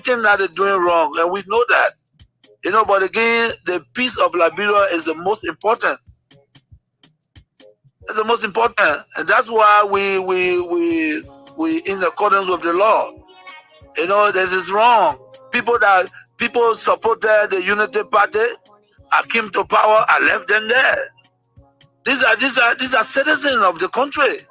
everything that they're doing wrong, and we know that. But again, the peace of Liberia is the most important. It's the most important, and that's why we in accordance with the law. This is wrong. People supported the Unity Party. I came to power. I left them there. These are citizens of the country.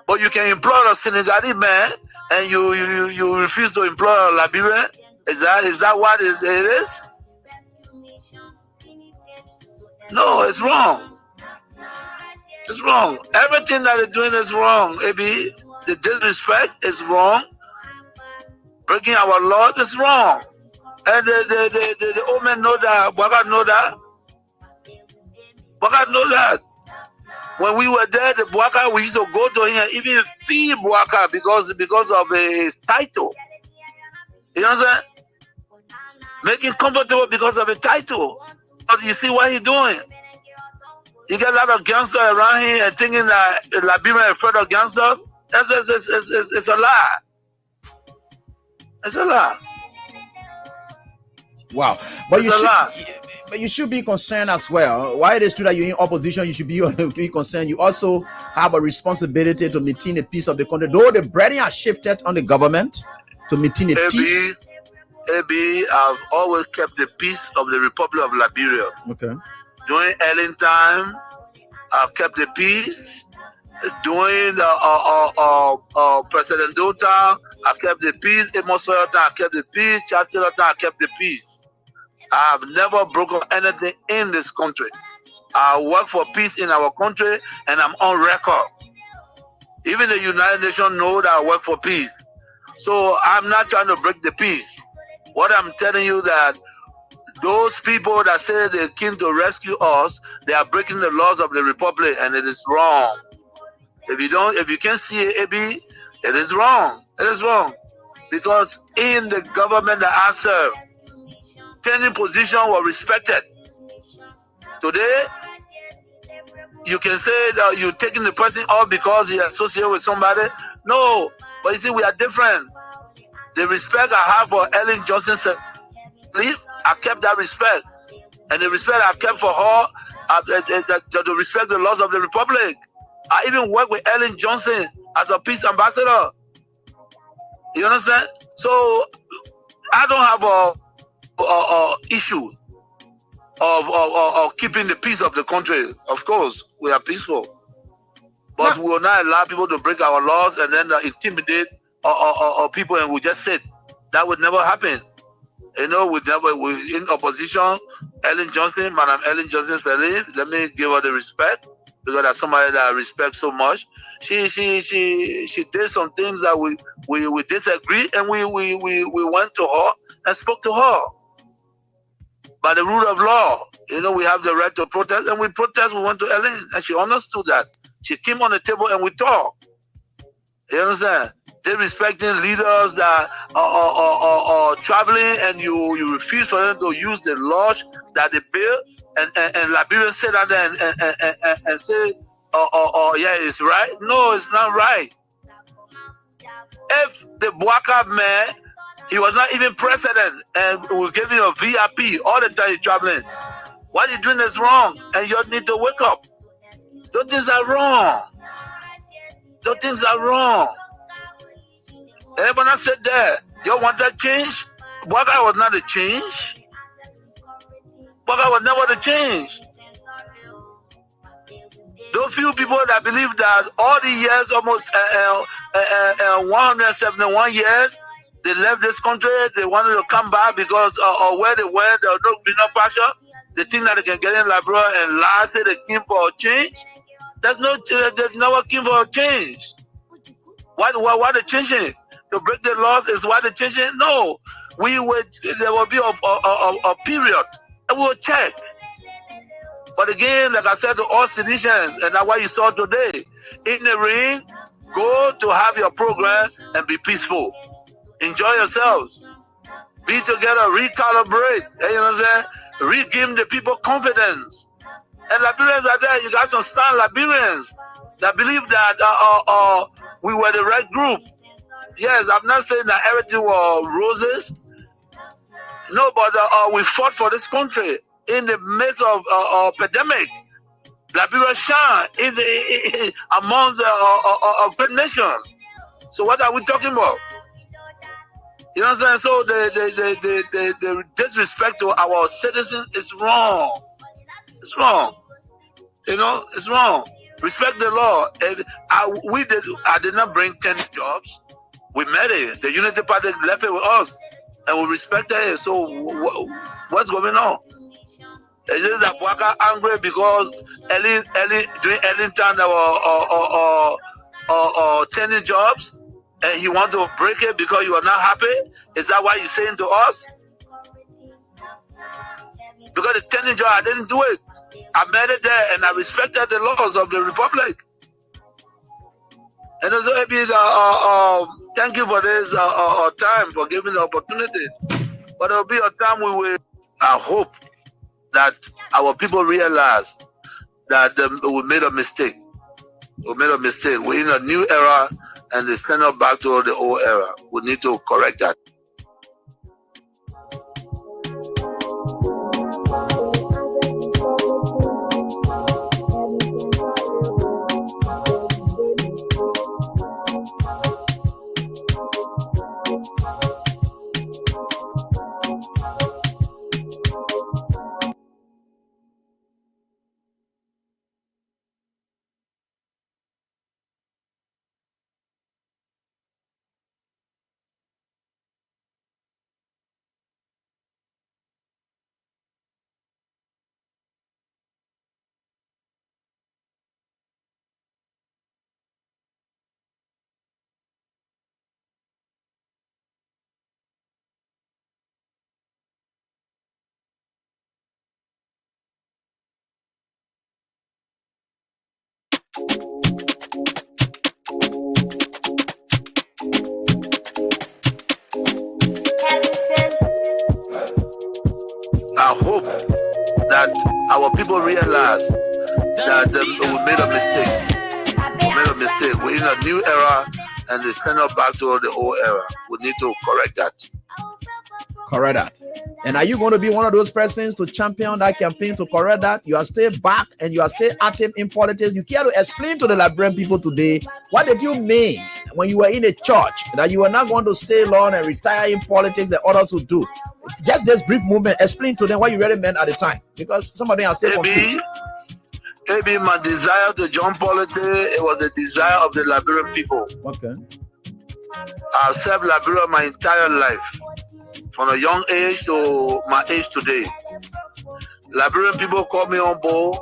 But you can employ a Senegalese man, and you refuse to employ a Liberian. Is that what it is? No, it's wrong. It's wrong. Everything that they're doing is wrong, AB. The disrespect is wrong. Breaking our laws is wrong. And the old men know that. Bwaga know that. Bwaga know that. When we were there, the Bwaga, we used to go to him and even fee Bwaga because of his title. You know what I'm saying? Make him comfortable because of a title. But you see what he's doing? You get a lot of gangsters around here and thinking that Liberia is afraid of gangsters. It's a lie. It's a lie. Wow. But you should be concerned as well. Why it is true that you're in opposition, you should be concerned. You also have a responsibility to maintain the peace of the country. Though the burden has shifted on the government to maintain a peace. AB, I've always kept the peace of the Republic of Liberia. Okay. During Ellen time, I've kept the peace. During the President Dota, I kept the peace. Amos Sawyer time, I kept the peace. Charles Taylor time, I kept the peace. I have never broken anything in this country. I work for peace in our country, and I'm on record. Even the United Nations know that I work for peace. So I'm not trying to break the peace. What I'm telling you that those people that say they came to rescue us, they are breaking the laws of the Republic, and it is wrong. If you can't see it, AB, it is wrong. It is wrong. Because in the government that I serve, training position was respected. Today, you can say that you're taking the person off because he associated with somebody. No, but you see, we are different. The respect I have for Ellen Johnson, I kept that respect. And the respect I kept for her, to respect the laws of the Republic. I even work with Ellen Johnson as a peace ambassador. You understand? So I don't have a issue of keeping the peace of the country. Of course, we are peaceful, but we will not allow people to break our laws and then intimidate people, and we just sit. That would never happen. We in opposition. Ellen Johnson, Madam Ellen Johnson said, let me give her the respect, because that's somebody that I respect so much. She did some things that we disagree, and we went to her and spoke to her. By the rule of law, we have the right to protest, and we protest. We went to Ellen, and she understood that. She came on the table and we talked. You understand? They respecting leaders that are traveling, and you refuse for them to use the laws that they built, and Liberians sit down there and say, yeah, it's right. No, it's not right. If the Bwaka man, he was not even president, and we give him a VIP all the time he's traveling, what he's doing is wrong, and you need to wake up. Those things are wrong. Those things are wrong. Everyone said that. You want that change? Bwaga was not a change. Bwaga was never the change. Those few people that believe that all the years, almost 171 years, they left this country, they wanted to come back because of where they were, there was no greener pasture. They think that they can get in Liberia and lie, say they came for a change. There's never came for a change. Why they changing? To break the laws is why they're changing? No. There will be a period, and we will check. But again, like I said to all citizens, and that's what you saw today, in the ring, go to have your program and be peaceful. Enjoy yourselves. Be together, recalibrate. You know what I'm saying? Give the people confidence. And Liberians are there. You got some sound Liberians that believe that we were the right group. Yes, I'm not saying that everything was roses. No, but we fought for this country in the midst of pandemic. Liberia shine amongst a great nation. So what are we talking about? You know what I'm saying? So the disrespect to our citizens is wrong. It's wrong. You know, it's wrong. Respect the law. And I did not bring 10 jobs. We met it. The Unity Party left it with us, and we respected it. So what's going on? It's just that Bwaka angry because during early time there were 10 jobs, and he want to break it because you are not happy. Is that why he's saying to us? Because the 10 job, I didn't do it. I made it there, and I respected the laws of the republic. And also, thank you for this time, for giving the opportunity. But there will be a time we will. I hope that our people realize that we made a mistake. We made a mistake. We're in a new era, and they send us back to the old era. We need to correct that. I hope that our people realize that we made a mistake. We made a mistake. We're in a new era, and they send us back to the old era. We need to correct that. Correct that. And are you going to be one of those persons to champion that campaign to correct that? You are still back and you are still active in politics. You care to explain to the Liberian people today, what did you mean when you were in a church that you were not going to stay long and retire in politics that others would do? Just this brief movement, explain to them what you really meant at the time, because some of them are still confused. Maybe my desire to join politics, it was a desire of the Liberian people. Okay. I've served Liberia my entire life, from a young age to my age today. Liberian people called me on board.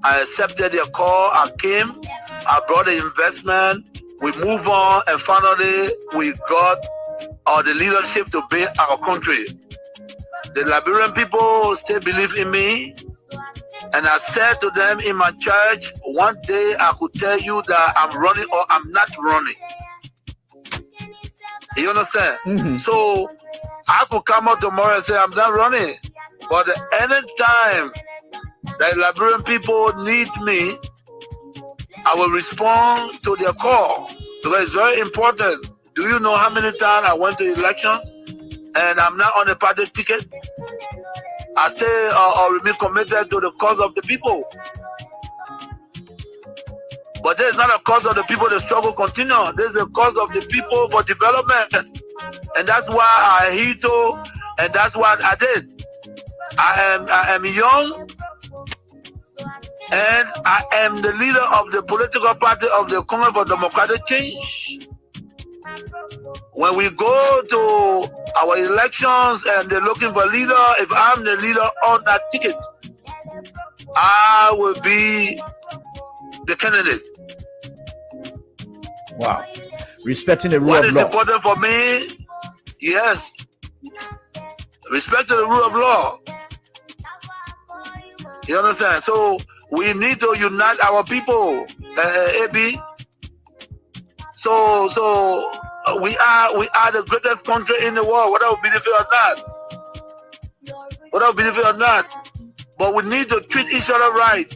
I accepted their call. I came. I brought the investment. We moved on, and finally we got the leadership to build our country. The Liberian people still believe in me, and I said to them in my church, one day I could tell you that I'm running or I'm not running. You understand? Mm-hmm. So I could come out tomorrow and say I'm not running. But any time the Liberian people need me, I will respond to their call, because it's very important. Do you know how many times I went to elections and I'm not on a party ticket? I still remain committed to the cause of the people. But there's not a cause of the people, the struggle continue. There's a cause of the people for development. And that's why I hit to, and that's what I did. I am young, and I am the leader of the political party of the Congress for Democratic Change. When we go to our elections and they're looking for a leader, if I'm the leader on that ticket, I will be the candidate. Wow. Respecting the rule of law. What is important for me? Yes. Respecting the rule of law. You understand? So we need to unite our people, AB. So we are the greatest country in the world, whether we believe it or not. Whether we believe it or not. But we need to treat each other right.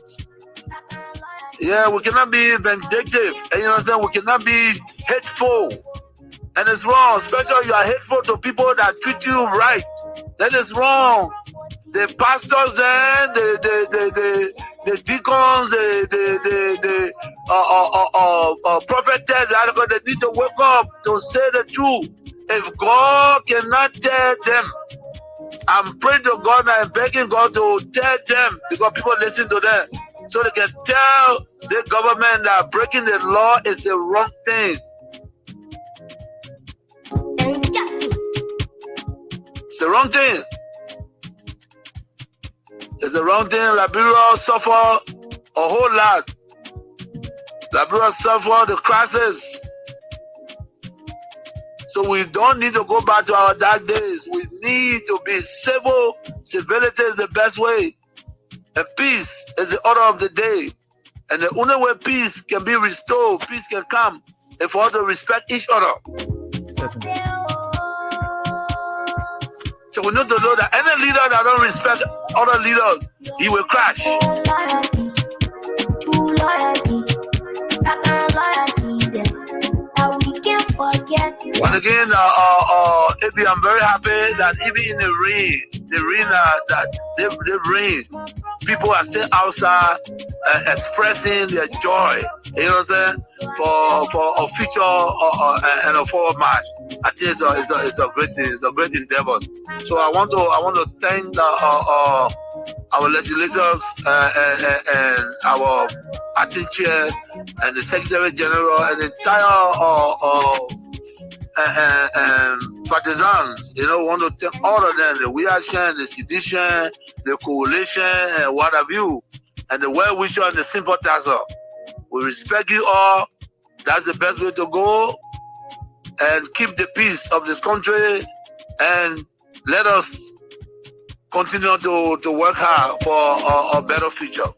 Yeah, we cannot be vindictive. And you know what I'm saying? We cannot be hateful. And it's wrong, especially you are hateful to people that treat you right. That is wrong. The pastors then, the deacons, the prophets, they need to wake up to say the truth. If God cannot tell them, I'm praying to God and begging God to tell them, because people listen to them, so they can tell the government that breaking the law is the wrong thing. It's the wrong thing. It's the wrong thing. Liberia suffer a whole lot. Liberia suffer the crisis. So we don't need to go back to our dark days. We need to be civil. Civility is the best way. And peace is the order of the day. And the only way peace can be restored, peace can come, if we all to respect each other. So we need to know that any leader that don't respect other leaders, he will crash. And again, Abi, I'm very happy that even in the rain that they rain, people are still outside expressing their joy. You know what I'm saying? For a future and a forward march. I think it's a great thing. It's a great endeavor. So I want to thank our legislators and our acting chair and the Secretary General and the entire partisans. You know, want to thank all of them, the We Action, the Sedition, the Coalition, and what have you, and the well-wisher and the sympathizer. We respect you all. That's the best way to go. And keep the peace of this country, and let us continue to work hard for a better future.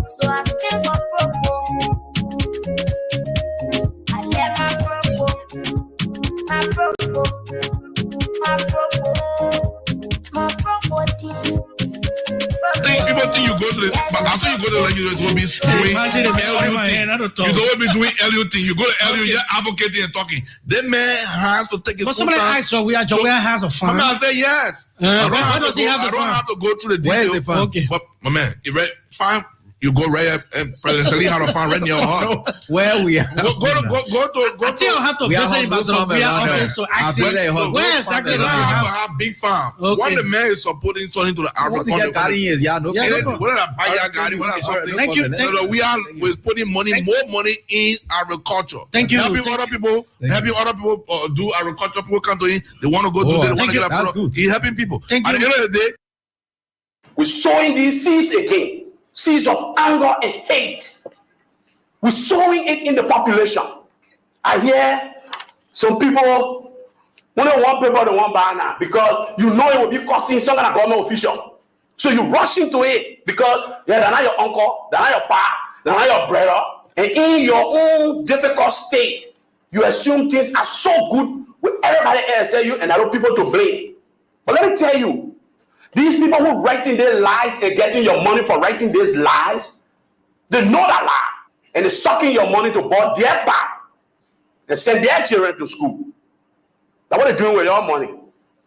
So I stay for propo. I let my propo team. People think you go to the, but after you go to the legislature, you will be doing LU thing. You don't be doing LU thing. You go to LU, you're advocating and talking. That man has to take his. But somebody asked, so where has a farm? My man said yes. I don't have to go through the details. Okay. But my man, you read fine. You go right up and President Salih had a farm right in your heart. Where we are. Go to. I think I'll have to visit Barcelona. We are okay, so actually, where exactly do you have a big farm? Okay. When the man is supporting something to the agriculture, what are buy what are something? Thank you. So that we are putting more money in agriculture. Thank you. Helping other people do agriculture. People come to him. They want to go do. They want to get a product. He's helping people. At the end of the day, we're sowing these seeds again. Seeds of anger and hate. We're sowing it in the population. I hear some people, when they want paper, they want banana because you know it will be costing some kind of government official. So you rush into it because they're not your uncle, they're not your pa, they're not your brother. And in your own difficult state, you assume things are so good with everybody else tell you and other people to blame. But let me tell you, these people who writing their lies and getting your money for writing these lies, they know that lie. And they're sucking your money to board their back and send their children to school. That's what they're doing with your money.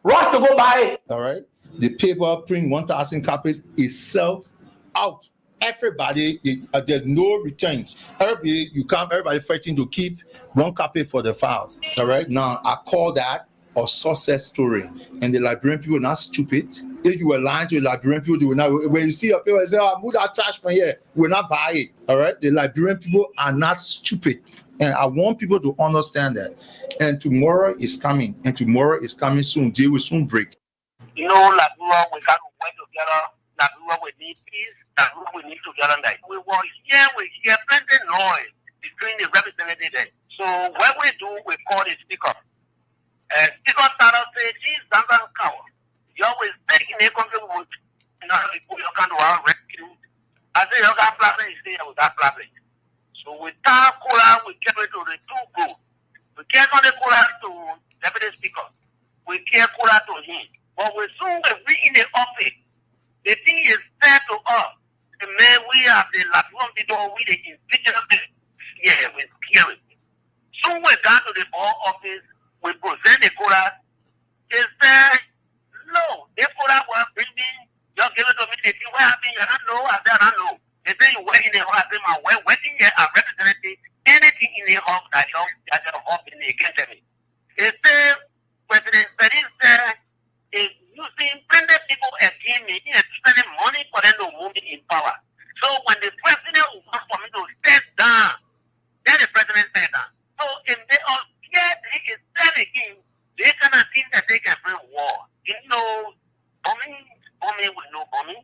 Rush to go buy it. All right. The paper print 1,000 copies is sold out. Everybody, there's no returns. Everybody fighting to keep one copy for the file. All right. Now I call that a success story. And the Liberian people are not stupid. If you were lying to the Liberian people, they will not. When you see a paper and say, "Oh, move that trash from here," we will not buy it. All right. The Liberian people are not stupid. And I want people to understand that. And tomorrow is coming. And tomorrow is coming soon. They will soon break. You know, Liberia, we got to work together. Liberia, we need peace. Liberia, we need togetherness. We hear plenty noise between the representatives. So what we do, we call the speaker. Because Tara said, she's done cow. You always taking a country with people you can do our rescue. I say, you got problem, you say, you got problem. So we start Kola, we kept it to the two groups. We can't on the Kola to Deputy Speaker. We can't Kola to him. But we soon will be in the office. The thing is said to us, the man we have the Latvian people, we the indigenous, yeah, we scare it. Soon we got to the board office, we present the Kola. They say, no, the Kola was bringing, just give it to me, they say, what happened? I don't know, I said, I don't know. They say, you wait in the house, I say, we're working here, a representative, anything in the house that you have in the against me. They say, President Perez said, using plenty people against me, he is spending money for them to move me in power. So when the president wants for me to step down, then the president said that. So if they are scared, he is telling him, they cannot think that they can bring war. You know, bombing with no bombing.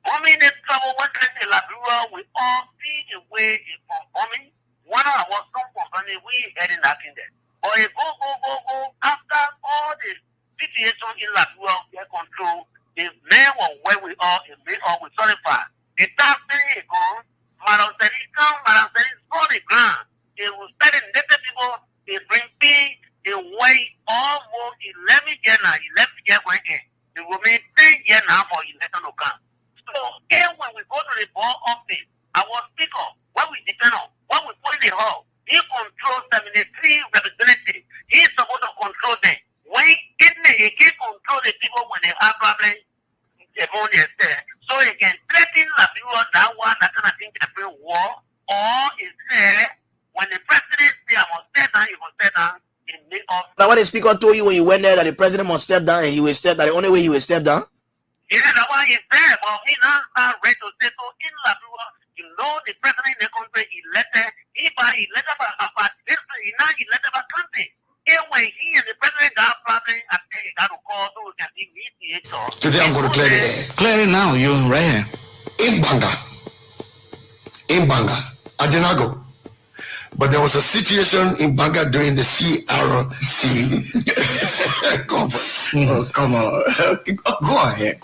Bombing is trouble. What kind of Liberia we all see the way from bombing. One of our some company, we heading that in there. But it go. After all the situation in Liberia get control, the men were where we are, and they are with solidify. The task thing is gone. Madam said he come, Madam said he's on the ground. They will study native people, they bring peace, they wait almost 11 years now, 11 years went in. They will make 10 years now for election to come. So, when we go to the board office, our speaker, what we depend on, what we put in the hall, he controls 73 representatives. He is supposed to control them. When he can control the people when they have problems, they won't there. So he can threaten the people that one, that kind of thing can bring war, or is there, when the president say I must step down, he must step down. Now, what the speaker told you when you went there that the president must step down and he will step down, the only way he will step down? Yeah, that's why he's there, but he now start ready to say so in Liberia. You know, the president in the country elected, he elected about this, he now elected about country. When he and the president got problem, I think he got to call so we can be mediator. Today I'm going to clear it. Clear it now, you're right here. In Banga, I did not go. But there was a situation in Banga during the CRC conference. Oh, come on. Go ahead.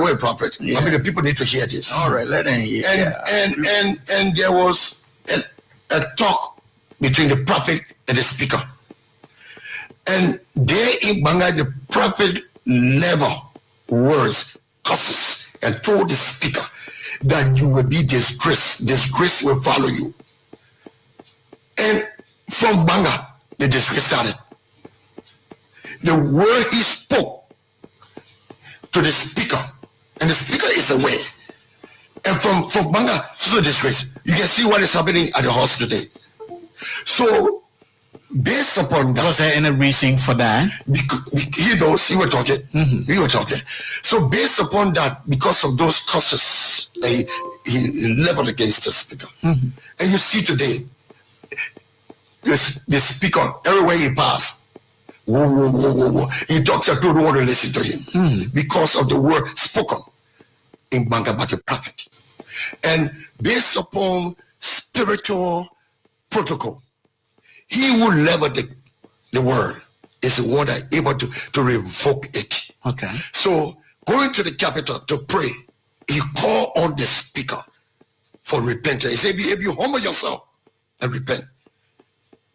Wait, Prophet. Yeah. I mean, the people need to hear this. All right, let them hear. And there was a talk between the Prophet and the speaker. And there in Banga, the Prophet never words, curses, and told the speaker that you will be disgraced. Disgrace will follow you. And from Banga, the disgrace started. The word he spoke to the speaker, and the speaker is aware. And from Banga to the disgrace, you can see what is happening at the house today. So, based upon that, was there any reason for that? He knows, we were talking. Mm-hmm. We were talking. So, based upon that, because of those curses, he leveled against the speaker. Mm-hmm. And you see today, the speaker, everywhere he passed, whoa. He talks that people don't want to listen to him because of the word spoken in Banga by the prophet. And based upon spiritual protocol, he will level the word. Is the one that able to revoke it. Okay. So going to the capital to pray, he called on the speaker for repentance. He said, if you humble yourself and repent,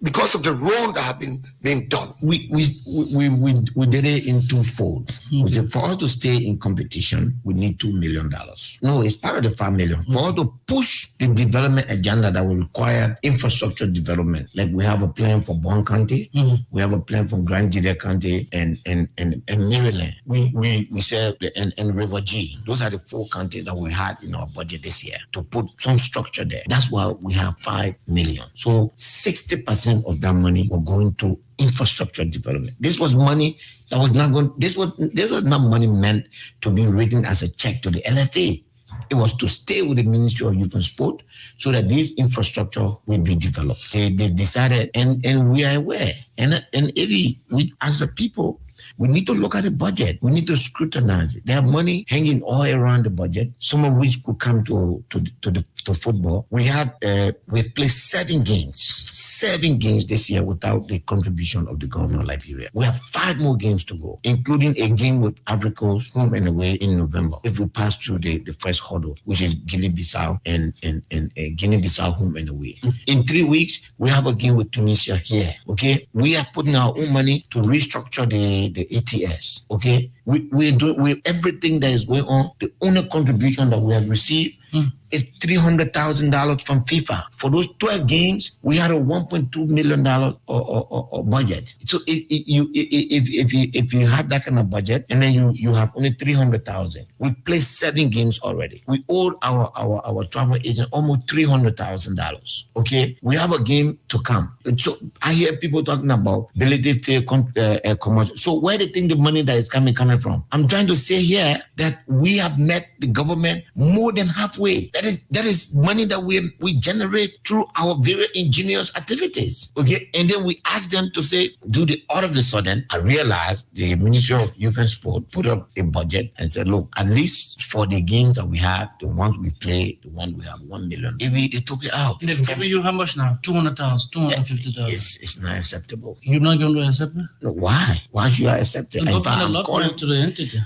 because of the wrong that have been done. We did it in twofold. Mm-hmm. We said for us to stay in competition, we need $2 million. No, it's part of the $5 million. Mm-hmm. For us to push the development agenda that will require infrastructure development, like we have a plan for Bon County, we have a plan for Grand Jide County and Maryland. We said and River G. Those are the 4 counties that we had in our budget this year to put some structure there. That's why we have $5 million. So 60% of that money were going to infrastructure development. This was money that was not going. This was not money meant to be written as a check to the LFA. It was to stay with the Ministry of Youth and Sport so that this infrastructure will be developed. They decided, and we are aware, and we as a people, We need to look at the budget. We need to scrutinize it. There are money hanging all around the budget, some of which could come to football. We've played 7 games this year without the contribution of the government of Liberia. We have 5 more games to go, including a game with Ivory Coast home and away in November. If we pass through the first hurdle, which is Guinea-Bissau and Guinea-Bissau home and away. In 3 weeks, we have a game with Tunisia here. Okay, we are putting our own money to restructure the ATS. Okay, we do everything that is going on. The only contribution that we have received is $300,000 from FIFA. For those 12 games, we had a $1.2 million budget. So if you have that kind of budget and then you have only $300,000, we played 7 games already. We owed our travel agent almost $300,000. Okay, we have a game to come. So I hear people talking about ability fair commercial. So where do you think the money that is coming from? I'm trying to say here that we have met the government more than halfway. That is money that we generate through our very ingenious activities. Okay, and then we ask them to say, all of a sudden, I realized the Ministry of Youth and Sport put up a budget and said, look, at least for the games that we have, the ones we play, the one we have $1 million. Maybe they took it out. They've given you how much now? 200,000, 250,000. It's not acceptable. You're not going to accept it? No, why? Why should I accept it? I'm calling to the entity.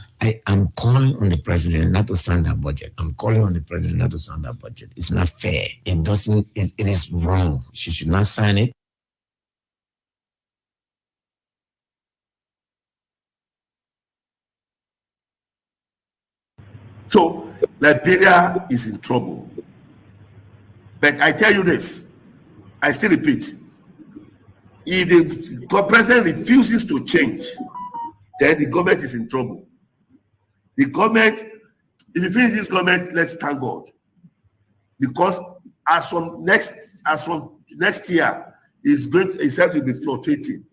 I'm calling on the president not to sign that budget. I'm calling on the president not to sign that budget. It's not fair. It is wrong. She should not sign it. So Liberia is in trouble. But I tell you this, I still repeat, if the president refuses to change, then the government is in trouble. The government, if you finish this government, let's thank God. Because as from next year, it's have to be fluctuating.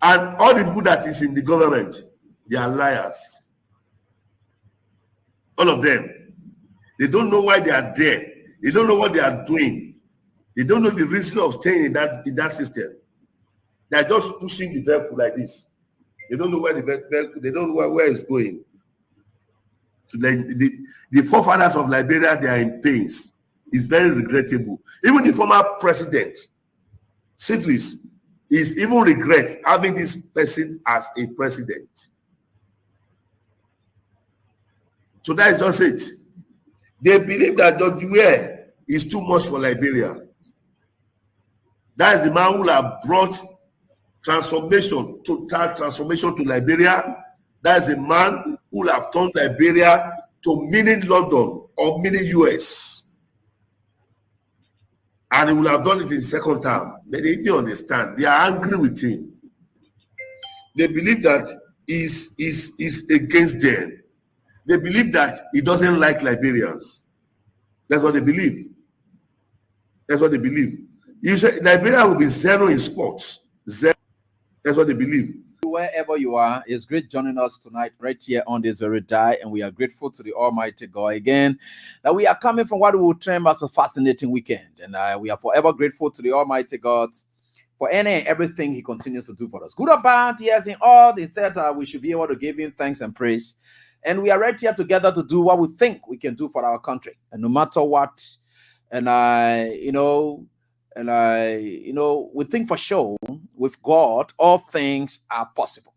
And all the people that is in the government, they are liars. All of them. They don't know why they are there. They don't know what they are doing. They don't know the reason of staying in that system. They are just pushing the vehicle like this. They don't know where the vehicle, they don't know where it's going. So the forefathers of Liberia, they are in pains. It's very regrettable. Even the former president, Syphilis, is even regret having this person as a president. So that is just it. They believe that Dr. Ware is too much for Liberia. That is the man who have brought total transformation to Liberia. That is a man who will have turned Liberia to mini London or mini US. And he will have done it in second term. But they didn't understand. They are angry with him. They believe that he's against them. They believe that he doesn't like Liberians. That's what they believe. That's what they believe. You say Liberia will be zero in sports. Zero. That's what they believe. Wherever you are, it's great joining us tonight right here on this very day, and we are grateful to the Almighty God again that we are coming from what we will term as a fascinating weekend, and we are forever grateful to the Almighty God for any and everything He continues to do for us, good or bad. Yes, in all, He said we should be able to give Him thanks and praise, and we are right here together to do what we think we can do for our country, and no matter what, and we think for sure with God, all things are possible.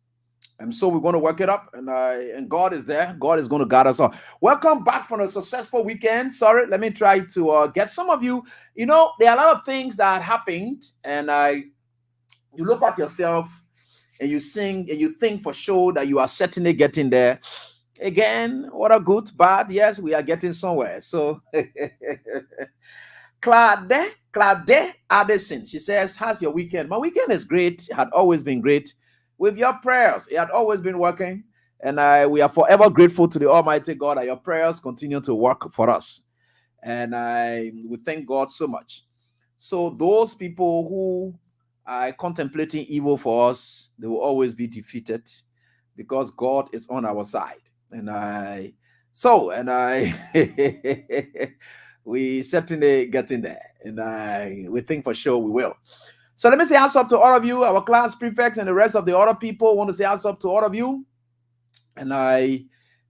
And so we're going to work it up, and God is there. God is going to guide us all. Welcome back from a successful weekend. Sorry, let me try to get some of you. There are a lot of things that happened, and you look at yourself and you sing and you think for sure that you are certainly getting there. Again, what a good, bad. Yes, we are getting somewhere. So Claude Addison, she says, how's your weekend? My weekend is great. It had always been great. With your prayers, it had always been working. And we are forever grateful to the Almighty God that your prayers continue to work for us. And we thank God so much. So those people who are contemplating evil for us, they will always be defeated because God is on our side. And we certainly get in there, and we think for sure we will. So let me say hands up to all of you, our class prefects and the rest of the other people. Want to say hands up to all of you. And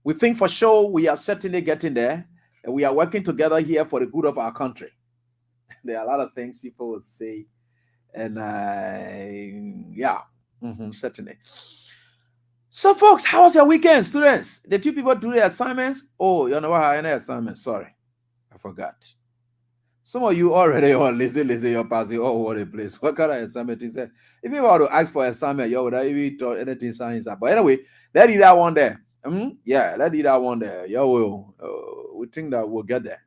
we think for sure we are certainly getting there. And we are working together here for the good of our country. There are a lot of things people will say. And yeah, certainly. So folks, how was your weekend, students? Did you people do the assignments? Oh, you know what? Any assignments? Sorry, I forgot. Some of you already are lazy, you're passing all over the place. What kind of assignment is that? If you were to ask for assignment, you would have even taught anything science. But anyway, let either one there. Yeah, let either one there. You will. We think that we'll get there.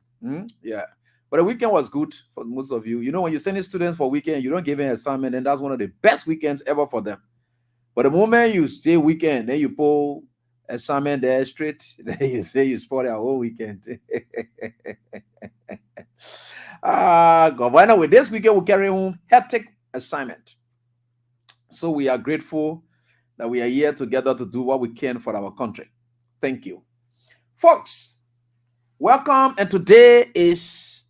Yeah. But the weekend was good for most of you. You know, when you're sending students for weekend, you don't give an assignment, and that's one of the best weekends ever for them. But the moment you say weekend, then you pull assignment there straight, then you say you spoil their whole weekend. God. But anyway, this weekend we'll carry home hectic assignment. So we are grateful that we are here together to do what we can for our country. Thank you. Folks, welcome. And today is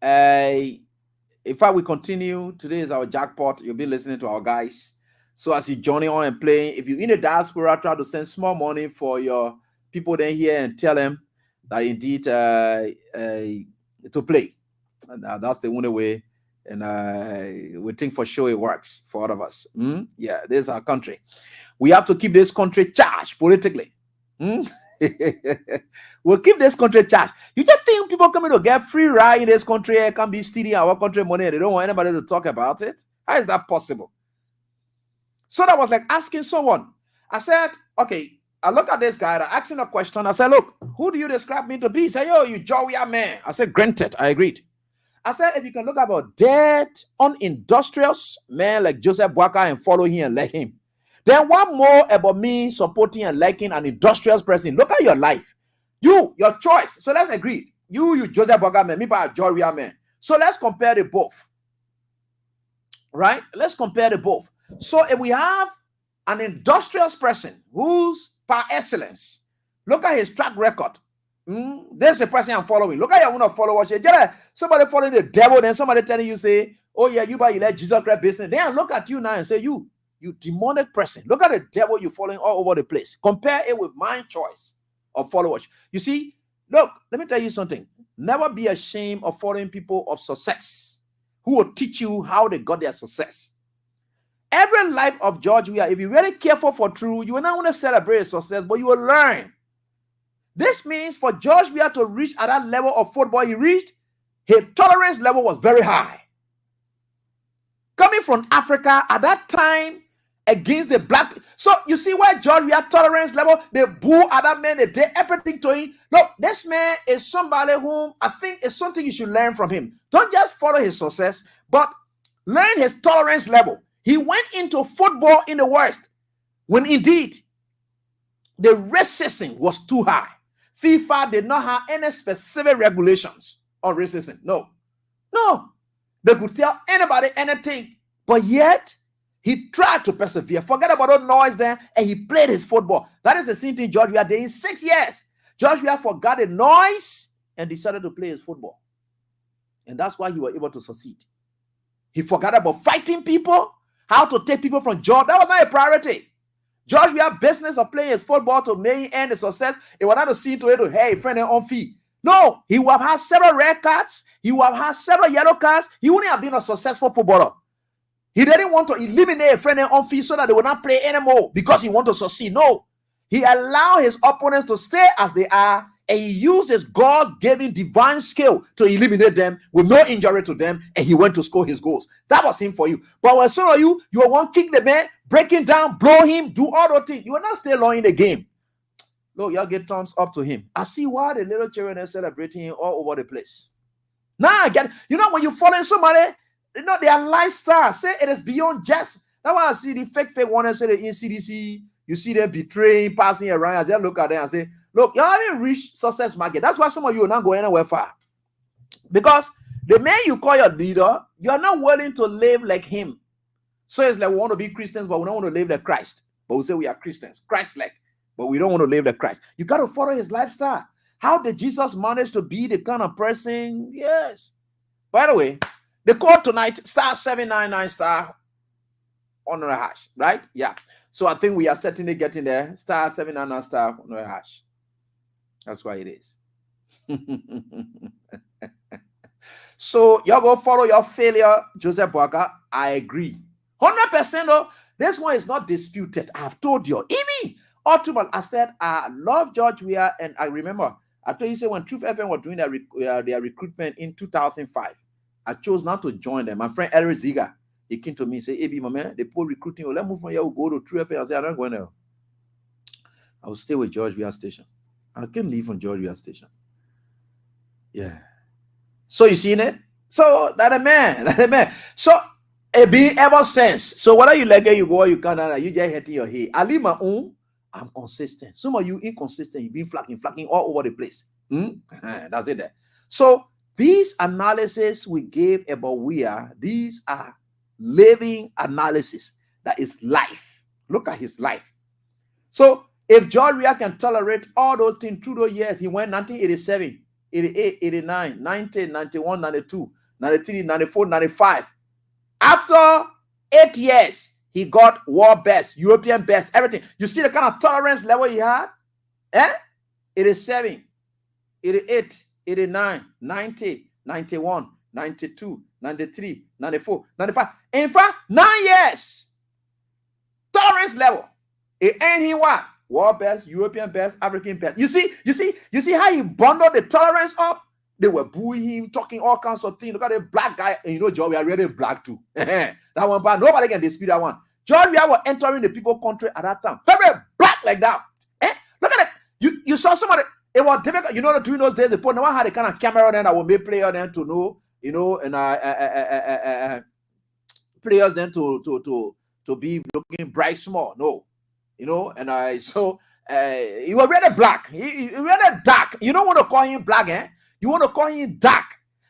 in fact, we continue. Today is our jackpot. You'll be listening to our guys. So as you join on and playing, if you're in the diaspora, try to send small money for your people then here and tell them that indeed to play. And that's the only way. And we think for sure it works for all of us. Yeah, this is our country. We have to keep this country charged politically. We'll keep this country charged. You just think people coming to get free ride in this country can be stealing our country money and they don't want anybody to talk about it? How is that possible? So that was like asking someone. I said, okay, I look at this guy, I asked him a question. I said, look, who do you describe me to be? He said, yo, you jovial man. I said, granted, I agreed. I said, if you can look about dead, unindustrious man like Joseph Boaka and follow him and like him, then what more about me supporting and liking an industrious person? Look at your life. Your choice. So let's agree. You Joseph Boaka man, me by a jovial man. So let's compare the both. Right? Let's compare the both. So if we have an industrious person who's par excellence, look at his track record. There's a person I'm following. Look at your own followers. Somebody following the devil, then somebody telling you, say, oh yeah, you let Jesus Christ business. Then look at you now and say, you demonic person. Look at the devil you're following all over the place. Compare it with my choice of followers. You see, look, let me tell you something. Never be ashamed of following people of success who will teach you how they got their success. Every life of George Weah, if you're very careful for truth, you will not want to celebrate success, but you will learn. This means for George Weah to reach at that level of football he reached, his tolerance level was very high. Coming from Africa at that time against the black. So you see why George Weah tolerance level, they boo other men, they did everything to him. Look, this man is somebody whom I think is something you should learn from him. Don't just follow his success, but learn his tolerance level. He went into football in the West when indeed the racism was too high. FIFA did not have any specific regulations on racism. No. They could tell anybody anything, but yet he tried to persevere. Forget about all noise there, and he played his football. That is the same thing George Weah did in 6 years. George Weah forgot the noise and decided to play his football. And that's why he was able to succeed. He forgot about fighting people, how to take people from job. That was not a priority. George Weah business of playing his football to make end the success. It was not to see to it to, hey, friend and on fee. No, he would have had several red cards. He would have had several yellow cards. He wouldn't have been a successful footballer. He didn't want to eliminate a friend and on fee so that they would not play anymore because he wanted to succeed. No, he allowed his opponents to stay as they are, and he used his God-given divine skill to eliminate them with no injury to them, and he went to score his goals. That was him for you. But when some of you want to kick the man, break him down, blow him, do all those things, you will not stay long in the game. Look, y'all get thumbs up to him. I see why the little children are celebrating him all over the place. Now I get it. You know, when you follow somebody, you know, their lifestyle, say it is beyond just. That's why I see the fake one and say the NCDC, you see them betraying, passing around, as they look at them and say, look, you haven't reached success market. That's why some of you are not going anywhere far. Because the man you call your leader, you are not willing to live like him. So it's like we want to be Christians, but we don't want to live like Christ. But we say we are Christians, Christ-like, but we don't want to live like Christ. You got to follow his lifestyle. How did Jesus manage to be the kind of person? Yes. By the way, The code tonight, *799 star on the hash, right? Yeah. So I think we are certainly getting there. *799 star on the hash. That's why it is. So y'all go follow your failure, Joseph Boaka. I agree. 100% though. This one is not disputed. I've told you. Even ultimately, I said I love George Weah, and I remember I told you say when Truth FM were doing their recruitment in 2005, I chose not to join them. My friend Eric Ziga, he came to me and said, "Hey, my man, they pull recruiting. Let's move from here. We'll go to Truth FM." I said, "I'm not going there. I will stay with George Weah Station. I can't leave from George Weah Station." Yeah. So you seen it? So that a man. So it be ever since. So whether you like it, you go or you can't, you just hitting your head. I leave my own. I'm consistent. Some of you inconsistent. You've been flagging all over the place. That's it there. So these analysis we gave about these are living analysis. That is life. Look at his life. So if George Weah can tolerate all those things through those years, he went 1987. 88, 89, 90, 91, 92, 93, 94, 95. After 8 years, he got world best, European best, everything. You see the kind of tolerance level he had? 87, 88, 89, 90, 91, 92, 93, 94, 95. In fact, 9 years. Tolerance level. It ain't he what? World best, European best, African best. You see how he bundled the tolerance up? They were booing him, talking all kinds of things. Look at the black guy, and you know, George, we are really black too. That one, but nobody can dispute that one. George, we were entering the people country at that time. Very black like that. Look at it. You saw somebody, it was difficult. You know, during those days, the no one had a kind of camera then that would make players then to know, you know, and players then to be looking bright small. No. You know, and he was really black. He really dark. You don't want to call him black, eh? You want to call him dark.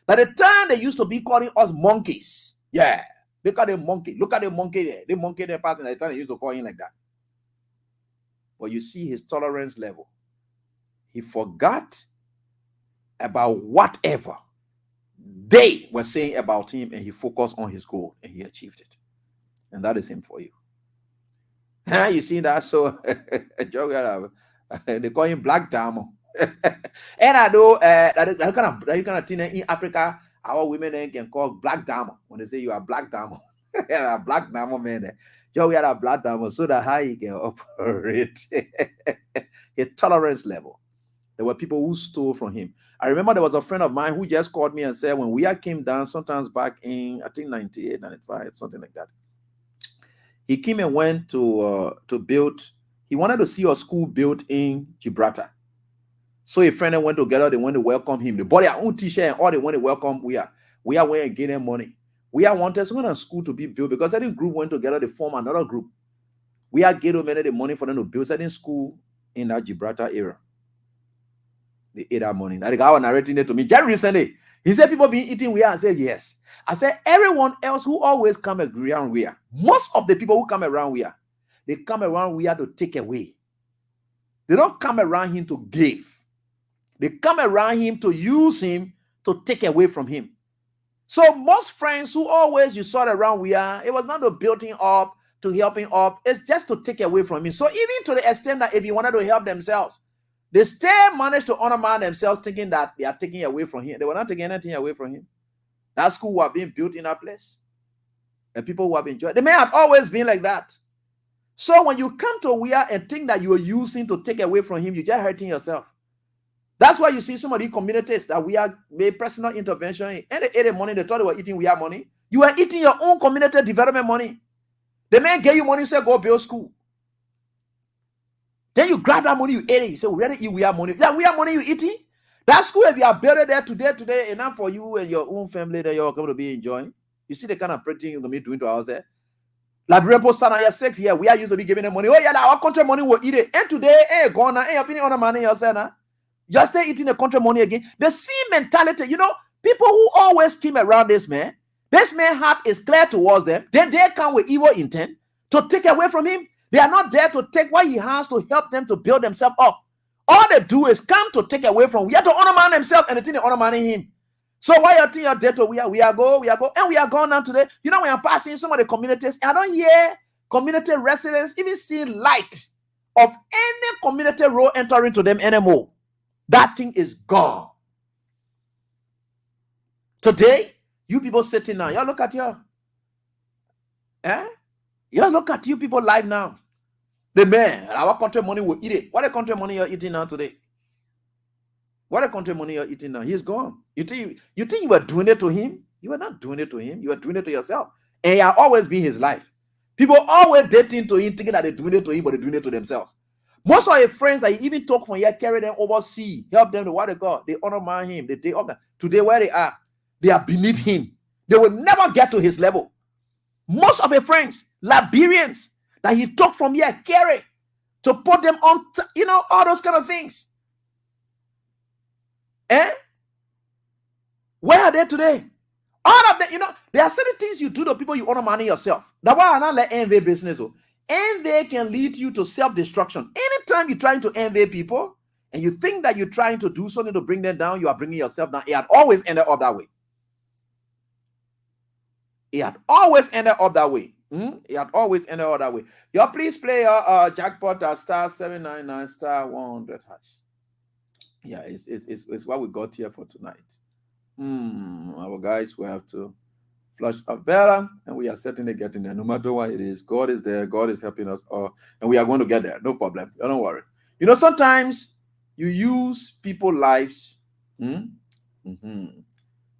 By the time they used to be calling us monkeys. Yeah. Look at the monkey. Look at the monkey there. The monkey there passing at the time they used to call him like that. But you see his tolerance level. He forgot about whatever they were saying about him, and he focused on his goal, and he achieved it. And that is him for you. You see that? So they call him Black Diamond. And I know that kind of thing in Africa, our women can call Black Diamond when they say you are Black Diamond. Yeah, Black Diamond man. Yo, we had a Black Diamond so that how he can operate a tolerance level. There were people who stole from him. I remember there was a friend of mine who just called me and said when we came down sometimes back in I think 98, 95, something like that. He came and went to build. He wanted to see a school built in Gibraltar. So a friend and went together. They went to welcome him. They bought their own T-shirt and all they went to welcome. We are went and gave them money. We are wanted some kind of school to be built because certain group went together. They form another group. We are gave them the money for them to build certain school in that Gibraltar area. They ate that money. Now the guy was narrating it to me just recently. He said people been eating we are. I said yes. I said everyone else who always come around we are. Most of the people who come around we are, they come around we are to take away. They don't come around him to give. They come around him to use him to take away from him. So most friends who always you saw around we are, it was not to build him up, to help him up. It's just to take away from him. So even to the extent that if he wanted to help themselves, they still managed to undermine themselves thinking that they are taking away from him. They were not taking anything away from him. That school was being built in that place. And people who have enjoyed. They may have always been like that. So when you come to Weah and think that you are using to take away from him, you're just hurting yourself. That's why you see some of these communities that we are made personal intervention in. And they ate the money, they thought they were eating Weah money. You are eating your own community development money. The man gave you money, say go build school. Then you grab that money, you ate it. You say, we already eat Weah money. Yeah, Weah money you eating? That school, if you are buried there today, enough for you and your own family that you're going to be enjoying. You see the kind of pretty you're going to be doing to us there? Liberian post on your 6 years, we are used to be giving them money. Oh, yeah, our country money will eat it. And today, gone now. You're feeling on the money yourself now. You're still eating the country money again. The same mentality, you know, people who always came around this man's heart is clear towards them. Then they come with evil intent to take away from him. They are not there to take what he has to help them to build themselves up. All they do is come to take away from. We have to undermine themselves and the thing they undermining him. So why you think you're dead to we are go, and we are gone now today. You know, when I'm passing some of the communities, I don't hear community residents even see light of any community road entering to them anymore. That thing is gone. Today, you people sitting now, y'all look at you. Y'all look at you people live now. The man, our country money will eat it. What the country money you're eating now today? What the country money you're eating now? He's gone. You think you were doing it to him? You were not doing it to him. You were doing it to yourself. And you have always been his life. People always dating to him, thinking that they're doing it to him, but they're doing it to themselves. Most of your friends that you even talk from here, carry them overseas, help them to what they got. They honor him. They today where they are beneath him. They will never get to his level. Most of your friends, Liberians, that he took from here, carry to put them on, all those kind of things. Where are they today? All of them, there are certain things you do to people you honor money yourself. That's why I not let envy business. Envy can lead you to self-destruction. Anytime you're trying to envy people and you think that you're trying to do something to bring them down, you are bringing yourself down. It had always ended up that way. It had always ended up that way. It had always ended up that way. Y'all please play your jackpot at star 799 star 100 hash. Yeah, it's what we got here for tonight. Our guys will have to flush up better, and we are certainly getting there. No matter what it is, God is there. God is helping us, and we are going to get there. No problem. Don't worry. Sometimes you use people's lives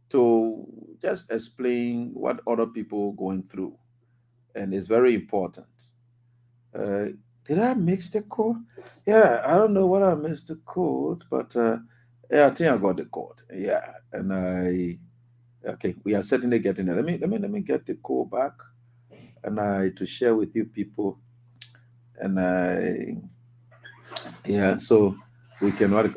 to just explain what other people going through, and it's very important. Did I mix the code? Yeah, I don't know what I mixed the code, but yeah, I think I got the code. Yeah, and okay, we are certainly getting it. Let me get the code back, and to share with you people, and yeah, so we can what.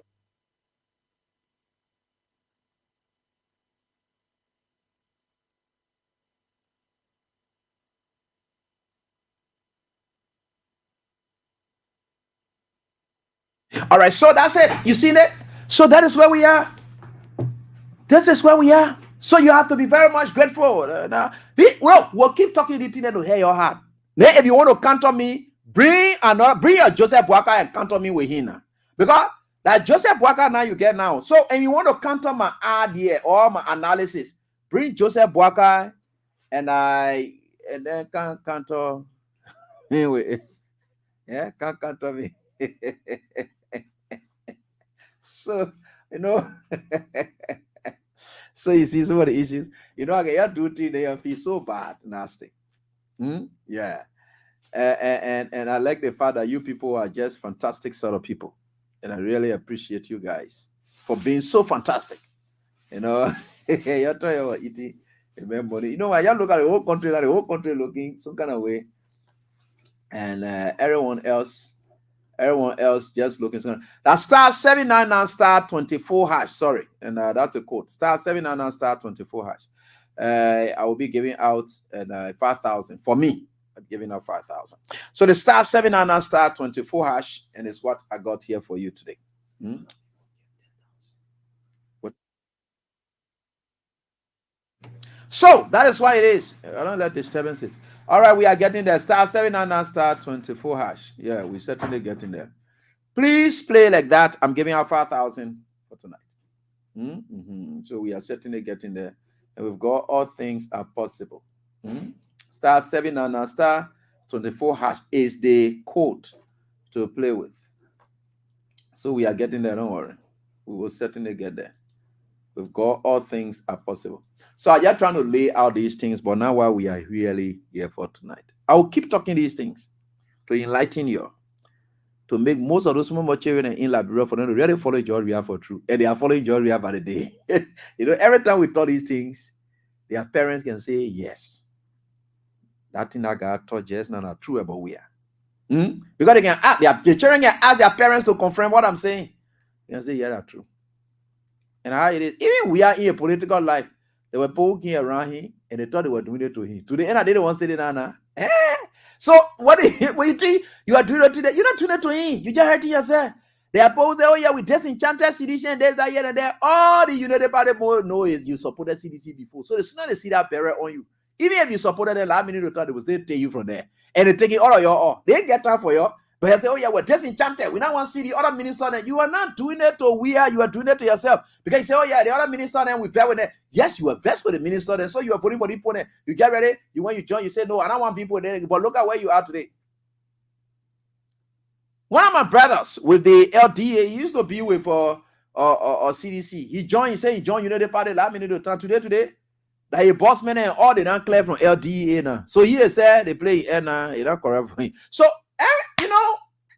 All right, so that's it. You seen it? So that is where we are. This is where we are. So you have to be very much grateful. We'll keep talking the thing to hear your heart. Then if you want to count on me, bring your Joseph Boaka and count on me with him now. Because that Joseph Boaka now you get now. So if you want to count on my idea or my analysis, bring Joseph Boaka and then count on anyway. Yeah, can't count on me. So, so you see some of the issues. I get do things they feel so bad, nasty. Yeah. And I like the fact that you people are just fantastic sort of people. And I really appreciate you guys for being so fantastic. You're trying to eat remember, why y'all look at the whole country looking some kind of way. And everyone else just looking. That's star 799 star 24 hash. Sorry, and that's the code. Star 799 star 24 hash. I will be giving out 5,000 for me. I'm giving out 5,000. So the star 799 star 24 hash, and it's what I got here for you today. So that is why it is. I don't let disturbances. All right, we are getting there. Star 799 star 24 hash. Yeah, we're certainly getting there. Please play like that. I'm giving out 5,000 for tonight. So we are certainly getting there. And we've got all things are possible. Star 799 star 24 hash is the code to play with. So we are getting there. Don't worry. We will certainly get there. We've got all things are possible. So I'm just trying to lay out these things, but now while we are really here for tonight, I will keep talking these things to enlighten you, to make most of those small children in Liberia for them to really follow George Ria for true. And they are following George Ria by the day. Every time we taught these things, their parents can say, yes, that thing that God taught just not true about we are. Because they can ask, the children can ask their parents to confirm what I'm saying. They can say, yeah, that's true. And how it is. Even we are in a political life. They were poking around him and they thought they were doing it to him. To the end, I didn't want to say it. So what you think you are doing it to them? You're not doing it to him. You just hurting yourself. They oppose, oh yeah, we disenchanted CDC and there's that here and there. All the United Party boys know is you supported CDC before. So it's not they see that barrier on you. Even if you supported them last minute, they will still take you from there. And they take it all of your own. They get time for you. But they say, oh yeah, we're disenchanted. We don't want to see the other minister. Then you are not doing it to we are, you are doing it to yourself. Because you say, oh yeah, the other minister, then we vex with them. Yes, you are vexed with the minister, then so you are voting for the people. Then you get ready. When you join, you say, no, I don't want people there. But look at where you are today. One of my brothers with the LDA, he used to be with CDC. He joined, he said he joined United Party last minute of time. Today, that he boss man and all they don't clear from LDA now. So he said they play and it don't correct for him. So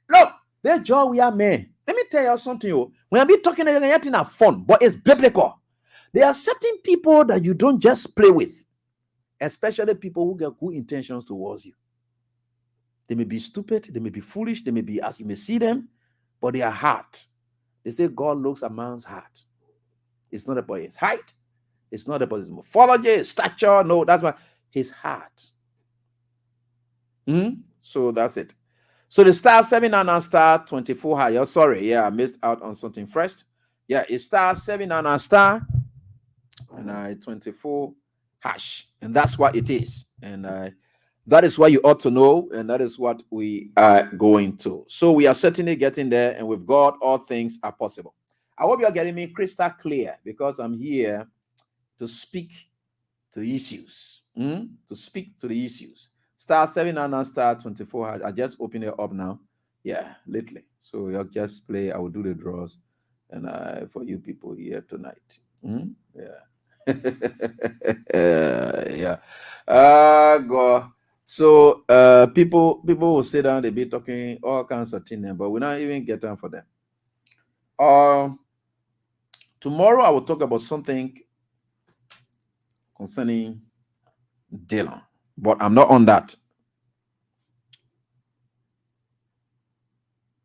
look, that joy we are men. Let me tell you something. When I be talking about anything have fun, but it's biblical. There are certain people that you don't just play with, especially people who get good intentions towards you. They may be stupid, they may be foolish, they may be as you may see them, but their heart. They say God looks at man's heart. It's not about his height, it's not about his morphology, his stature. No, that's why his heart. So that's it. So the star 7 and star 24 high. Sorry, I missed out on something first. Yeah, it's star 7 and star and 24 hash, and that's what it is. And that is what you ought to know, and that is what we are going to. So we are certainly getting there, and with God, all things are possible. I hope you are getting me crystal clear, because I'm here to speak to issues. To speak to the issues. Star 7 and star 24. I just open it up now. Yeah, lately. So you'll just play. I will do the draws, and for you people here tonight. Yeah. Yeah. God. So people will sit down, they be talking all kinds of things, but we're not even get time for them. Tomorrow I will talk about something concerning Dylan, but I'm not on that.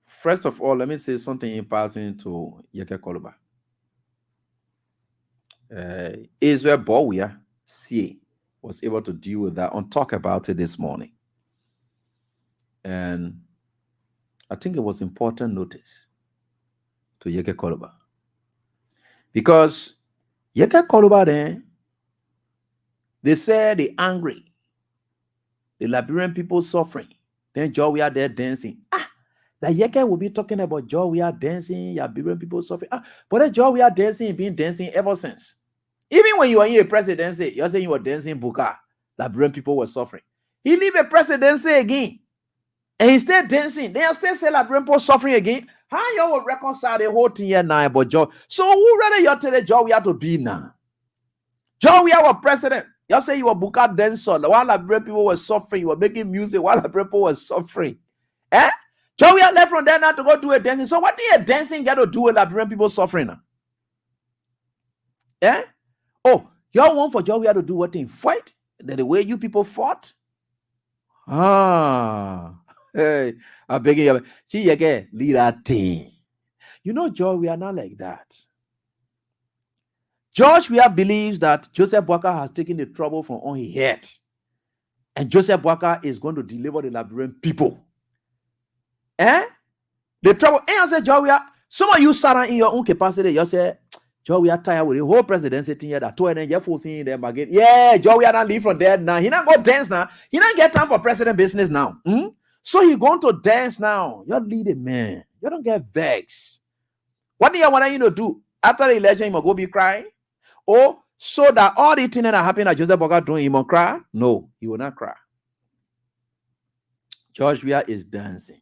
First of all, let me say something in passing to Yeke Koluba. Israel Bowia C was able to deal with that and talk about it this morning. And I think it was important notice to Yeke Koluba. Because Yeke Koluba then, they say they angry. The Liberian people suffering. Then Joe, we are there dancing. That Yeke will be talking about Joe, we are dancing, Liberian people suffering. But that Joe, we are dancing, been dancing ever since. Even when you were in a presidency, you're saying you were dancing Buka. Liberian people were suffering. He leave a presidency again. And he still dancing. They are still saying Liberian people suffering again. How you will reconcile the whole thing here now about Joe? So who rather you tell the Joe we have to be now? Joe, we are our president. You say you were Buka dancer. While Liberian people were suffering, you were making music while Liberian people were suffering. Joe, we are left from there now to go do a dancing. So what did a dancing get to do with Liberian people suffering now? Oh, y'all want for Joe we have to do what thing? Fight? The way you people fought? Hey, I beg you. See, again, lead that thing. You know, Joe, we are not like that. George Weah believes that Joseph Boakai has taken the trouble from on his head. And Joseph Boakai is going to deliver the Liberian people. The trouble. And I said, Joe, we are, some of you sat in your own capacity. You say, Joe, we are tired with the whole presidency thing here. That two and then Jeff thing them again. Yeah, Joe, we are not leave from there now. He not go dance now. He not get time for president business now. So he going to dance now. You're leading, man. You don't get vexed. What do you want to do after the election? You must go be crying. Or so that all the things that are happening that Joseph Boakai doing, he must cry? No, he will not cry. George Weah is dancing.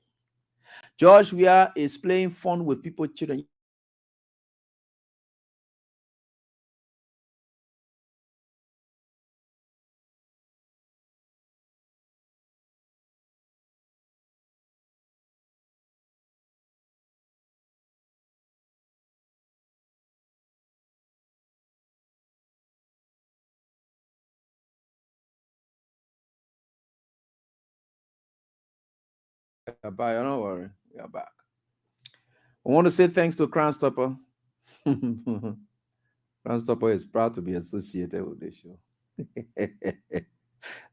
George Weah is playing fun with people, children. Bye, don't worry. We are back. I want to say thanks to Crown Stopper. Crown Stopper is proud to be associated with this show.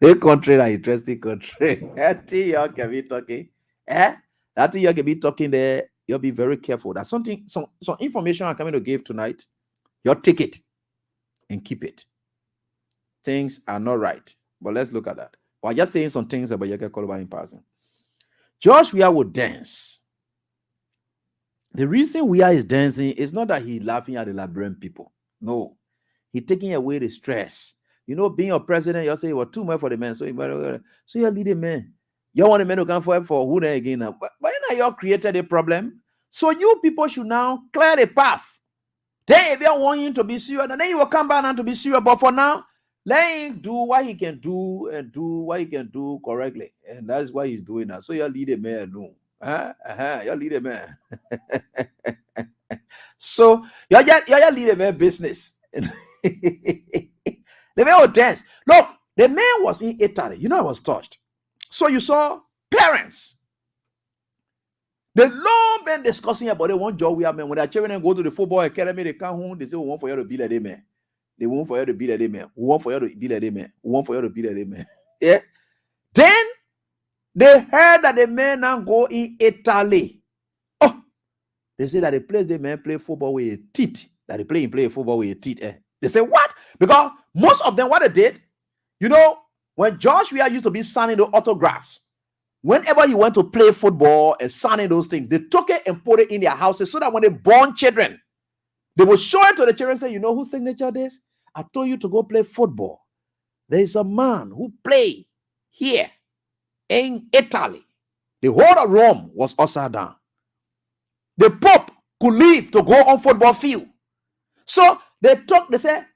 The country is an interesting country. That thing you can be talking. That thing you can be talking there. You'll be very careful. That's some information I'm coming to give tonight. You'll take it and keep it. Things are not right. But let's look at that. Well, I'm just saying some things about your call in passing. George Weah would dance. The reason Weah is dancing is not that he's laughing at the Liberian people. No. He's taking away the stress. You know, being a president, you'll say, well, too much for the men. So you're leading men. You want the men who come for who then again now? But now you created a problem. So you people should now clear the path. Then if you want him to be serious, then he will come back and to be serious. But for now, let him do what he can do and do what he can do correctly. And that's what he's doing now. So you lead a man alone. You lead a man. So you lead a man business. The man was dance. Look, the man was in Italy. You know, I was touched. So you saw parents. The long been discussing about the one job we have, man. When their children go to the football academy, they come home, they say, we want for you to be like them, man. They want for you to be like them, man. We want for you to be like them, man. We want for you to be like them, man. Yeah. Then they heard that the men now go in Italy. Oh, they say that the place the men play football with a teeth. That they play football with a teeth. They say, what? Because most of them, what they did, you know, when George Weah used to be signing the autographs, whenever he went to play football and signing those things, they took it and put it in their houses so that when they born children, they will show it to the children and say, you know whose signature this? I told you to go play football. There is a man who played here in Italy. The whole of Rome was upside down. The Pope could leave to go on football field. So they said,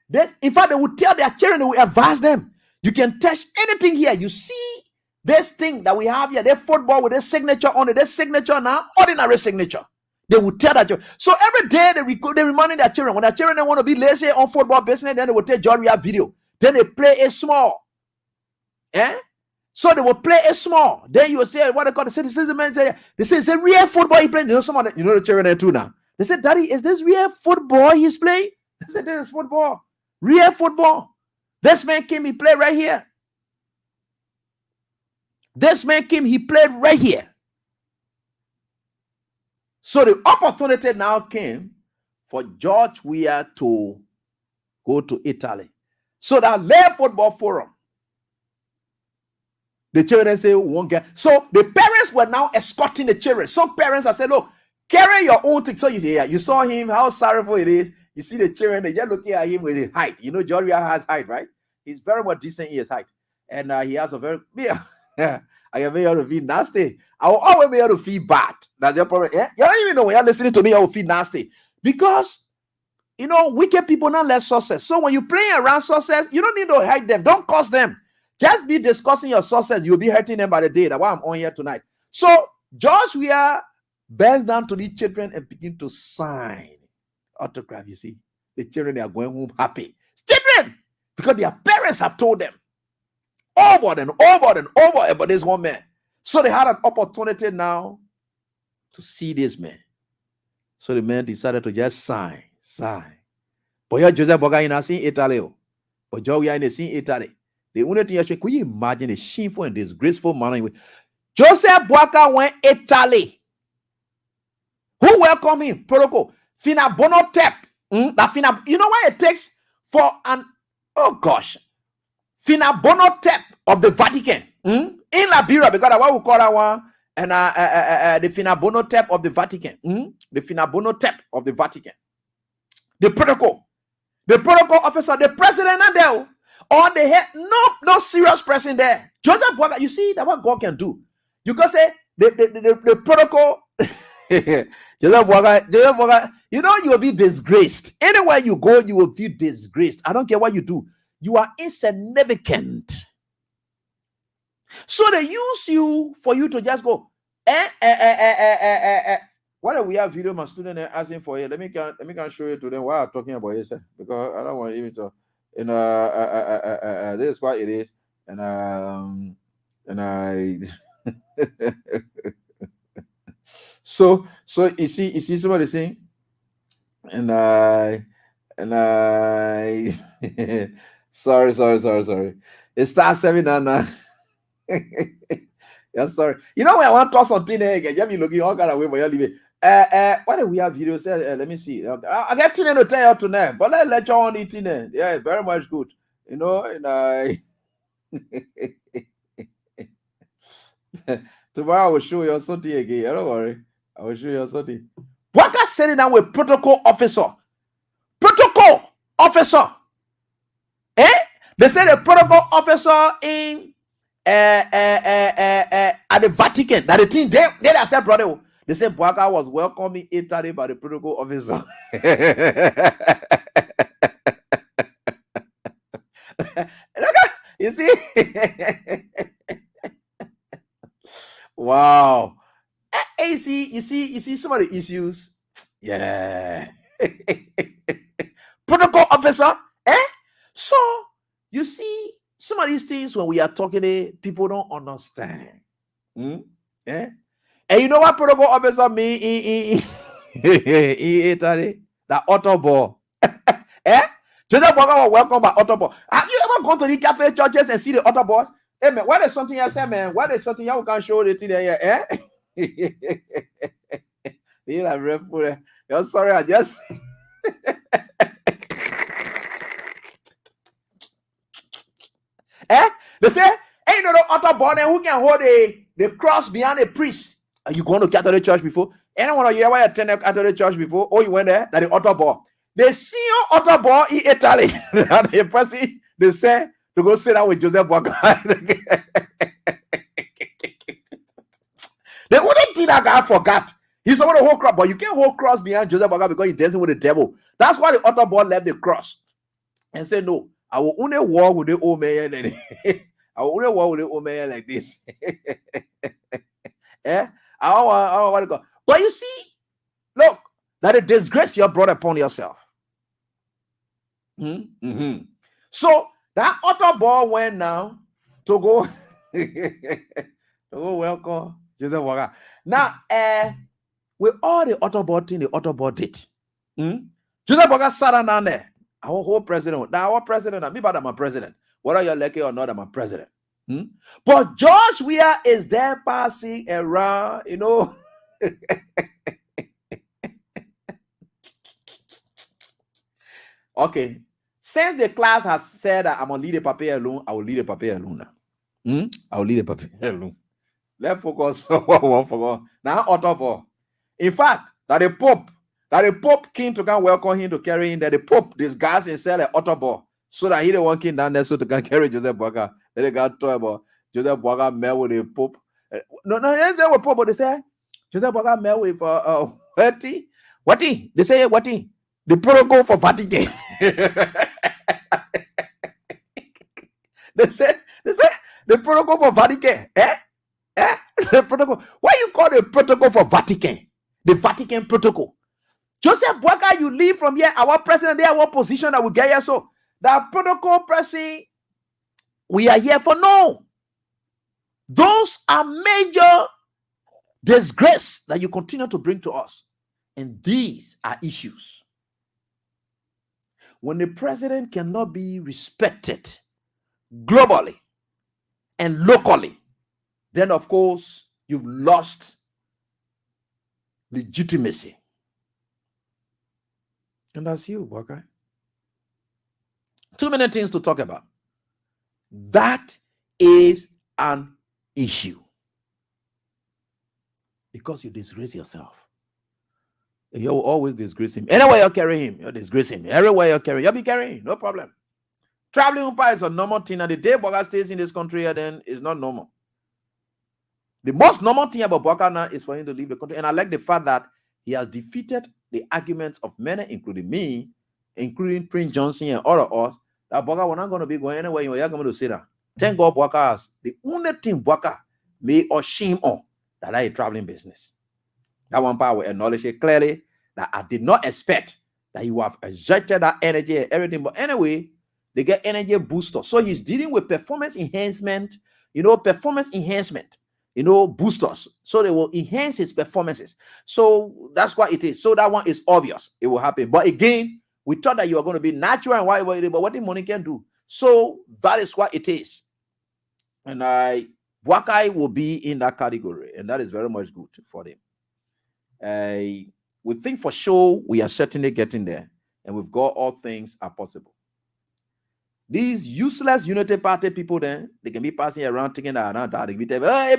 in fact, they would tell their children, they would advise them, you can touch anything here. You see this thing that we have here, their football with their signature on it, their signature now, ordinary signature. They would tell that. So every day they reminding their children. When their children they want to be lazy on football business, then they will take George Weah video. Then they play it small. So they will play it small. Then you will say what they call the man say. They say it's a real football he playing. You know someone you know the children there too now. They said, Daddy, is this real football he's playing? They said, this is football. Real football. This man came, he played right here. This man came, he played right here. So the opportunity now came for George Weah to go to Italy. So that Lay Football Forum, the children say, we won't get. So the parents were now escorting the children. Some parents have said, look, carry your own thing. So you see, you saw him, how sorrowful it is. You see the children, they're just looking at him with his height. You know, George Weah has height, right? He's very much decent in his height. And he has a very, I can be able to feel nasty. I will always be able to feel bad. That's your problem. Yeah? You don't even know when you're listening to me, I will feel nasty. Because, you know, wicked people not let success. So when you're playing around success, you don't need to hurt them. Don't curse them. Just be discussing your success. You'll be hurting them by the day. That's why I'm on here tonight. So George Weah bends down to the children and begin to sign autograph. You see, the children, they are going home happy. Children, because their parents have told them over and over and over about this one man. So they had an opportunity now to see this man. So the man decided to just sign. But here Joseph Boga in Italy. But George Weah in Italy. The only thing could you imagine the shameful and disgraceful manner? Joseph Boaka went Italy. Who welcomed him? Protocol. Fina Bono Tep. You know what it takes for an, oh gosh, Fina Bono Tep of the Vatican in Liberia, because that's what we call that one, and the Fina Bono Tep of the Vatican. The Fina Bono Tep of the Vatican. The protocol officer, the president, and there. Or they had no serious person there. Joseph Boga, you see that what God can do. You can say the protocol. Joseph Boga, you know you will be disgraced. Anywhere you go, you will feel disgraced. I don't care what you do. You are insignificant. So they use you for you to just go. What do we have video my student asking for here? Let me can show you to them what I'm talking about here, sir. Because I don't want even to. And this is what it is. And I so you see somebody saying, and I sorry. It starts 7 yeah, sorry. You know when I want to talk something again, you be looking all kind of way, but you leave it. What do we have videos? Let me see. I get Tine to tell you tonight, but let you on it, Tine. Yeah, very much good. You know, and tomorrow I will show you something again. Don't worry. I will show you something. Waka sitting down with protocol officer. Protocol officer. They say the protocol officer in at the Vatican. That the thing they said, brother. They said Waka was welcomed in Italy by the protocol officer. You see? Wow. You see some of the issues. Yeah. Protocol officer. So you see some of these things when we are talking, people don't understand. And you know what protocol officer mean in Italy? The autoball. Joseph Walker was welcome by autoball. Have you ever gone to the cafe churches and see the autoball? Hey man, why there's something else, man? Why there's something you can show the thing there? You're sorry, I just they say, ain't no other born who can hold the cross behind a priest. Are you going to Catholic church before? Anyone of you ever attended Catholic church before? Oh, you went there? That the other ball. They see your other ball in Italy. The person they say to go sit down with Joseph Walker. The only thing that guy forgot. He's over the whole cross, but you can't hold cross behind Joseph Walker because he's dancing with the devil. That's why the other ball left the cross and said, no, I will only walk with the old man. I will only walk with the old man like this. I don't want to go. But you see, look, that a disgrace you brought upon yourself. So that other ball went now to go to go welcome Joseph Walker. Now, with all the other ball thing, the other ball did. Joseph Walker sat down there. Our whole president, now our president, me but I'm a president. Whether you're lucky or not, I'm a president. But George Weah is there passing around, you know. Okay. Since the class has said that I'm gonna lead the paper alone, I will lead the paper alone now. I will lead the paper alone. Let's focus on what we want for now. Other ball. In fact, that the Pope came to come welcome him to carry in that the Pope disguised himself an other ball so that he the one came down there so to can carry Joseph Walker. Then they got told about Joseph Walker met with the Pope. No, they say with Pope, but they say Joseph Walker met with what? They say what? The protocol for Vatican. They say the protocol for Vatican. The protocol. Why you call the protocol for Vatican? The Vatican protocol. Joseph Walker, you leave from here. Our president, they are what position that we get here. So that protocol pressing, we are here for no. Those are major disgrace that you continue to bring to us. And these are issues. When the president cannot be respected globally and locally, then of course you've lost legitimacy. And that's you, Walker. Too many things to talk about. That is an issue. Because you disgrace yourself. You will always disgrace him. Anywhere you carry him, you disgrace him. Everywhere you carry, you'll be carrying, no problem. Traveling umpire is a normal thing. And the day Boga stays in this country, then is not normal. The most normal thing about Boga now is for him to leave the country. And I like the fact that he has defeated the arguments of many, including me, including Prince Johnson and all of us, that Boga we're not going to be going anywhere. You're going to say that. Thank God Boga has the only thing Boga may or shame on that is traveling business. That one part will acknowledge it clearly that I did not expect that he would have exerted that energy and everything. But anyway, they get energy booster. So he's dealing with performance enhancement, boosters. So they will enhance his performances. So that's what it is. So that one is obvious. It will happen. But again, we thought that you are going to be natural and why, but what the money can do. So that is what it is. And Wakai will be in that category. And that is very much good for them. We think for sure we are certainly getting there, and with God, all things are possible. These useless Unity Party people, then they can be passing around thinking that they can be telling, I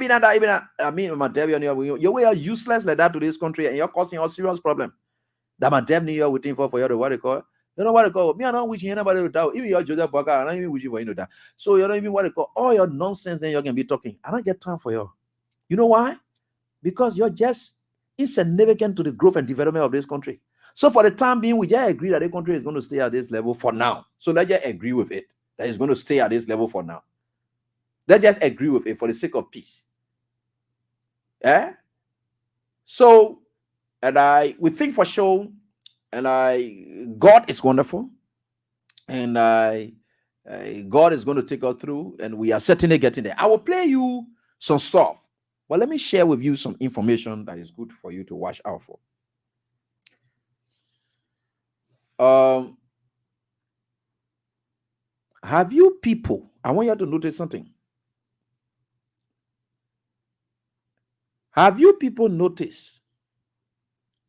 mean, I'm tell you, you are useless like that to this country, and you're causing a serious problem. That man tell me you're waiting for you to what they call. You know what they call? Me, I don't wish anybody to doubt. Even your Joseph Boga, I don't even wish you for you to that. So you don't even what they call all your nonsense. Then you can be talking. I don't get time for you. You know why? Because you're just insignificant to the growth and development of this country. So for the time being, we just agree that the country is going to stay at this level for now. So let's just agree with it that it's going to stay at this level for now. Let's just agree with it for the sake of peace. Yeah. So, and we think for sure, and God is wonderful, and God is going to take us through, and we are certainly getting there. I will play you some stuff, but let me share with you some information that is good for you to watch out for. Have you people, I want you to notice something. Have you people noticed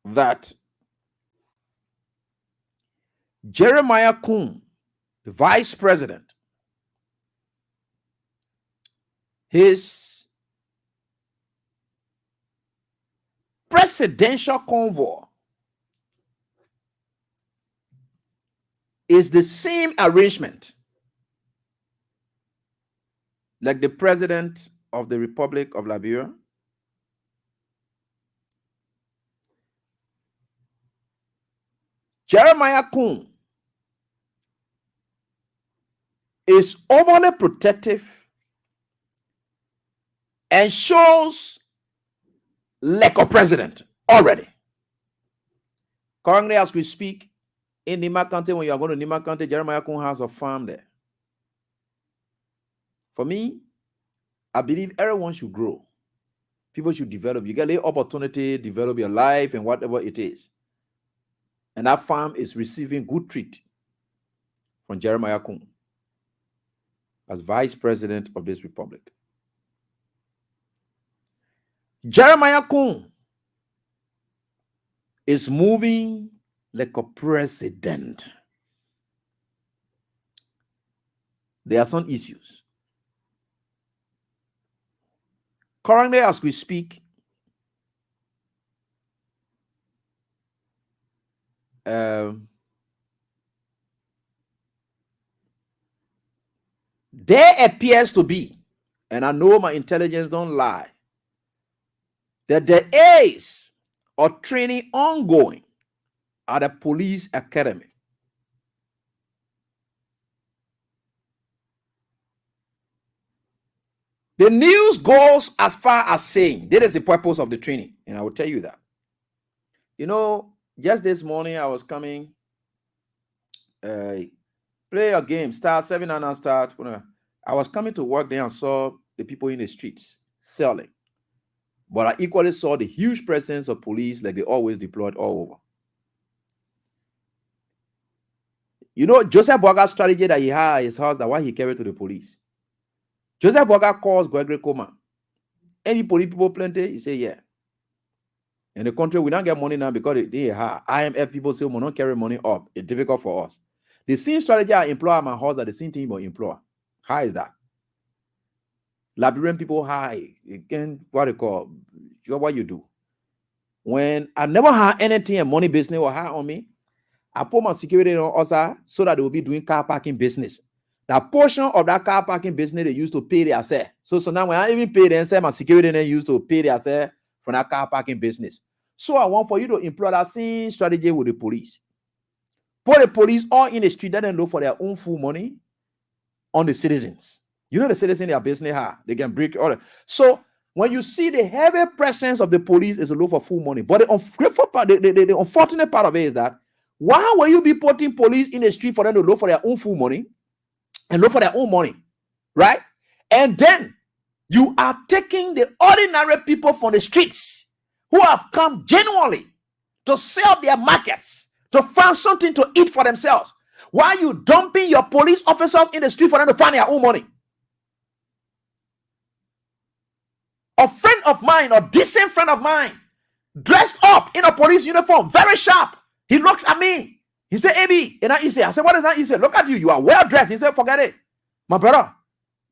that Jeremiah Kuhn, the vice president, his presidential convoy is the same arrangement like the president of the Republic of Liberia, Jeremiah Kuhn is overly protective and shows like a president already. Currently, as we speak, in Nima County, when you are going to Nima County, Jeremiah Kuhn has a farm there. For me, I believe everyone should grow. People should develop. You get the opportunity to develop your life and whatever it is. And that farm is receiving good treat from Jeremiah Kuhn as vice president of this republic. Jeremiah Kuhn is moving like a president. There are some issues. Currently, as we speak, there appears to be, and I know my intelligence don't lie, that there is a training ongoing at the police academy. The news goes as far as saying that is the purpose of the training, and I will tell you that. You know, just this morning I was coming, play a game, start 7 and start. I was coming to work there and saw the people in the streets selling, but I equally saw the huge presence of police like they always deployed all over. You know, Joseph Boga's strategy that he had at his house, that why he carried to the police. Joseph Boga calls Gregory Coleman. Any police people plenty? He say, yeah. In the country, we don't get money now because they have IMF people say we don't carry money up. It's difficult for us. The same strategy I employ at my house that the same thing will employ. How is that? Liberian people high. Again, what they call, what you do. When I never had anything in money business or high on me, I put my security on also so that they will be doing car parking business. That portion of that car parking business they used to pay their share. So now when I even pay them, say my security they used to pay their share from that car parking business. So I want for you to employ that same strategy with the police. Put the police all in the street, let them look for their own full money on the citizens. You know the citizens, their business hard. They can break all that. So when you see the heavy presence of the police is to look for full money. But the unfortunate part of it is that why will you be putting police in the street for them to look for their own full money and look for their own money, right? And then you are taking the ordinary people from the streets who have come genuinely to sell their markets, to find something to eat for themselves. Why are you dumping your police officers in the street for them to find their own money? A friend of mine, a decent friend of mine, dressed up in a police uniform, very sharp. He looks at me. He said, AB, and I said, what is that? He said, look at you. You are well dressed. He said, forget it. My brother,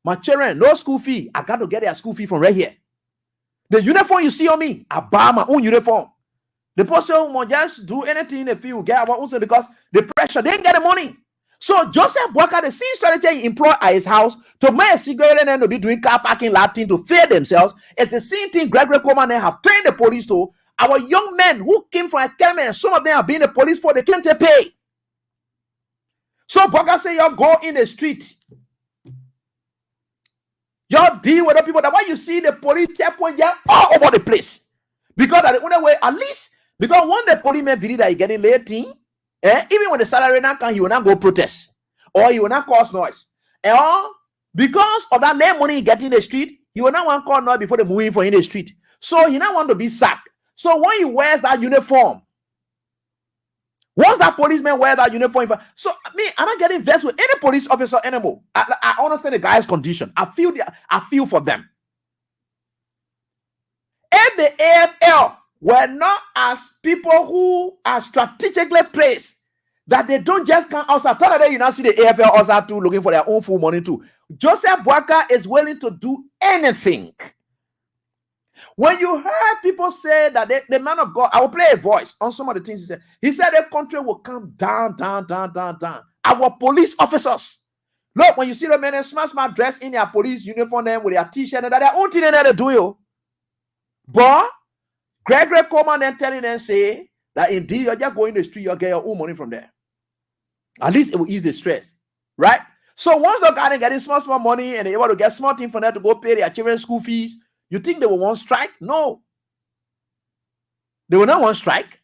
my children, no school fee. I got to get their school fee from right here. The uniform you see on me, I buy my own uniform. The person will just do anything if you get our own because the pressure, they didn't get the money. So Joseph Walker, the same strategy he employed at his house to make a cigarette and then to be doing car parking lot thing to feed themselves. It's the same thing Gregory Coleman and have trained the police to. Our young men who came from academy and some of them have been the police for, they can't pay. So Walker say, y'all go in the street. Y'all deal with the people. That's why you see the police checkpoint all over the place. Because that the only way, at least, because when the policeman video that he getting late, even when the salary not come, he will not go protest or he will not cause noise. Or because of that late money he get in the street, he will not want to call noise before they move in for in the street. So he not want to be sacked. So when he wears that uniform, once that policeman wear that uniform, so me, I'm not getting vexed with any police officer anymore. I understand the guy's condition. I feel for them. If the AFL were not as people who are strategically placed, that they don't just come outside. Tell that you now see the AFL outside too, looking for their own full money too. Joseph Walker is willing to do anything. When you heard people say that the man of God, I will play a voice on some of the things he said. He said the country will come down. Our police officers. Look, when you see the men in smart dressed in their police uniform, them with their t-shirt, and that their own thing they do you. But Gregory Coleman then telling them say that indeed you're just going in the street, you'll get your own money from there. At least it will ease the stress, right? So once the guy getting small money and they're able to get small thing from there to go pay their children's school fees, you think they will want strike? No. They will not want strike.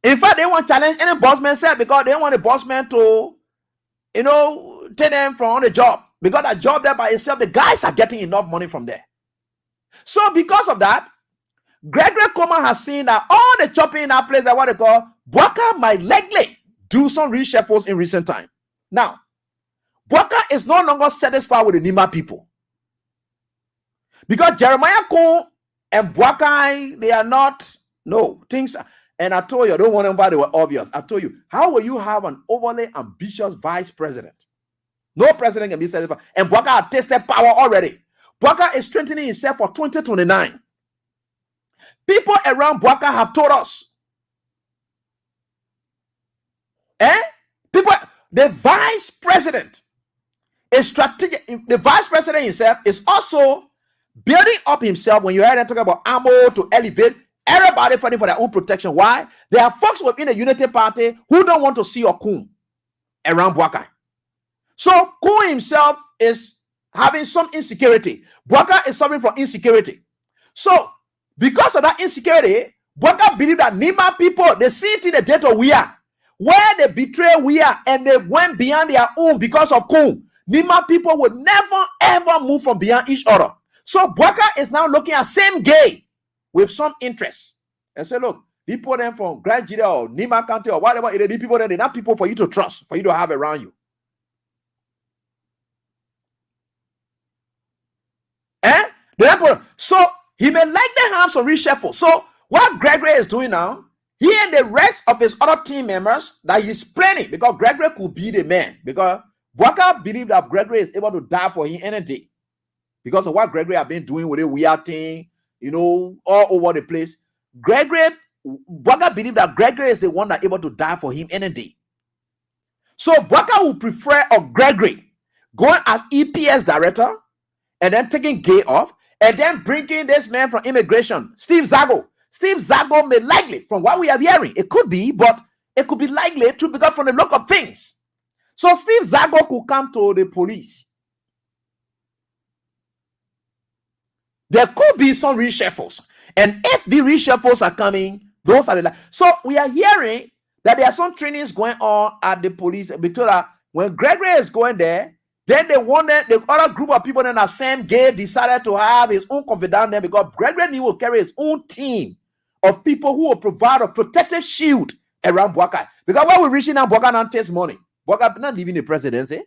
In fact, they want challenge any boss man said because they want the boss man to, take them from on the job. Because that job there by itself, the guys are getting enough money from there. So because of that, Gregory Coleman has seen that all the chopping in that place that what they call Walker might likely do some reshuffles in recent time. Now, Walker is no longer satisfied with the Nima people. Because Jeremiah Cole and Bwakai, they are not, things. And I told you, I don't want anybody were obvious. I told you, how will you have an overly ambitious vice president? No president can be satisfied. And Bwakai has tasted power already. Bwakai is strengthening himself for 2029. People around Bwakai have told us. The vice president is strategic. The vice president himself is also building up himself. When you hear them talking about ammo to elevate, everybody fighting for their own protection. Why? There are folks within the Unity Party who don't want to see Okun around Bwakai. So Kun himself is having some insecurity. Bwakai is suffering from insecurity. So because of that insecurity, Bwakai believe that Nima people, they see it in the death of Wia, where they betray Wia and they went beyond their own because of Kun. Nima people would never ever move from beyond each other. So Bwakai is now looking at same game with some interest and say, look, people then from Grand Jira or Nima County or whatever, the people then they're not people for you to trust, for you to have around you. So he may like to have some reshuffle. So what Gregory is doing now, he and the rest of his other team members that he's planning, because Gregory could be the man, because Bwakai believe that Gregory is able to die for him any day because of what Gregory have been doing with a weird thing, all over the place. Bwakai believe that Gregory is the one that able to die for him any day. So Bwakai would prefer of Gregory going as EPS director and then taking Gay off and then bringing this man from immigration, Steve Zago. Steve Zago may likely, from what we are hearing, it could be, but it could be likely to because from the look of things. So Steve Zago could come to the police. There could be some reshuffles. And if the reshuffles are coming, those are the... So we are hearing that there are some trainings going on at the police because when Gregory is going there, then they wanted the other group of people in the same gate decided to have his own confidant there because Gregory will carry his own team of people who will provide a protective shield around Bwakai. Because when we reaching out, Bwakai not takes money. Bwakai not leaving the presidency.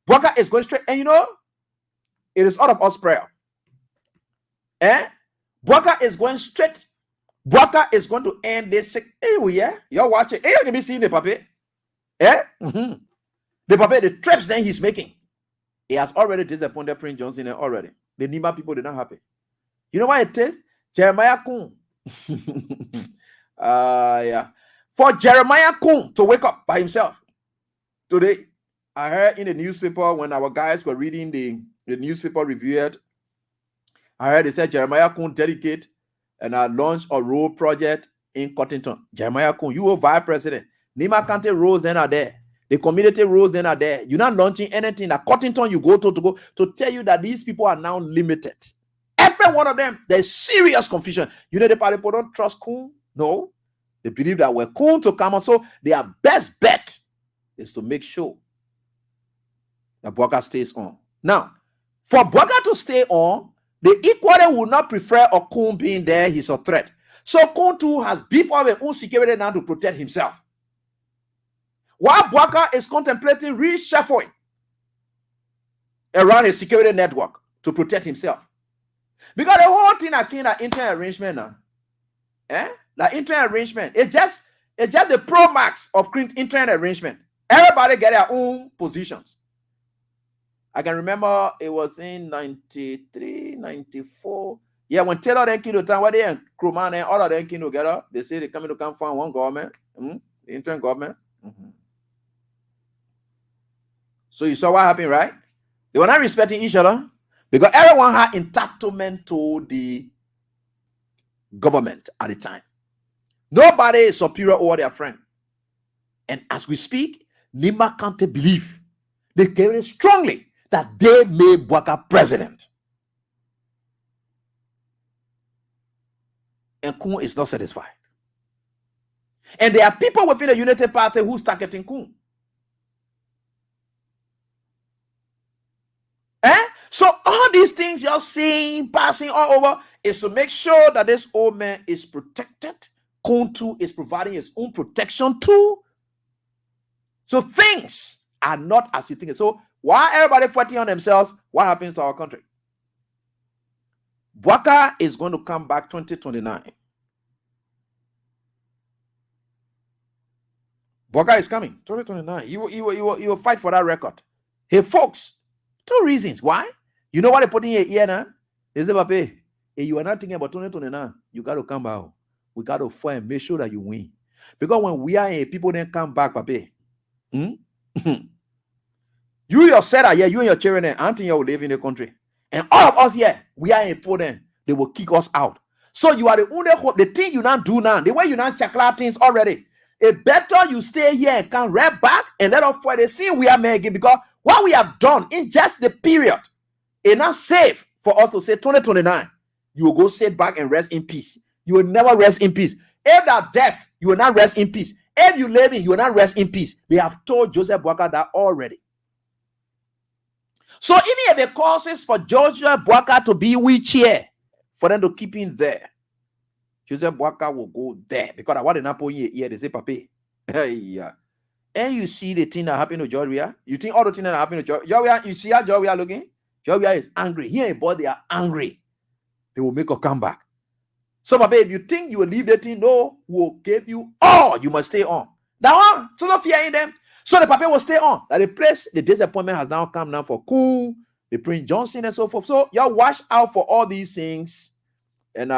Bwakai is going straight, and it is out of us prayer. Bwakai is going straight Bwaka is going to end this. Hey, yeah, you're watching. Hey, you can be seeing the puppet. Eh? Mm-hmm. The puppet, the trips then he's making. He has already disappointed Prince Johnson already. The Nima people, they're not happy. You know why it is? Jeremiah Kun. Yeah. For Jeremiah Kun to wake up by himself today, I heard in the newspaper when our guys were reading the newspaper reviewed, I heard they said Jeremiah Kun dedicate and launch a road project in Cottington. Jeremiah Kun, you are vice president. Nima County roads then are there. The community roads then are there. You're not launching anything that Cottington you go to tell you that these people are now limited. Every one of them, there's serious confusion. You know, the people don't trust Kun. No, they believe that we're Kun to come on. So their best bet is to make sure that Bwaka stays on. Now, for Bwaka to stay on, the equator would not prefer a Kun being there. He's a threat. So Kun too has beef up his own security now to protect himself. While Bwaka is contemplating reshuffling around his security network to protect himself. Because the whole thing akin that internal arrangement now. The internal arrangement. It's just the pro max of internal arrangement. Everybody get their own positions. I can remember it was in 93, 94. Yeah, when Taylor then came to town, what they and Krumman and all of them came together, they say they coming to come from one government, the interim government. Mm-hmm. So you saw what happened, right? They were not respecting each other because everyone had entitlement to the government at the time. Nobody is superior over their friend. And as we speak, Nima can't believe they carry strongly that they made Bwaka president. And Kun is not satisfied. And there are people within the Unity Party who's targeting Kun. So all these things you're seeing, passing all over, is to make sure that this old man is protected. Kun too is providing his own protection too. So things are not as you think. So while everybody fighting on themselves, what happens to our country? Bwaka is going to come back 2029. Bwaka is coming 2029. You will fight for that record. Hey, folks, 2 reasons. Why? You know what they put in your ear now? They say, Pape, if you are not thinking about 2029, you got to come back. We got to fight and make sure that you win. Because when we are here, people then come back, Pape. You yourself are here, you and your children, I don't think you will live in the country. And all of us here, we are important. They will kick us out. So you are the only hope. The thing you not do now, the way you not check out things already. It better you stay here and come right back and let us fight the scene we are making. Because what we have done in just the period, it's not safe for us to say 2029. You will go sit back and rest in peace. You will never rest in peace. If that death, you will not rest in peace. If you live in, you will not rest in peace. They have told Joseph Bwaka that already. So even if it causes for Joseph Bwaka to be wheelchair, for them to keep him there, Joseph Bwaka will go there. Because what they put here, they say, Papi. Yeah. And you see the thing that happened to Georgia. You think all the things that happened to Georgia, you see how Georgia looking? Georgia is angry. Here in boy, they are angry. They will make a comeback. So, Papi, if you think you will leave the thing, no, we will give you all. You must stay on. That one, so no fear in them. So the Papi will stay on. That the place, the disappointment has now come now for Kun, the Prince Johnson, and so forth. So y'all watch out for all these things. And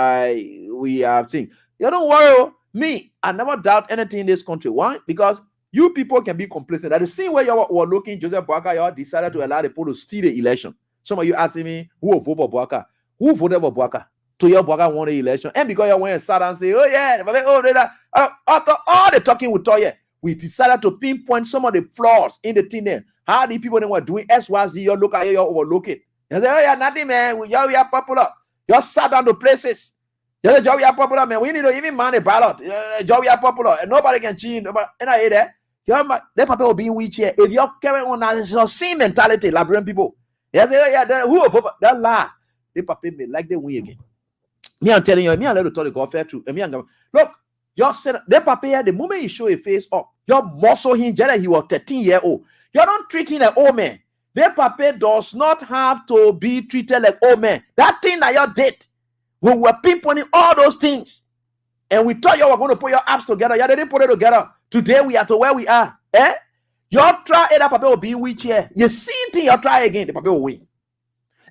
we are saying, you don't worry. Me, I never doubt anything in this country. Why? Because you people can be complacent. At the same way you were looking, Joseph Bwaka, you all decided to allow the people to steal the election. Some of you asking me, who will vote for Bwaka? Who voted for Bwaka? To your Bwaka won the election. And because you went and sat and say, oh yeah, after all the talking with Toye, we decided to pinpoint some of the flaws in the thing there. How the people that were doing SYZ, you look at you, you're overlooking. You say, oh yeah, nothing, man. We are popular. You sat down to places. You say, we are popular, man. We need to even man a ballot. We are popular. And nobody can cheat. And I hear that. That people will be in wheelchair. If you're carrying on that, it's the same mentality, Liberian people. You say, oh yeah, who will vote? That lie. The people may like they win again. Me, I'm telling you, me, I let you tell the God fair truth. Look, you said that Papa, the moment you show a face up, your muscle him, he was 13-year-old. You're not treating an old man. The Papa does not have to be treated like old man. That thing that you did, we were pinpointing all those things. And we thought you were going to put your apps together. You didn't put it together. Today we are to where we are. You try it up, will be wheelchair. You see it, you try again, the paper will win.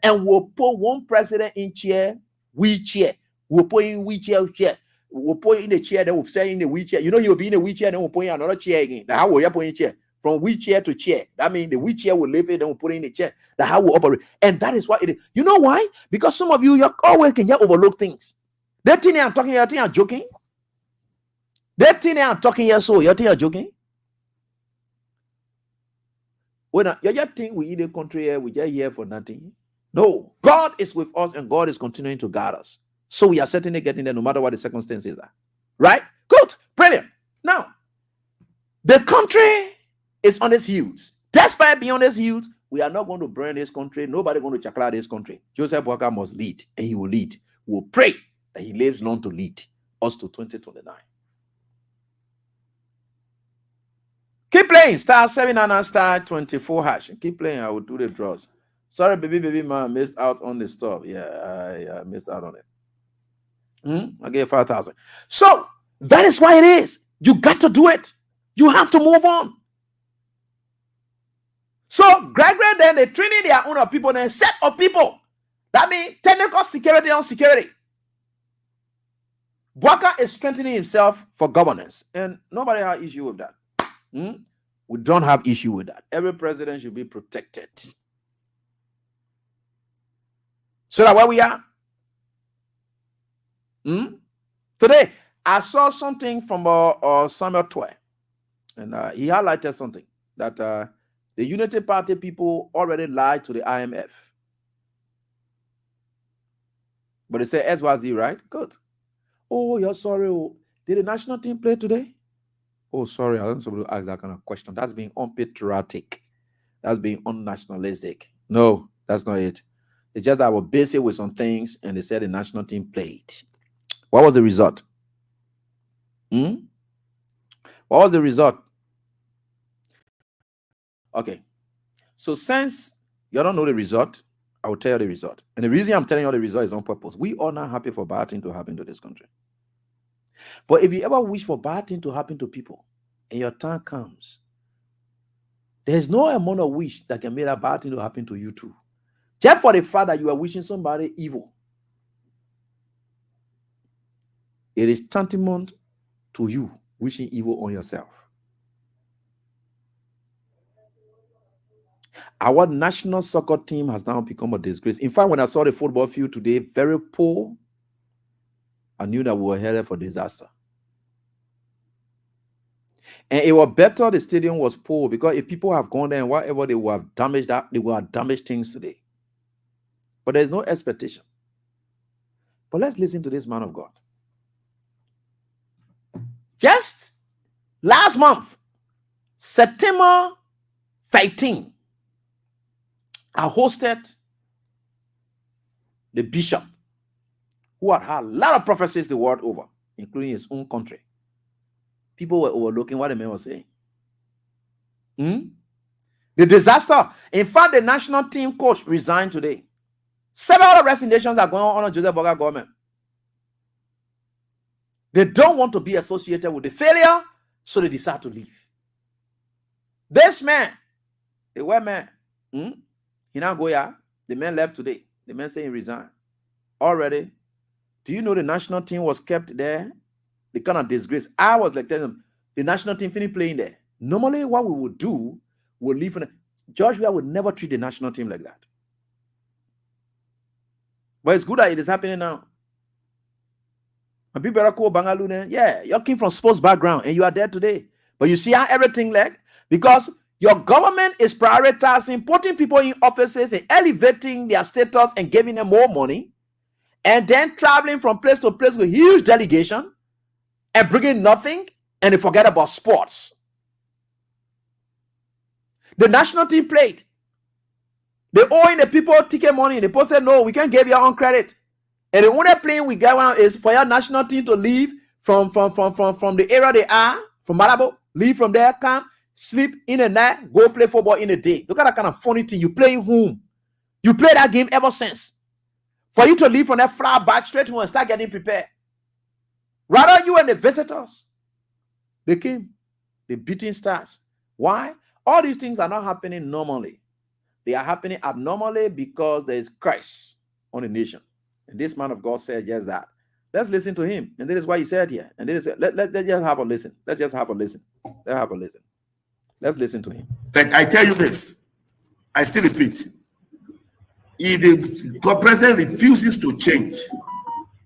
And we'll put one president in chair, wheelchair. We'll put in wheelchair chair. We'll put in the chair, then we'll say in the wheelchair. You know, you'll be in the wheelchair, then we'll put in another chair again. Now, how will you put in chair? From wheelchair to chair. That means the wheelchair will live it, then we'll put it in the chair. That's how we operate. And that is what it is. You know why? Because some of you always can just overlook things. That thing I'm talking, you think I'm joking? That thing I'm talking here, so you think I'm joking? When you just think we in the country here, we just here for nothing. No, God is with us and God is continuing to guide us. So we are certainly getting there no matter what the circumstances are. Right? Good. Brilliant. Now, the country is on its heels. Despite being on its heels, we are not going to burn this country. Nobody going to chakla this country. Joseph Walker must lead, and he will lead. We'll pray that he lives long to lead us to 2029. Keep playing. Star 79 star 24 hash. Keep playing. I will do the draws. Sorry, baby, man, missed out on the stuff. Yeah, I missed out on it. I gave 5,000. So that is why it is. You got to do it. You have to move on. So Gregory, then they training their own people, then set of people. That means technical security on security. Bwaka is strengthening himself for governance, and nobody has issue with that. We don't have issue with that. Every president should be protected. So that where we are. Today, I saw something from Samuel Toy, and he highlighted something that the Unity Party people already lied to the IMF. But they say SYZ, right? Good. Oh, you're sorry. Did the national team play today? Oh, sorry, I don't supposed to ask that kind of question. That's being unpatriotic. That's being unnationalistic. No, that's not it. It's just that I was busy with some things, and they said the national team played. What was the result? What was the result? Okay. So since you don't know the result, I will tell you the result. And the reason I'm telling you the result is on purpose. We are not happy for bad things to happen to this country. But if you ever wish for bad things to happen to people and your time comes, there's no amount of wish that can make that bad thing to happen to you too. Just for the fact that you are wishing somebody evil, it is tantamount to you wishing evil on yourself. Our national soccer team has now become a disgrace. In fact, when I saw the football field today, very poor, I knew that we were headed for disaster. And it was better the stadium was poor, because if people have gone there and whatever, they will have damaged that, they will have damaged things today. But there's no expectation. But let's listen to this man of God. Just last month, September 13, I hosted the bishop who had a lot of prophecies the world over, including his own country. People were overlooking what the man was saying. The disaster. In fact, the national team coach resigned today. Several resignations are going on in Joseph Boga government. They don't want to be associated with the failure, so they decide to leave. This man, the white man, he now go here. The man left today. The man saying he resigned. Already, do you know the national team was kept there? The kind of disgrace. I was like telling them, the national team finished playing there. Normally, what we would do, we'll leave. George Weah would never treat the national team like that. But it's good that it is happening now. And people are called Bangalore. Yeah, you came from sports background and you are there today. But you see how everything like, because your government is prioritizing putting people in offices and elevating their status and giving them more money, and then traveling from place to place with huge delegation and bringing nothing, and they forget about sports. The national team played. They owing the people ticket money. The people said, no, we can't give you on credit. And the only plane we get on is for your national team to leave from the area they are, from Malabo, leave from there, come, sleep in the night, go play football in the day. Look at that kind of funny thing. You playing home. You play that game ever since. For you to leave from that fly back straight home and start getting prepared. Rather, you and the visitors, they came, the beating stars. Why? All these things are not happening normally. They are happening abnormally because there is Christ on the nation. And this man of God said just that. Let's listen to him. And this is why he said here. And this is, let's just have a listen. Let's just have a listen. Let's have a listen. Let's listen to him. But I tell you this, I still repeat, if the president refuses to change,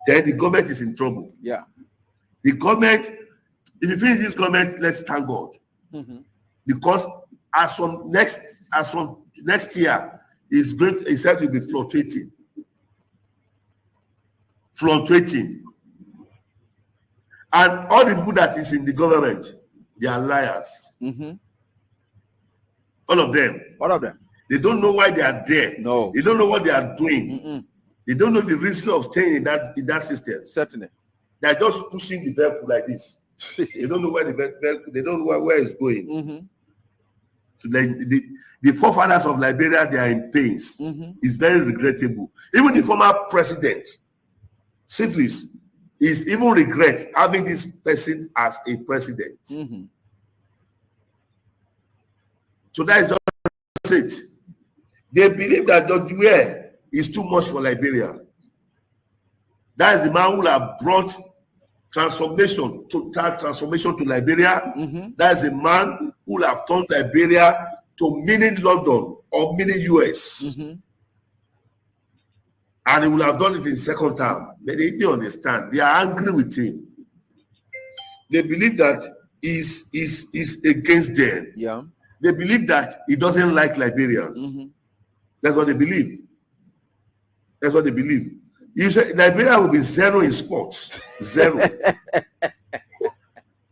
then the government is in trouble. Yeah. The government, if you finish this government, let's thank God. Mm-hmm. Because as from next year, it's said to be fluctuating. And all the people that is in the government, they are liars. Mm-hmm. All of them. They don't know why they are there. No. They don't know what they are doing. Mm-mm. They don't know the reason of staying in that system. Certainly. They are just pushing the vehicle like this. They don't know where the vehicle, they don't know where it's going. Mm-hmm. So the forefathers of Liberia, they are in pains. Mm-hmm. It's very regrettable. Even the former president, Syphilis, is even regret having this person as a president. Mm-hmm. So that is just it. They believe that Dr. Ware is too much for Liberia. That is the man who have brought transformation to Liberia. Mm-hmm. That is a man who have turned Liberia to mini London or mini US. Mm-hmm. And he will have done it in second term. But they didn't understand. They are angry with him. They believe that he's against them. Yeah. They believe that he doesn't like Liberians. Mm-hmm. That's what they believe. That's what they believe. You say Liberia will be zero in sports. Zero.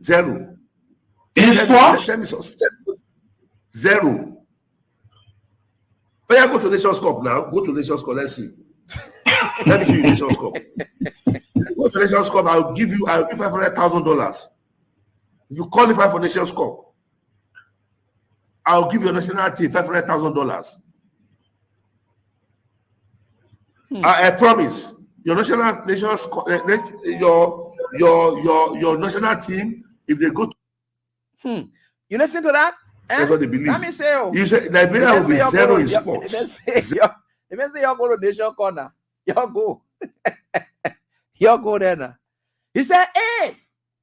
Zero. In sports? Tell me some step. Zero. Oh yeah, go to Nations Cup now. Go to Nations Cup. Let's see. Let me see you Nations Cup. Go to Nations Cup. I'll give $500,000. If you qualify for Nations Cup, I'll give your national team $500,000. I promise. Your national team, if they go to You listen to that? That's what they believe. Let me say, you say Liberia will be zero in sports. If I say y'all go to Nation Corner, y'all go. Y'all go there now. He said,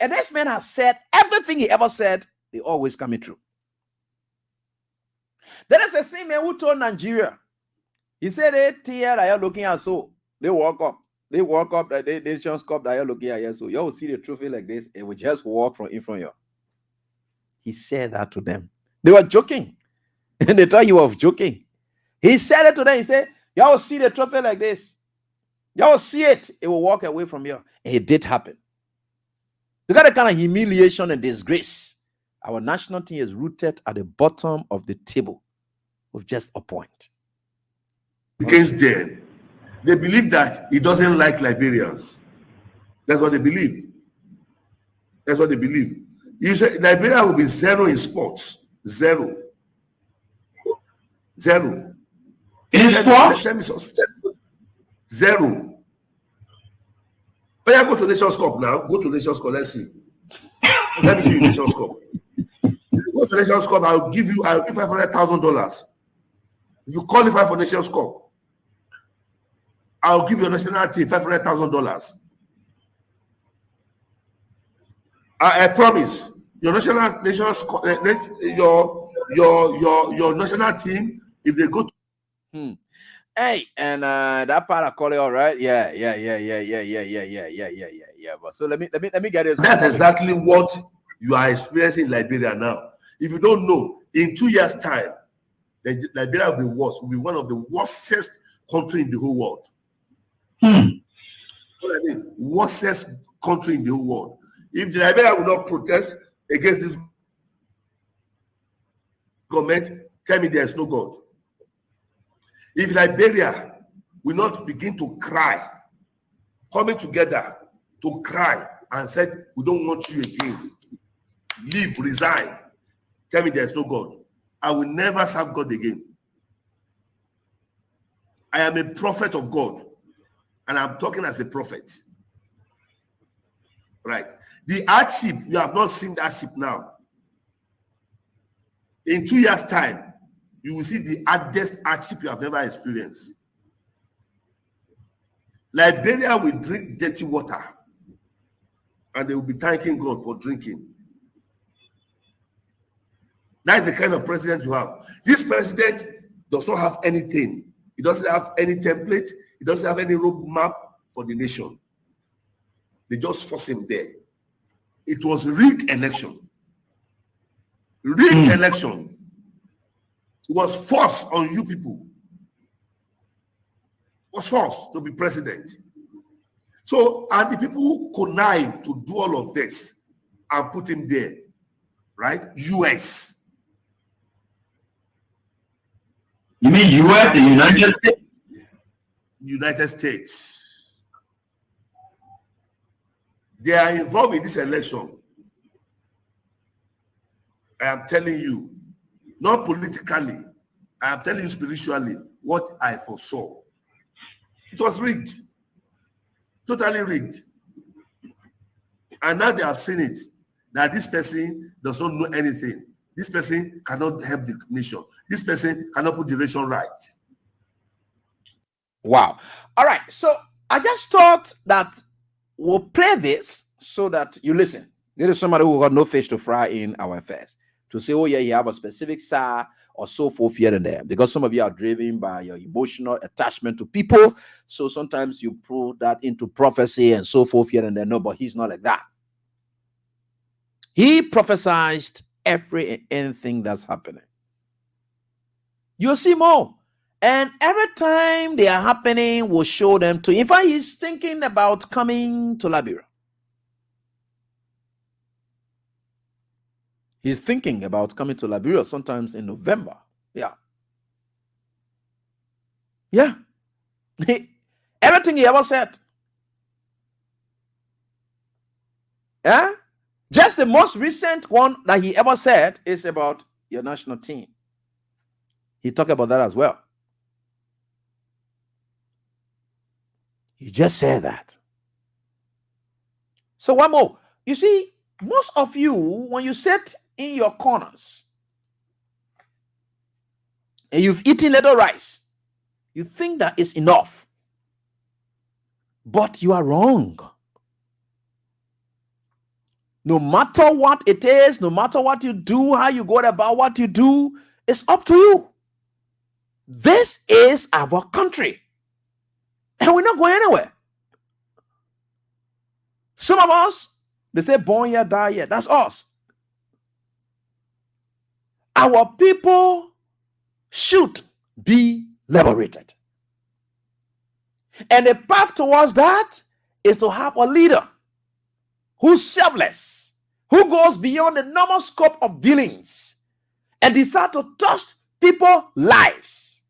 and this man has said everything he ever said, they always coming true. There is a same man who told Nigeria. He said, that you're looking at, so they walk up. They walk up, the Nations Cup that you're looking at, so you will see the trophy like this, it will just walk from in front of you. He said that to them. They were joking. And they thought he was joking. He said it to them. He said, y'all will see the trophy like this. Y'all will see it. It will walk away from you. And it did happen. Look at the kind of humiliation and disgrace. Our national team is rooted at the bottom of the table with just a point. Against them. They believe that he doesn't like Liberians. That's what they believe. That's what they believe. You say Liberia will be zero in sports. Zero. Zero. In sports? Tell me some step. Zero. Oh yeah, go to Nations Cup now. Go to Nations Cup. Let's see. Let me see you Nations Cup. Go to Nations Cup. I'll give $500,000. If you qualify for Nations Cup, I'll give your national team $500,000. I promise. Your national team, if they go to Hey, and that part I call it all right. Yeah. But so let me get this. That's exactly what you are experiencing in Liberia now. If you don't know, in 2 years' time, Liberia will be worse. Will be one of the worstest country in the whole world. What I mean, worstest country in the whole world. If the Liberia will not protest against this government, tell me there is no God. If Liberia will not begin to cry, coming together to cry and said, we don't want you again, leave, resign, tell me there is no God. I will never serve God again. I am a prophet of God, and I'm talking as a prophet. Right. The hardship, you have not seen that ship now. In 2 years' time, you will see the hardest hardship you have never experienced. Liberia will drink dirty water, and they will be thanking God for drinking. That is the kind of president you have. This president does not have anything. He doesn't have any template. He doesn't have any roadmap for the nation. They just force him there. It was rigged election. Rigged election. It was forced on you people. It was forced to be president. So, and the people who connive to do all of this and put him there, right? US. You mean US, the United States? United States. They are involved in this election. I am telling you, not politically, I am telling you spiritually what I foresaw. It was rigged. Totally rigged. And now they have seen it, that this person does not know anything. This person cannot help the nation. This person cannot put the nation right. Wow. All right. So I just thought that we'll play this so that you listen. There is somebody who got no fish to fry in our affairs to say, oh yeah, you have a specific side or so forth here and there, because some of you are driven by your emotional attachment to people. So sometimes you prove that into prophecy and so forth here and there. No, but he's not like that. He prophesied every and anything that's happening. You'll see more. And every time they are happening, we'll show them to. In fact, he's thinking about coming to Liberia. He's thinking about coming to Liberia sometimes in November. Yeah. Yeah. Everything he ever said. Yeah. Just the most recent one that he ever said is about your national team. He talked about that as well. He just said that. So one more. You see, most of you, when you sit in your corners and you've eaten little rice, you think that is enough. But you are wrong. No matter what it is, no matter what you do, how you go about what you do, it's up to you. This is our country. And we're not going anywhere. Some of us, they say born here, die here. That's us. Our people should be liberated. And the path towards that is to have a leader who's selfless, who goes beyond the normal scope of dealings and decide to touch people's lives.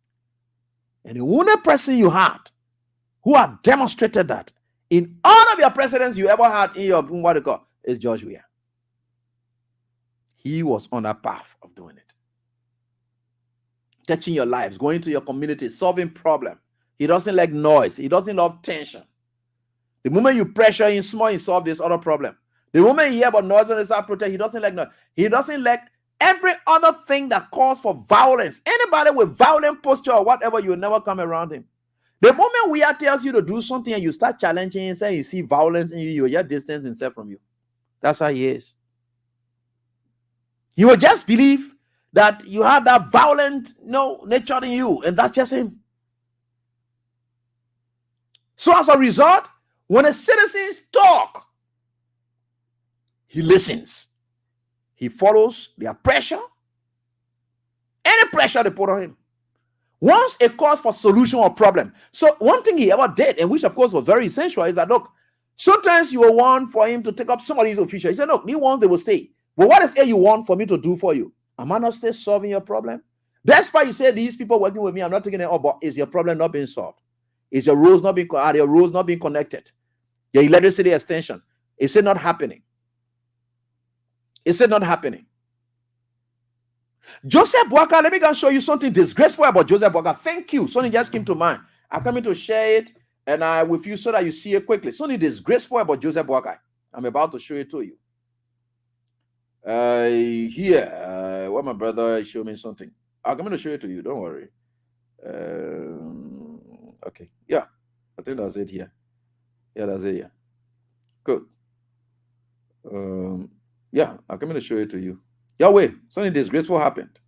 And the only person you had who had demonstrated that in all of your presidents you ever had in your what you call is George Weah. He was on a path of doing it. Touching your lives, going to your community, solving problems. He doesn't like noise. He doesn't love tension. The moment you pressure him small, he solve this other problem. The moment you hear about noise on his side protest, he doesn't like noise. He doesn't like every other thing that calls for violence. Anybody with violent posture or whatever, you will never come around him. The moment Weah tells you to do something and you start challenging and saying you see violence in you, you will just distance himself from you. That's how he is. He will just believe that you have that violent nature in you, and that's just him. So as a result, when the citizens talk, he listens. He follows their pressure. Any pressure they put on him. Once it calls for solution or problem. So one thing he ever did, and which of course was very essential, is that look, sometimes you will want for him to take up somebody's official. He said, look, you want, they will stay. But what is it you want for me to do for you? Am I not still solving your problem? That's why you say these people working with me, I'm not taking it up, but is your problem not being solved? Is your rules not being, are your rules not being connected? Your electricity extension, is it not happening? Is it not happening? Joseph Boakai, let me go and show you something disgraceful about Joseph Boakai. Thank you. Something just came to mind. I'm coming to share it and with you so that you see it quickly. Something disgraceful about Joseph Boakai. I'm about to show it to you. Here, what my brother showed me something. I'm going to show it to you. Don't worry. Okay. Yeah. I think that's it here. Yeah, that's it here. Good. Yeah, I'm going to show it to you. Yahweh, something disgraceful happened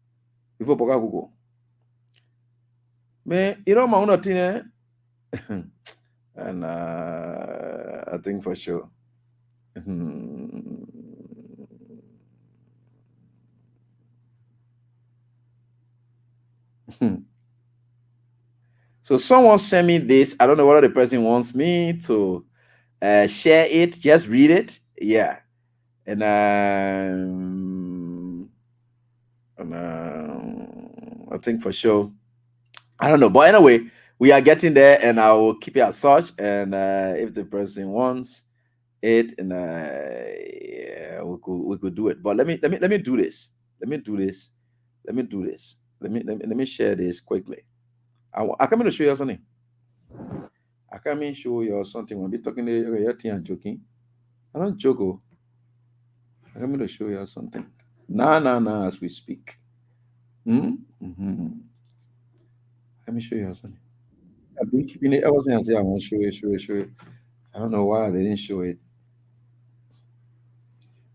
before Boga Google. Man, you know my own thing, eh? And I think for sure. So someone sent me this. I don't know whether the person wants me to share it. Just read it. Yeah. And I think for sure. I don't know. But anyway, we are getting there, and I will keep it as such. And if the person wants it, and yeah, we could do it. But let me do this. Let me do this. Let me share this quickly. I come in to show you something. I come in show you something. When we talking to you, and joking. I don't joke. Oh. I come in to show you something. Nah, as we speak. Mm-hmm. Let me show you something. I've been keeping it ever since I say I want to show it. I don't know why they didn't show it.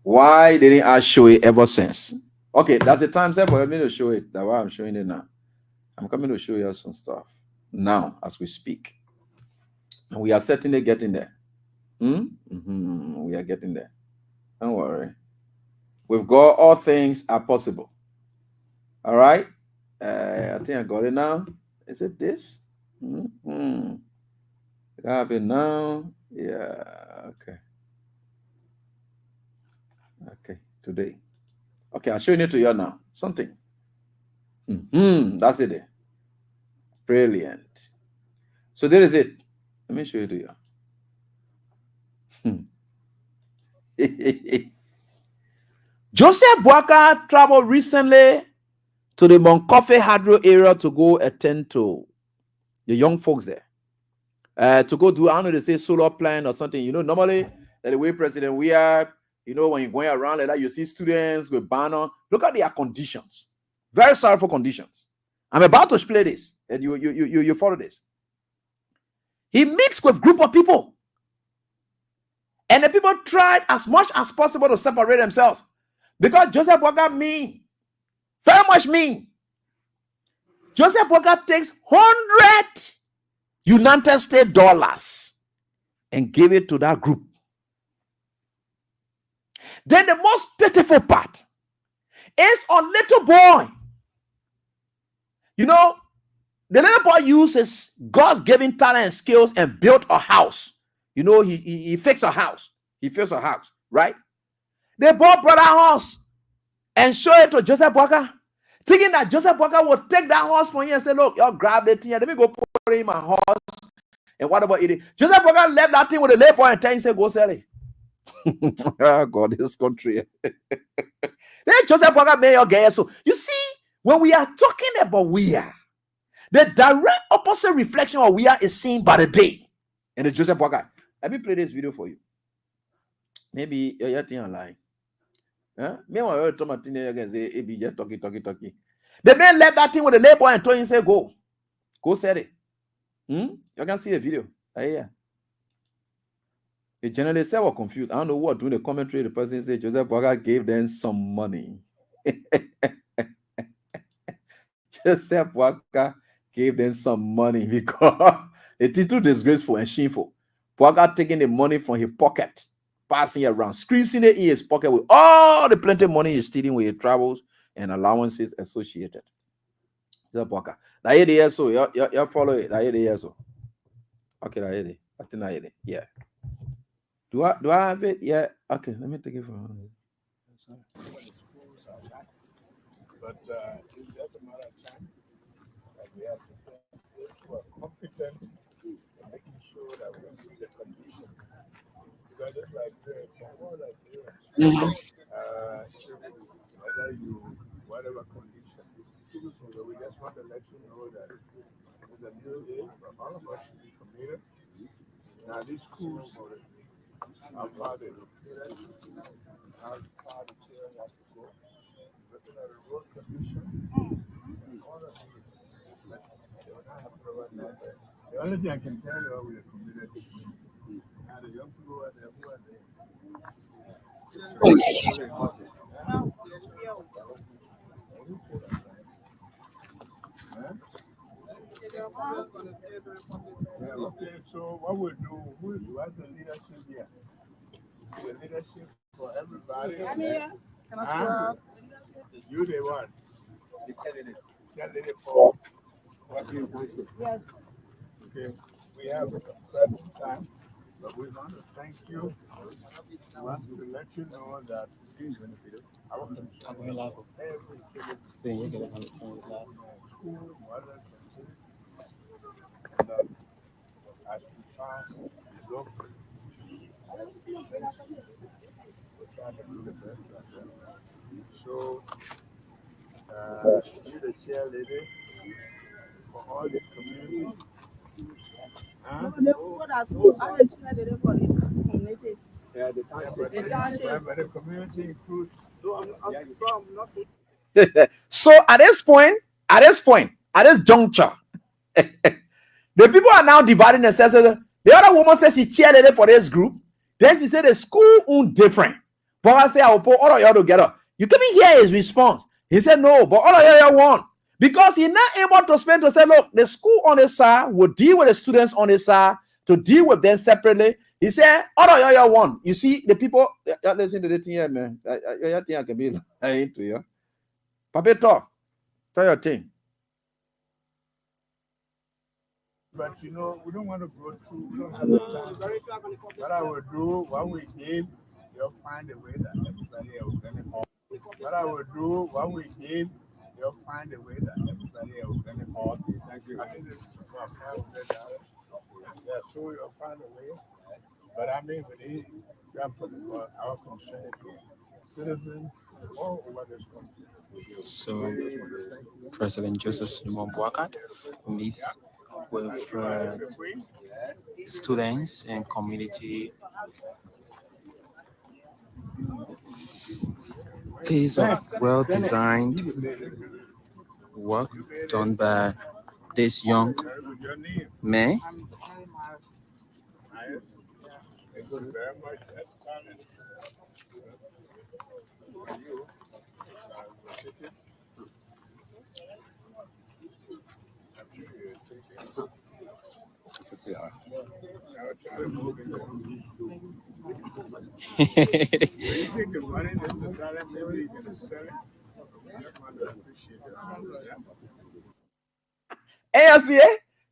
Why didn't I show it ever since? Okay, that's the time set for me to show it. That's why I'm showing it now. I'm coming to show you some stuff now as we speak. And we are certainly getting there. We are getting there. Don't worry. With God, all things are possible. All right. I think I got it now. Is it this? I have it now. Yeah. Okay. Okay. Today. Okay, I'm showing it to you now. Something. That's it there. Brilliant. So there is it. Let me show it to you. Joseph Boaka traveled recently to the Monkofe Hydro area to go attend to the young folks there. To go do, I don't know, they say solar plant or something. You know, normally, the way President we are, you know, when you're going around like that, you see students with banner. Look at their conditions. Very sorrowful conditions. I'm about to play this, and you follow this. He meets with a group of people. And the people tried as much as possible to separate themselves. Because Joseph Boaka mean, very much mean. Joseph Boaka takes 100 United States dollars and give it to that group. Then the most pitiful part is a little boy. You know, the little boy uses God's given talent and skills and built a house. You know, he fixed a house. He fixed a house, right? They both brought a house and show it to Joseph Boaka, thinking that Joseph Boaka would take that horse from you and say, look, y'all grab the thing, let me go put it in my horse and what about it? Joseph Boaka left that thing with the labor and tell him, say, go sell it. Oh, God, this country. Then Joseph Boaka made your guess. So you see, when we are talking about we are, the direct opposite reflection of we are is seen by the day. And it's Joseph Boaka. Let me play this video for you. Maybe you're lying. Meanwhile, you're talking talking. The man left that thing with the label and told him, say, go sell it. You can see the video. Yeah. The journalists were confused. I don't know what doing the commentary. The person said Joseph Boaka gave them some money. Joseph Boaka gave them some money because it is too disgraceful and shameful. Boaka taking the money from his pocket, passing it around, squeezing it in his pocket with all the plenty of money he's stealing with his travels and allowances associated. Joseph Boaka. Now here so you follow it. Now here so. Okay, now here. I think now here. Yeah. Do I have it? Yeah. Okay, let me take it from. But it's just a matter of time that we have to find those who are competent in making sure that we see the condition. Because it's like for all Nigerians, children, whether you, whatever condition, so we just want to let you know that it's a new day for all of us to be committed. Now, these schools The only thing I can tell you about the community, now the young people are there who are there. Yeah, okay, so what we do, what's the leadership here? The leadership for everybody. Huh? You the one. The candidate for what you want to. Yes. Okay, we have a present time, but we want to thank you. We want to let you know that our concern for every citizen, school, mothers, and children, and as we pass the law, we try to do the best of them. So, you the chair lady for all the community. Huh? Yeah, the community includes. So at this juncture, the people are now dividing themselves. The other woman says she cheerleader for this group. Then she said the school different. But I say I will put all of y'all together. You can hear his response. He said no, but all of y'all want. Because he's not able to spend to say, look, the school on his side will deal with the students on his side to deal with them separately. He said, all of y'all want. You see, the people, listen to the thing here, man. I think I can be into you. Papa, talk. Tell your thing. But you know, we don't want to go through, we don't have the time. What I will do, what we give, you'll find a way that everybody else can help. What I will do, what we give, you'll find a way that everybody else can help. Thank you. I think this is about $500. Yeah, so you'll find a way. But I mean, with it, our concern citizens all over this country. So, President Joseph Simon Boakat meet with students and community. Piece of well-designed work done by this young man. AFCA,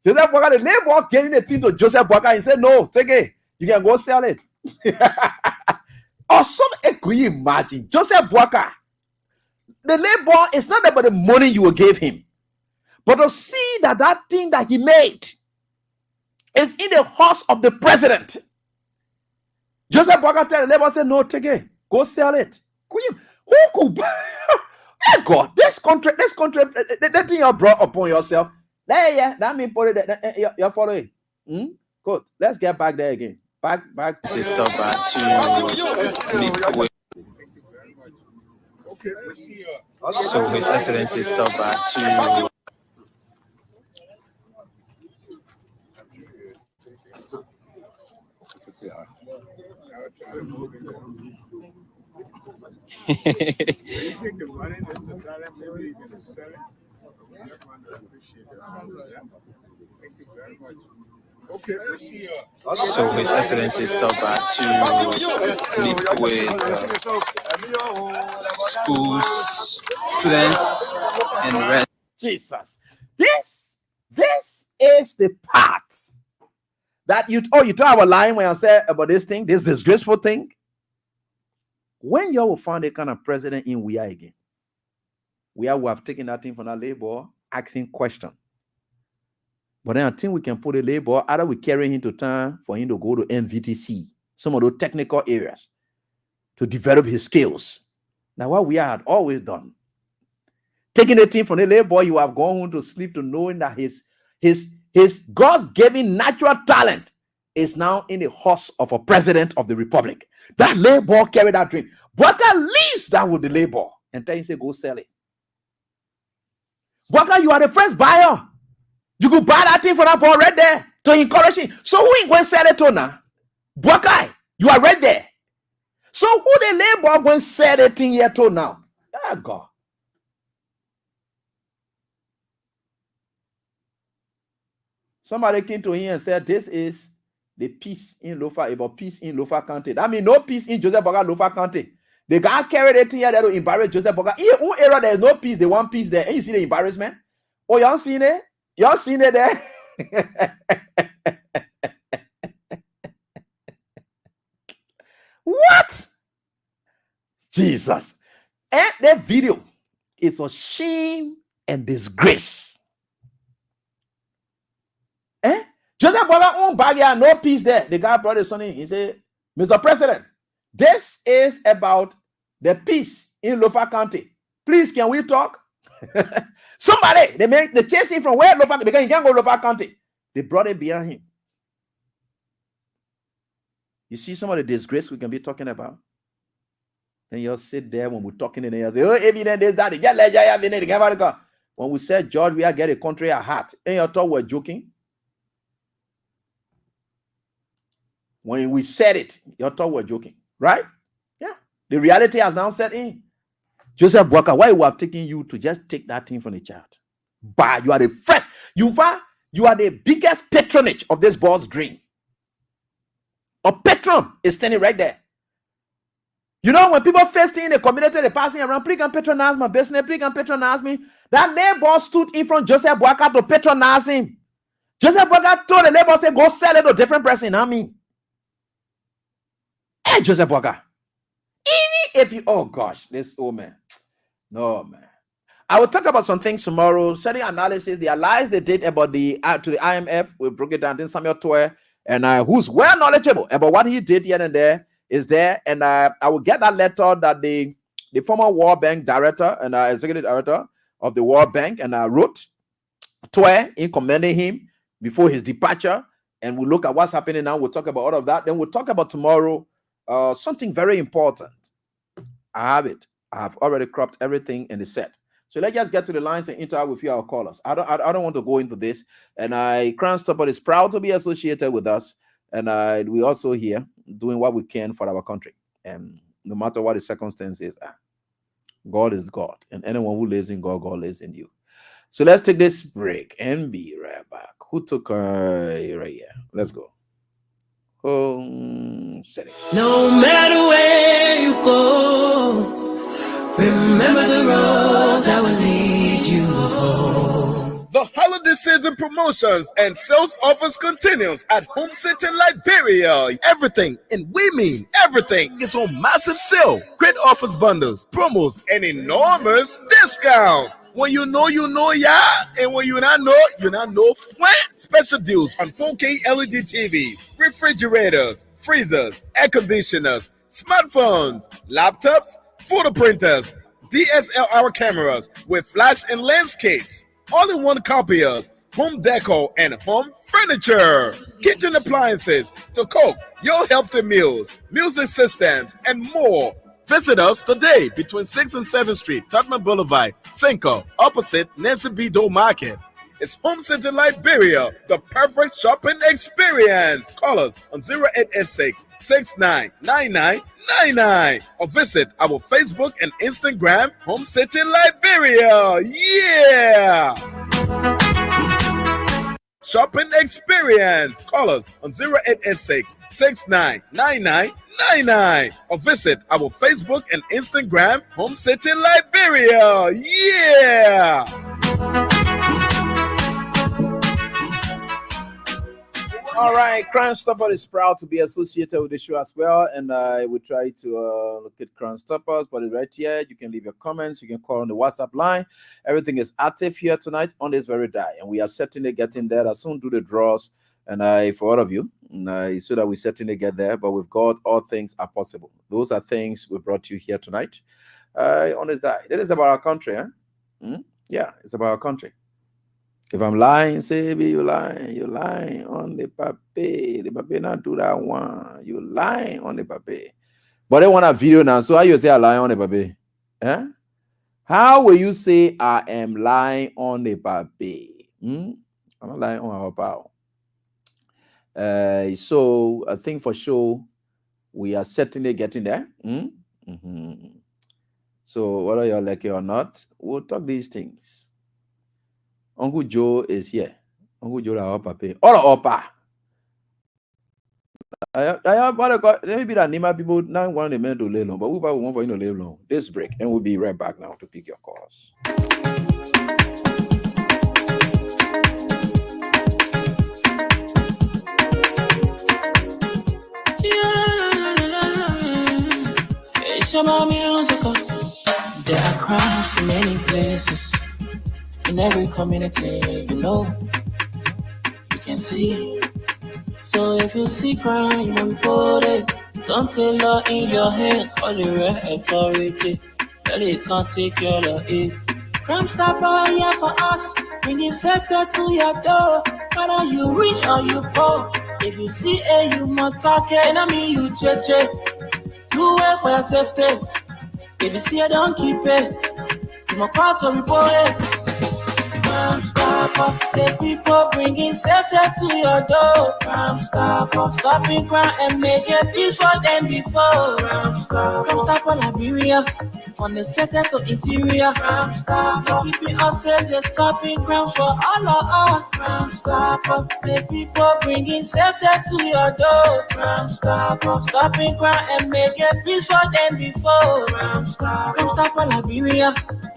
Joseph Boakai, the labor getting the thing to Joseph Boakai. He said, no, take it. You can go sell it. Or something, can you imagine? Joseph Boakai, the labor is not about the money you will give him, but to see that that thing that he made is in the house of the president. Joseph Boakai tell the labor, say, no, take it. Go sell it. Who could buy? Hey God, this contract, that thing you brought upon yourself. Yeah, that means put it. You're following. Good. Let's get back there again. Back. Sister back to meet with. So His Excellency stop back to. So His Excellency stop back to meet with schools, students, and the rest. Jesus, this is the part that you thought I was lying when I said about this thing, this disgraceful thing. When you will find a kind of president in we are again, we have taken that thing from that labor, asking question. But then I think we can put a labor, either we carry him to town for him to go to MVTC, some of those technical areas, to develop his skills. Now, what we had always done, taking the thing from the labor, you have gone home to sleep to knowing that his God's given natural talent is now in the horse of a president of the republic. That labor carry that dream. Bwaka leaves that with the labor and then he say, go sell it. Bwaka, you are the first buyer. You could buy that thing for that boy right there to encourage him. So who ain't going to sell it to now? Bwaka, you are right there. So who the labor going to sell the thing here to now? Ah, God. Somebody came to him and said, this is the peace in Lofa, about peace in Lofa County. That means no peace in Joseph Boga, Lofa County. They can't carry the thing here that will embarrass Joseph Boga. In one area, there is no peace, they want peace there. And you see the embarrassment? Oh, y'all seen it? Y'all seen it there? What? Jesus. And that video is a shame and disgrace. Joseph Bola own barrier, no peace there. The guy brought his son in. He said, Mr. President, this is about the peace in Lofa County. Please, can we talk? Somebody, they chase him from where Lofa, because he can't go to Lofa County. They brought it behind him. You see some of the disgrace we can be talking about? Then you'll sit there when we're talking in there, say, oh, evident this, that. When we said, George, we are getting a country at heart, and you thought we're joking. When we said it, you thought we're joking, right? Yeah. The reality has now set in. Joseph Boaka, why we have taken you to just take that thing from the child? But you are the first. You are the biggest patronage of this boy's dream. A patron is standing right there. You know, when people first in the community, they're passing around, please can patronize my business, please can patronize me. That neighbor stood in front of Joseph Boaka to patronize him. Joseph Boaka told the neighbor, say, go sell it to a different person, not me. Hey, Joseph Boaka. If you, oh gosh, this old man. No, man. I will talk about some things tomorrow, study analysis, the lies they did about the to the IMF. We broke it down. Then Samuel Toy, and who's well knowledgeable about what he did here and there is there. And I will get that letter that the former World Bank director and executive director of the World Bank and wrote Toy in commending him before his departure. And we'll look at what's happening now. We'll talk about all of that. Then we'll talk about tomorrow something very important. I have it. I have already cropped everything in the set. So let's just get to the lines and interact with you, our callers. I don't want to go into this. And Crown Stopper is proud to be associated with us. And we also here doing what we can for our country. And no matter what the circumstances are, God is God. And anyone who lives in God, God lives in you. So let's take this break and be right back. Who took right here? Let's go. Setting. No matter where you go, remember the road that will lead you home. The holiday season promotions and sales offers continues at Home City Liberia. Everything, and we mean everything, is on massive sale. Great offers, bundles, promos, and enormous discount. When you know, yeah. And when you not know, flat. Special deals on 4K LED TVs, refrigerators, freezers, air conditioners, smartphones, laptops, photo printers, DSLR cameras with flash and lens kits, all-in-one copiers, home decor, and home furniture, kitchen appliances to cook your healthy meals, music systems, and more. Visit us today between 6th and 7th Street, Tottenham Boulevard, Cinco, opposite Nancy B. Doe Market. It's Home Center Liberia, the perfect shopping experience. Call us on 0886 699999 or visit our Facebook and Instagram, Home City Liberia. Yeah! Shopping experience. Call us on 0886 699999 or visit our Facebook and Instagram, Home City Liberia. Yeah! All right, Crime Stopper is proud to be associated with the show as well, and I will try to look at Crime Stoppers, but it's right here. You can leave your comments, you can call on the WhatsApp line. Everything is active here tonight on this very day, and we are certainly getting there. I'll soon do the draws, and for all of you, so that we certainly get there. But with God, all things are possible. Those are things we brought you here tonight on this day. It is about our country, Yeah, it's about our country. If I'm lying, say, "Be you lying. You lying on the paper. The paper not do that one. You lying on the paper." But they want a video now. So how you say I lie on the paper? Eh? How will you say I am lying on the paper? I'm not lying on our power. So I think for sure we are certainly getting there. So whether you're lucky or not, we'll talk these things. Uncle Joe is here. Uncle Joe our papa. All opa. Maybe that name people now want the men to lay long, but we probably want for you to lay long. This break, and we'll be right back now to pick your calls. It's about musical. There are crimes in many places. In every community, you can see. So if you see crime, you will report it. Don't take law in your hands, call the real authority. Tell it can't take care of it. Crime Stopper here for us, bringing safety to your door. Whether you rich or you poor, if you see a human talking, enemy you cheche. Do it for your safety. If you see it, don't keep it. You must call to report it. Crime Stopper, the people bringing safety to your door. Crime Stopper, stopping crime and making peace for them before. Crime Stopper, Liberia, from the center to interior. Crime Stopper, keeping us safe, they're stopping crimes for all of us. Crime Stopper, the people bringing safety to your door. Crime Stopper, stopping crime and making peace for them before. Crime Stopper, Liberia,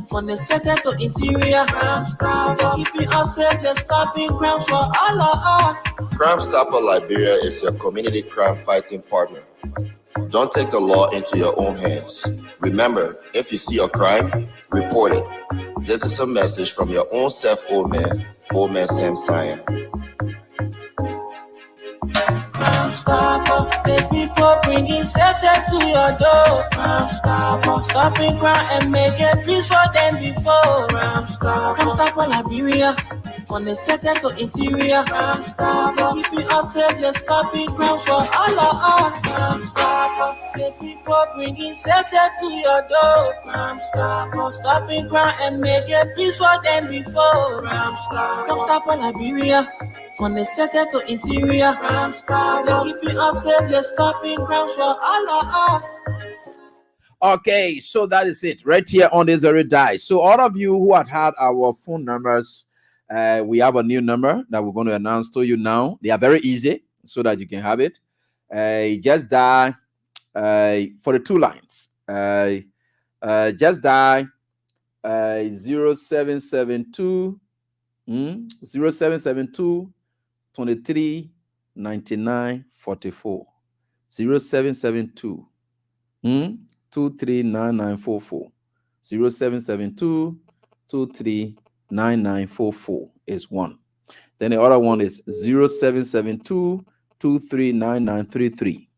from the center to interior. Crime Stopper, keeping us safe, they're stopping crimes for all of us. Crime Stopper Liberia is your community crime fighting partner. Don't take the law into your own hands. Remember, if you see a crime, report it. This is a message from your own self, Old Man Sam Sion. Crime Stopper, the people bringing safety to your door. Crime Stopper, stopping crime and making peace for them before. Crime Stopper, Liberia, from the center to interior. Crime Stopper, keeping us safe, they're stopping crimes for all of us. Crime Stopper, the people bringing safety to your door. Crime Stopper, stopping crime and making peace for them before. Crime Stopper, Liberia, from the center to interior. Crime Stopper, keeping us safe, they're stopping crimes for all of us. Okay, so that is it right here on this very die. So all of you who had our phone numbers, we have a new number that we're going to announce to you now. They are very easy so that you can have it. Just dial for the two lines. Just dial 0772 0772 23 99 44 0772 239944 0772 239944 is one. Then the other one is 0772 239933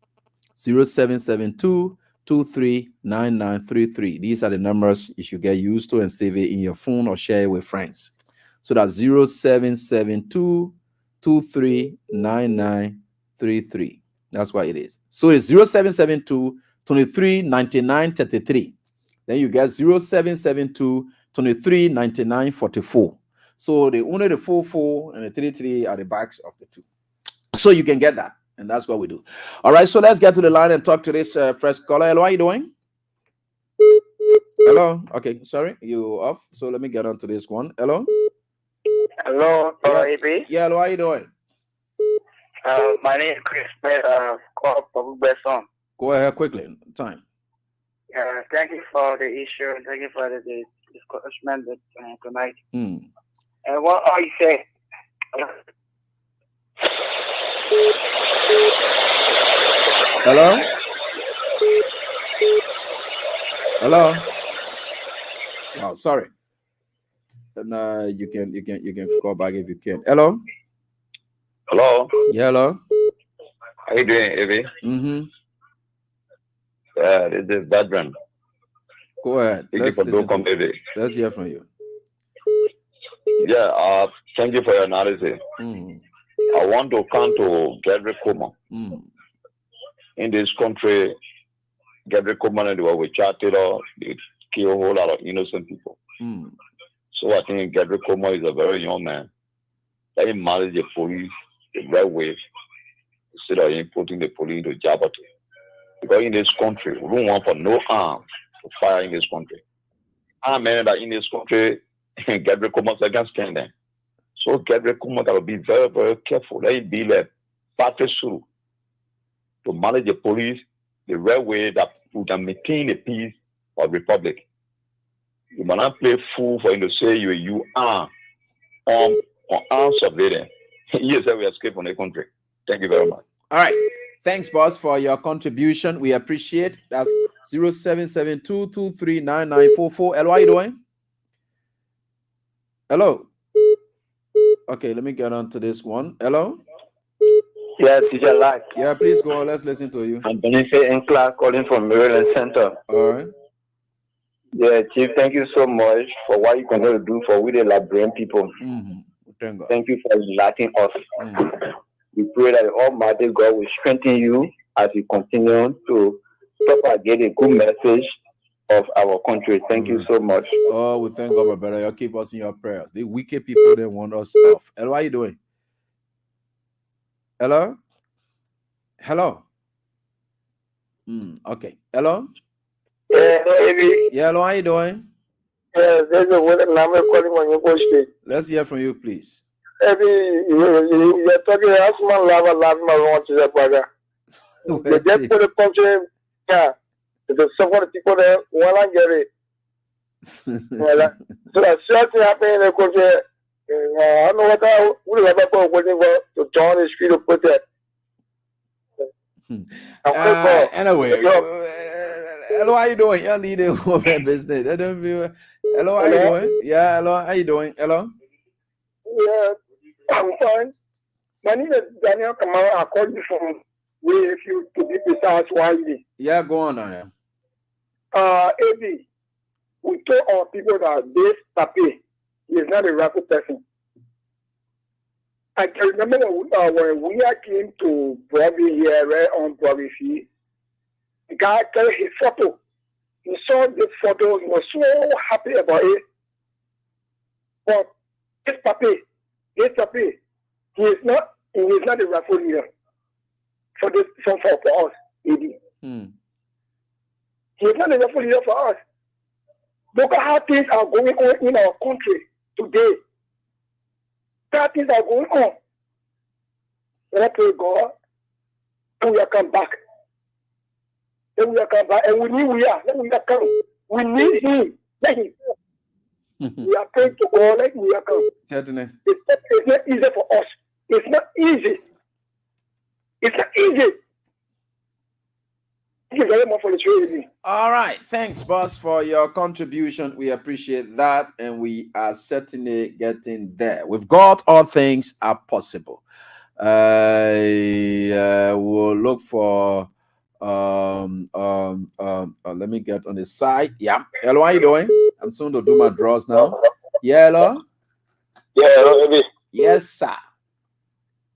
0772 239933. These are the numbers you should get used to and save it in your phone or share it with friends. So that's 0772 239933. That's what it is. So it's 0772 239933. Then you get 0772 239944. So the only the 44 and the 33 are the backs of the two. So you can get that. And that's what we do. All right. So let's get to the line and talk to this first caller. Hello, how are you doing? Hello. Okay. Sorry, you off. So let me get on to this one. Hello. Hello, AB. Yeah, hello, how are you doing? My name is Chris. Call from Besson. Go ahead quickly. Time. Thank you for the issue. Thank you for the discussion tonight. And what are you saying? Hello. Hello. Oh, sorry. And you can call back if you can. Hello. Hello. Yeah, hello. How you doing, Evie? This is Badran. Go ahead. Let's hear from you. Yeah, Thank you for your analysis. I want to come to Gabriel Kuma. In this country, Gabriel Kuma and we chatted or they kill a whole lot of innocent people. So I think Gabriel Kuma is a very young man. That he managed the police the right way instead of him putting the police into jeopardy. Because in this country, we don't want for no arms to fire in this country. I mean that in this country, Gabriel Kuma can stand there. So Gabriel Kuma got to be very, very careful. Let him be like party through to manage the police the right way that we can maintain the peace of the republic. You might not play fool for him to say you are on surveillance. Yes, we escape from the country. Thank you very much. All right. Thanks, boss, for your contribution. We appreciate. That's 0772239944. Hello, how you doing? Hello. Okay, let me get on to this one. Hello. Yeah, teacher Lack. Yeah, please go on. Let's listen to you. I'm Boniface and Clark calling from Maryland Center. All right. Yeah, Chief, thank you so much for what you continue to do for we the Liberian people. Thank you for enlightening us. We pray that the Almighty God will strengthen you as you continue to propagate a good message of our country. Thank you so much. Oh, we thank God, my brother. You keep us in your prayers. The wicked people, they want us off. Hello, how you doing? Hello? Hello? Okay. Hello? Yeah, baby. Yeah, hello, how you doing? Yeah, there's a word number calling on your post. Let's hear from you, please. Maybe you're talking as man lava want to the brother. They just put the country, yeah. Because some of the people there want to get it. So that's something happening in the country. I don't know what that would have ever waiting for to join the street to put that. Anyway, hello, how you doing? You're leading woman business. Hello, how you doing? Yeah, hello, how you doing? Hello? Yeah, I'm fine. My name is Daniel Kamara. I called you from where if you to be precise widely. Yeah, go on now. AB, we told our people that this Papi is not a rifle person. I can remember when we came to Broadway here, right on Broadway Field, the guy carried his photo. He saw this photo, he was so happy about it. But this Papi, he is not a rifle leader for us, AB. He is not a rifle leader for us. Look at how things are going on in our country today. That things are going on. Let pray God, and we are come back. Then we are come back, and we need let we are come. We need him. Let him. We are praying to God, let we are come. Certainly. It's not easy for us. It's not easy. It's not easy. Thank you very much for the training. All right. Thanks, boss, for your contribution. We appreciate that, and we are certainly getting there. With God, all things are possible. We'll look for let me get on the side. Yeah. Hello, how you doing? I'm soon to do my draws now. Yeah, hello? Yeah, hello, baby. Yes, sir.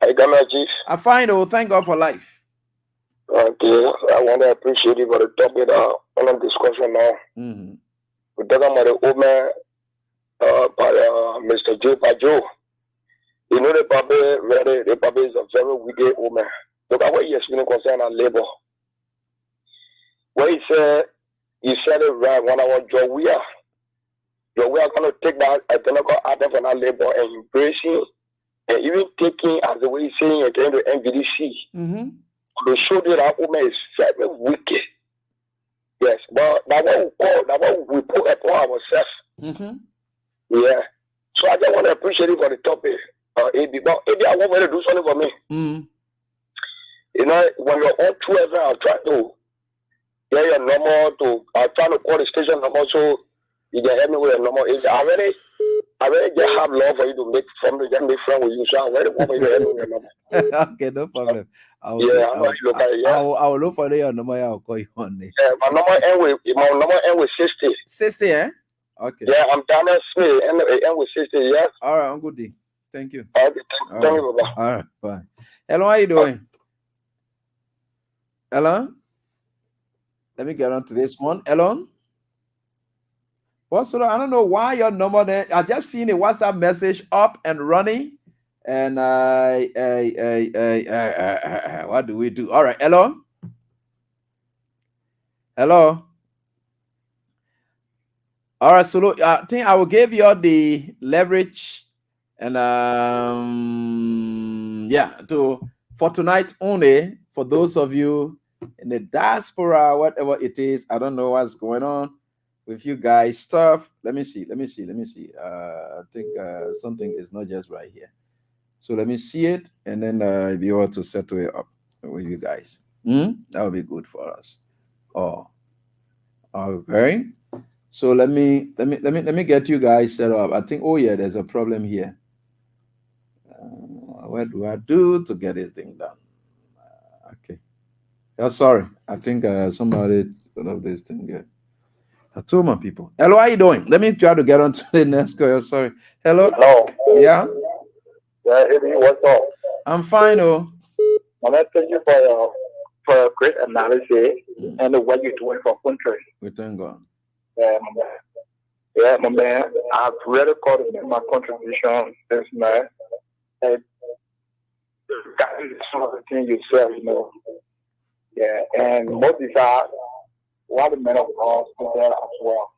I got my Chief. I find thank God for life. Okay, I want to appreciate you for the topic on the discussion now. We're talking about the old man by Mr. Joe Pajo. You know the Papa is a very wicked old man. Look at what he explained concerning labor. What he said it right when I was we are going to take that identical item from that labor and embracing and even taking as the way he's saying again to NVDC. To show you that woman is very wicked. Yes, but that's what we put upon ourselves. Yeah. So I just want to appreciate you for the topic. AB, but AB, I want you to do something for me. You know, when you're on Twitter, I'm trying to get your number I'm trying to call the station number so you can help me with your number. I already just have love for you to make friends with you. So I already want you to help me with your number. Okay, no problem. I'll look for your number. I'll call you on it. Yeah, my number end with 60. 60, eh? Okay. Yeah, I'm Daniel Smith. End with 60. Yes. All right, I'm good. Thank you. Okay, thank you, Baba. All right, bye. Hello, how you doing? Hello? Let me get on to this one. Hello? What's I don't know why your number there. I just seen a WhatsApp message up and running. And what do we do? All right, hello? Hello? All right, so I think I will give you the leverage and for tonight only, for those of you in the diaspora, whatever it is, I don't know what's going on with you guys stuff. Let me see. I think something is not just right here. So let me see it and then be able to settle it up with you guys. That would be good for us. Oh, okay. So let me get you guys set up. I think, oh yeah, there's a problem here. What do I do to get this thing done? Okay. Oh, sorry. I think somebody got up this thing here. I told my people. Hello, how you doing? Let me try to get on to the next call. Sorry. Hello. Hello. Yeah. Yeah, Eddie, what's up? I'm fine. Oh. Well, I thank you for a great analysis and what you're doing for country. We thank God. Yeah, my man. Yeah, my man. I've really called it my contribution this man. And some of the things you said, Yeah, and most of that, one of the men of God is there as well.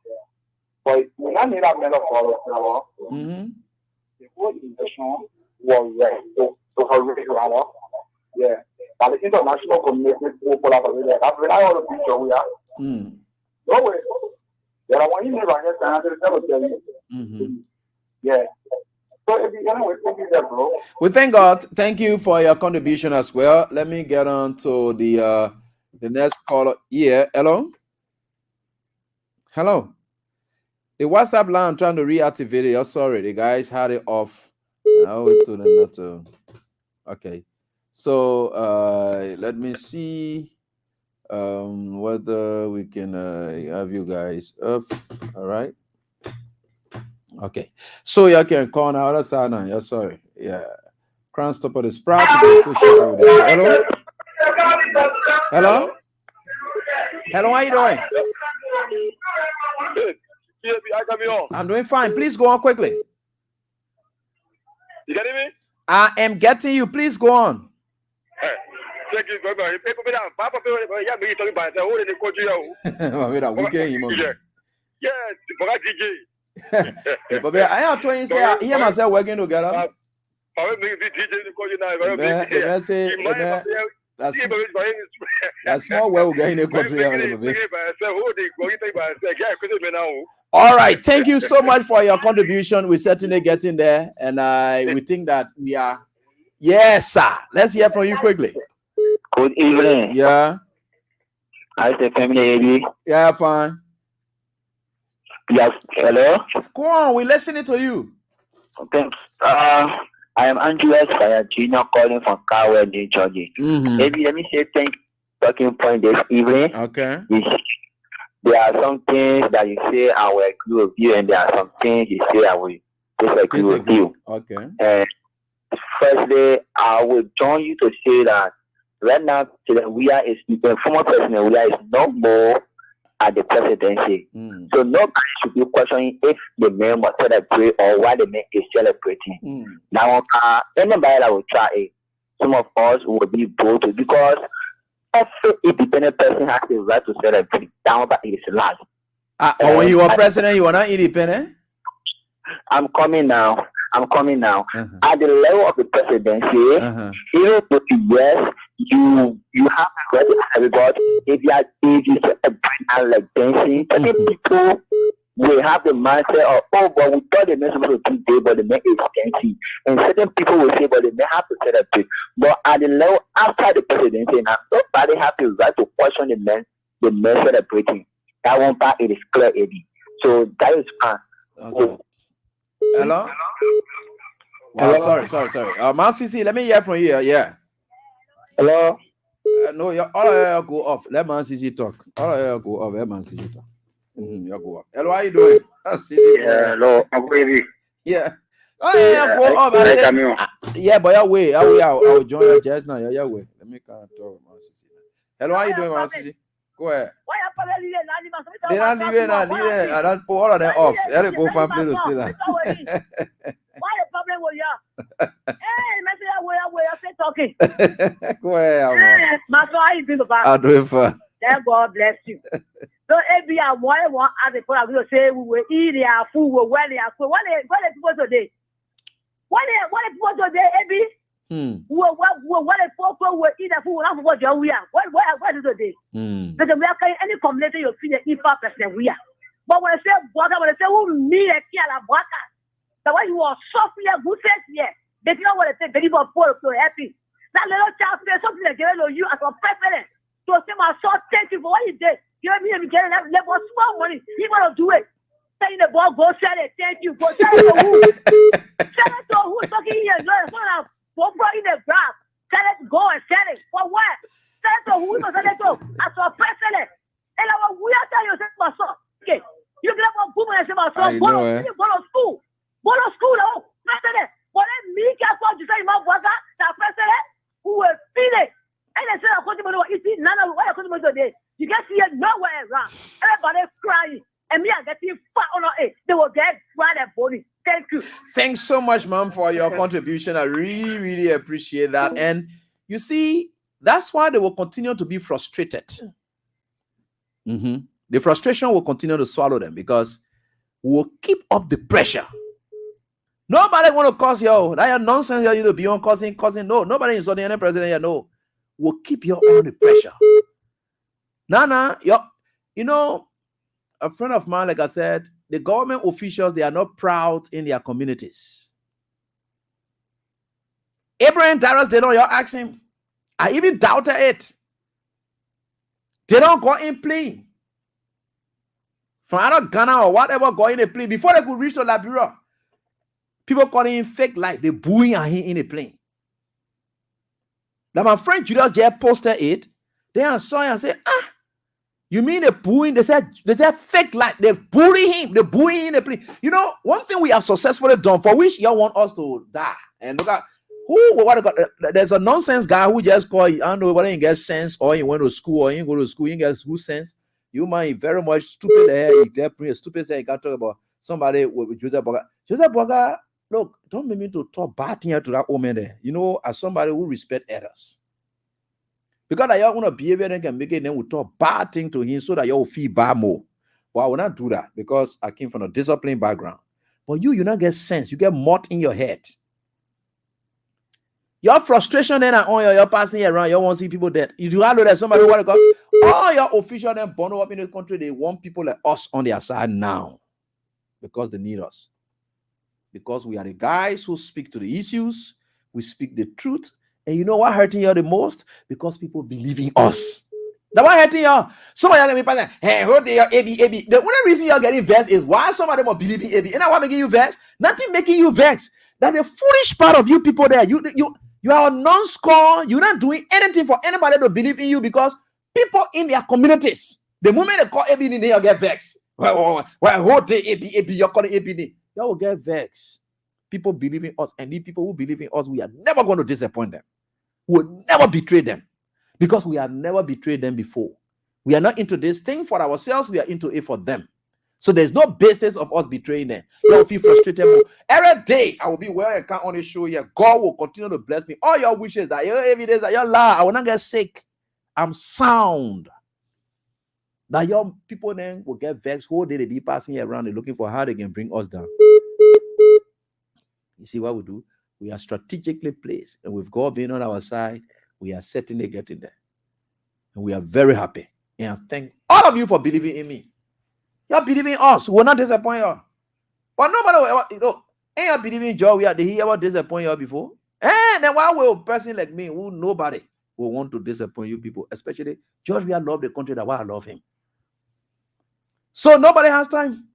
But when I need a man of God as well, the whole intention was right to hurry around. Yeah. But the international community will collaborate. That's when I want to picture we are. No way. Yeah, I want you to never get to tell you. Yeah. So if you anyway, thank you, bro. We thank God. Thank you for your contribution as well. Let me get on to the next caller. Yeah. Hello. Hello. The WhatsApp line, I'm trying to reactivate it. Oh, sorry, the guys had it off. I always told them not to. Okay. So let me see whether we can have you guys up. All right. Okay. So you can call now. That's how now. Yeah, sorry. Yeah. Crown stopper is proud to be associated with it. Hello? Hello? Hello, how you doing? I'm doing fine. Please go on quickly. You getting me? I am getting you. Please go on. Thank you, God. Papa, yeah, me talking about the whole in the country. Yes, for DJ. But I am trying to say, I hear myself working together. That's small way we're getting a country. All right. Thank you so much for your contribution. We're certainly getting there. And we think that we are. Yes, sir. Let's hear from you quickly. Good evening. Yeah. How's the family? Yeah, fine. Yes. Hello? Go on. We're listening to you. Okay. I am Andreas Fire Jr. calling from Carwell, New Jersey. Maybe let me say thank you for talking point this evening. Okay. There are some things that you say I will agree with you, and there are some things you say I will disagree with you. Okay. And firstly, I will join you to say that right now, we are the former president, we are no more at the presidency. So nobody should be questioning if the man must celebrate or why the man is celebrating. Now, anybody that will try it, some of us will be bold because every independent person has the right to celebrate down by his life. When you were president, you were not independent? I'm coming now. At the level of the presidency, even though yes, you have a right to celebrate. If you celebrate like dancing, certain people will have the mindset of, oh, but we thought the man supposed to do, but the man is dancing. And certain people will say, but the man have to celebrate. But at the level after the presidency, now nobody have the right to question the man celebrating. That one part it is clear, Eddie. So that is fine. Okay. Hello? Wow, sorry. Man CC, let me hear from you. Yeah. Hello? No, all of you go off. Let Man CC talk. All of you go off. Let Man CC talk. You go off. Hello, how you doing? Hello, I'm baby. Yeah. Oh, yeah, go up. Yeah, but I'll join your jazz now. Yeah, way. Let me kind of talk. Hello, how you doing, man? Go ahead. They don't leave it now. I don't pull all of them off. I don't go find place to sit down. Why the problem with you? Hey, Messi, I say talking. Go ahead. Master, how you doing, Papa? I'll do it for. Thank God bless you. So every hour, one as a point, I will say we will eat their food, we will wear their food. What are people today? What are people today, Abby? What are people will eat their food? Not what we are. What is today? Because we are any community you feel the IFA person we are. But when I say Boga, when I say who me a Kiala Boga, the way you are softly a good sense here, they don't want to say very poor so happy. That little child says something like you as a president. So say my son, thank you for what you did. You know me and getting that level small money. He want to do it. Saying the ball, go sell it. Thank you. Go sell it to who? Sell it to who? Talking here. Go in the graph. Sell it, go and sell it. For what? Sell it to who? Sell it to as a president. And I will tell you, my son. Okay. You get up boom and say, my son, go to school. Go to school, oh, president. But then me can't talk to say, my brother, that president, who will feel it. And they say, you can see it nowhere around. Everybody crying. And me, I get you fat on it. They will get right and body. Thank you. Thanks so much, Mom, for your contribution. I really, really appreciate that. And you see, that's why they will continue to be frustrated. The frustration will continue to swallow them because we'll keep up the pressure. Nobody want to cause you. That your nonsense, you know, beyond causing. No, nobody is on any president here. No, will keep you under pressure. Nana, you know, a friend of mine, like I said, the government officials, they are not proud in their communities. Abraham Darius, they don't, you ask him. I even doubted it. They don't go in plane. From either Ghana or whatever, go in a plane. Before they could reach the Liberia, people calling him fake life. They booing at him in a plane. Now my friend Julius just posted it. Then I saw him and said, you mean they booing? They said fake life. They bully him. They booing him in a plane. You know, one thing we have successfully done, for which y'all want us to die. And look at there's a nonsense guy who just call, I don't know whether he gets sense or he went to school or he go to school, he gets good sense. You might very much stupid there. He get pretty stupid. Say he got talk about somebody with Joseph Boga. Joseph Boga, look, don't make me to talk bad thing to that woman there. You know, as somebody who respect others. Because that y'all want to behavior then can make it, then we talk bad thing to him so that y'all feel bad more. But I will not do that because I came from a disciplined background. But you not get sense. You get mud in your head. Your frustration then on you're passing around, you want to see people dead. You do know that somebody want to go. All your officials then born up in the country, they want people like us on their side now. Because they need us. Because we are the guys who speak to the issues, we speak the truth. And you know what hurting you the most? Because people believe in us. That's what hurting you. Some of you are going to be passing, hey, who they are, AB. The only reason you're getting vexed is why some of them are believing AB. And what making you vexed? Nothing making you vexed. That the foolish part of you people there, you are a non-score. You're not doing anything for anybody to believe in you because people in their communities, the moment they call AB, they will get vexed. Well, hold the AB, you're calling AB. They will get vexed. People believe in us, and the people who believe in us, we are never going to disappoint them. We will never betray them because we have never betrayed them before. We are not into this thing for ourselves, we are into it for them. So there's no basis of us betraying them. You will feel frustrated more. Every day I will be where I can on the show here. God will continue to bless me. All your wishes that your evidence that you're lie. I will not get sick. I'm sound. That your people then will get vexed. Whole day they be passing around and looking for how they can bring us down. You see what we do? We are strategically placed, and with God being on our side, we are certainly getting there. And we are very happy. And I thank all of you for believing in me. You're believing in us. We're not disappoint you. But nobody will ever, ain't you believing in joy? Did he ever disappoint you before? And then why will a person like me, who nobody will want to disappoint you people, especially George, we love the country that why I love him. So nobody has time.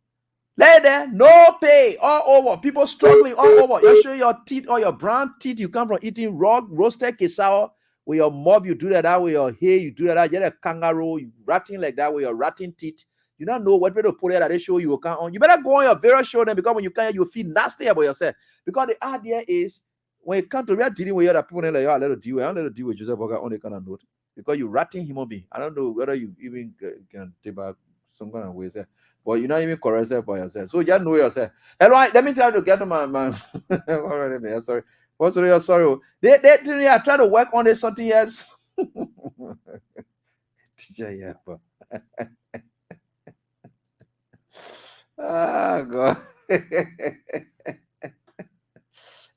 Lay there, no pay, all over. People struggling all over. You show your teeth or your brown teeth. You come from eating raw, roasted queso. With your mouth, you do that with your hair, you do that. You're a kangaroo, you ratting like that with your ratting teeth. You don't know what way to put it at the show you can on. You better go on your various show then, because when you can, you feel nasty about yourself. Because the idea is, when it comes to real dealing with other people, like, let deal with Joseph Boga on the kind of note. Because you ratting human being. I don't know whether you even can take back some kind of ways there. But you're not even correct yourself by yourself. So just know yourself. Hello, let me try to get to my sorry. What's your sorry? They are trying to work on this something else. Teacher, yeah, but oh God.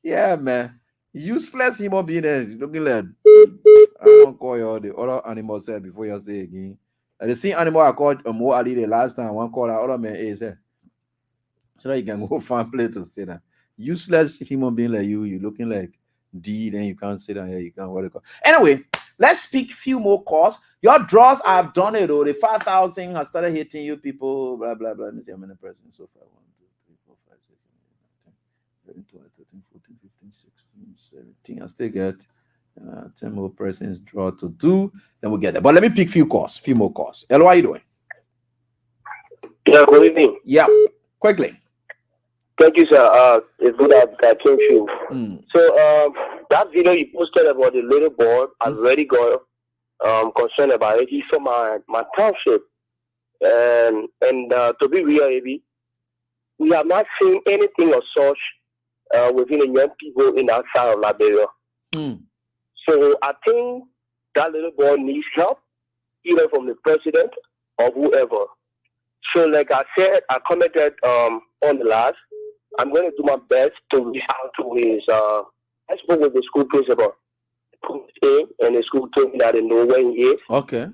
Yeah, man. Useless human being there. Looking like I won't call you all the other animals there before you say again. And the same animal I called Mo Ali the last time. One call other man is there. So that you can go find place to say that. Useless human being like you looking like D, then you can't sit down here, you can't what it call. Anyway, let's speak few more calls. Your draws, I've done it though. The 5,000 has started hitting you people, blah blah blah. Let me see how many persons so far. 1, 2, 3, 4, 5, 6, 7, 8, 9, 10, 11, 12, 13, 14, 15, 16, 17. I still get 10 more persons draw to do. Then we'll get there. But let me pick few more calls. Hello, how are you doing? Yeah, good evening. Yeah, quickly. Thank you, sir. It's good that came through. So that video you posted about the little boy, I already got concerned about it. He's from my township, and to be real, Abby, we have not seen anything of such within the young people in that side of Liberia. So I think that little boy needs help, either from the president or whoever. So, like I said, I commented on the last. I'm going to do my best to reach out to his. I spoke with the school principal, and the school told me that they know where he is. Okay.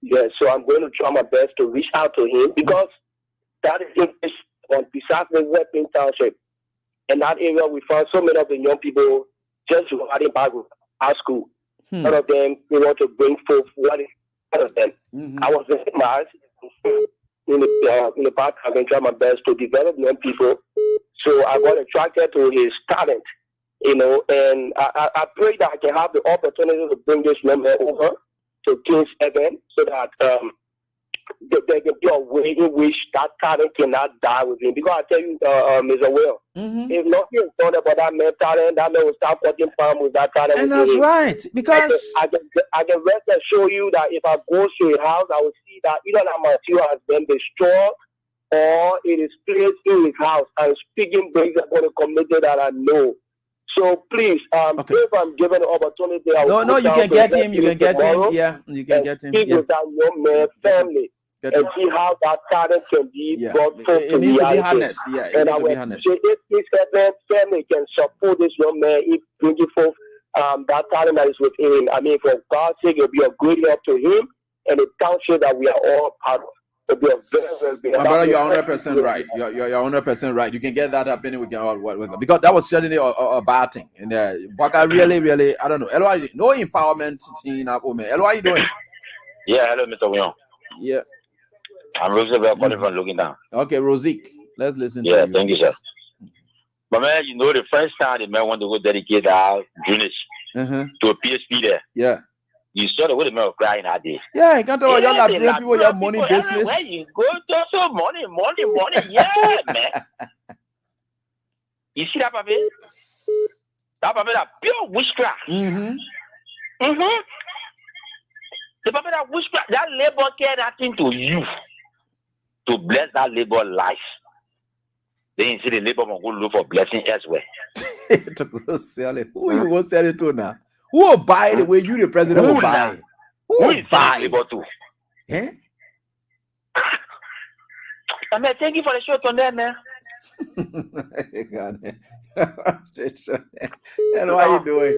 Yeah, so I'm going to try my best to reach out to him, because that is on besides the Weapon Township. In that area, we found so many of the young people just riding back with our school. One of them, they want to bring forth one of them. I was very mad. In the past, I've been trying my best to develop young people. So I got attracted to his talent, and I pray that I can have the opportunity to bring this young man over to King's Heaven, so that there can be a way in which that talent cannot die with him. Because I tell you, Mr. Will, if nothing is done about that man's talent, that man will start putting palm with that talent. And that's right, because I can rest and show you that if I go to a house, I will see that either that material has been destroyed or it is placed in his house. I'm speaking based upon the community that I know. So please, if I'm given an opportunity, no, you can get him. You can get him. Yeah, you can get him. Speak with that young man family and see how that talent can be brought forth to needs reality. to be harnessed. Yeah, it And needs I to be will harnessed. say if this family can support this young man, if bringing forth that talent that is within him. I mean, for God's sake, it'll be a great help to him and the township that we are all part of. It'll be a very, very big. My brother, you're 100% right. You're 100% right. You can get that happening. We can all work with them, because that was certainly a bad thing. And but I really, I don't know. Hello, no empowerment in our home. Hello, how you doing? Yeah, hello, Mr. William. Yeah. I'm Roosevelt calling from looking down. Okay, Rosique. Let's listen to you. you. Yeah, thank you, sir. But man, the first time the man wanted to go dedicate our units to a PSP there. Yeah. You saw the way the man was crying that day. Yeah, you can't tell all your people your money business. Where you go to so money, yeah, man. You see that, Papi? That Papi, that pure witchcraft. The Papi, that witchcraft, that labor care nothing to you to bless that labor life. Then you see the labor will go look for blessing elsewhere. To go sell it. Who you go sell it to now? Who will buy the way you, the president, will buy? Who will buy labor to? Yeah. I mean, thank you for the show today, man. Hello, how you doing?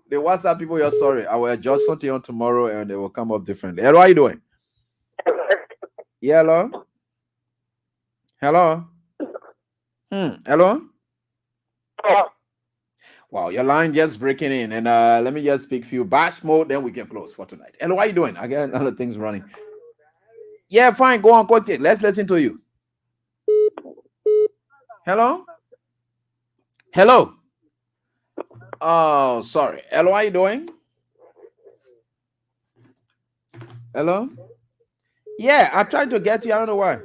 The WhatsApp people, you're sorry. I will adjust something on tomorrow and they will come up differently. Hello, how you doing? Yeah, hello? Hello? Hello? Wow, your line just breaking in. And let me just speak few bass mode, then we can close for tonight. Hello, how you doing? I got other things running. Yeah, fine. Go on, quickly. Let's listen to you. Hello? Hello? Oh, sorry. Hello, how you doing? Hello? Yeah, I tried to get you. I don't know why.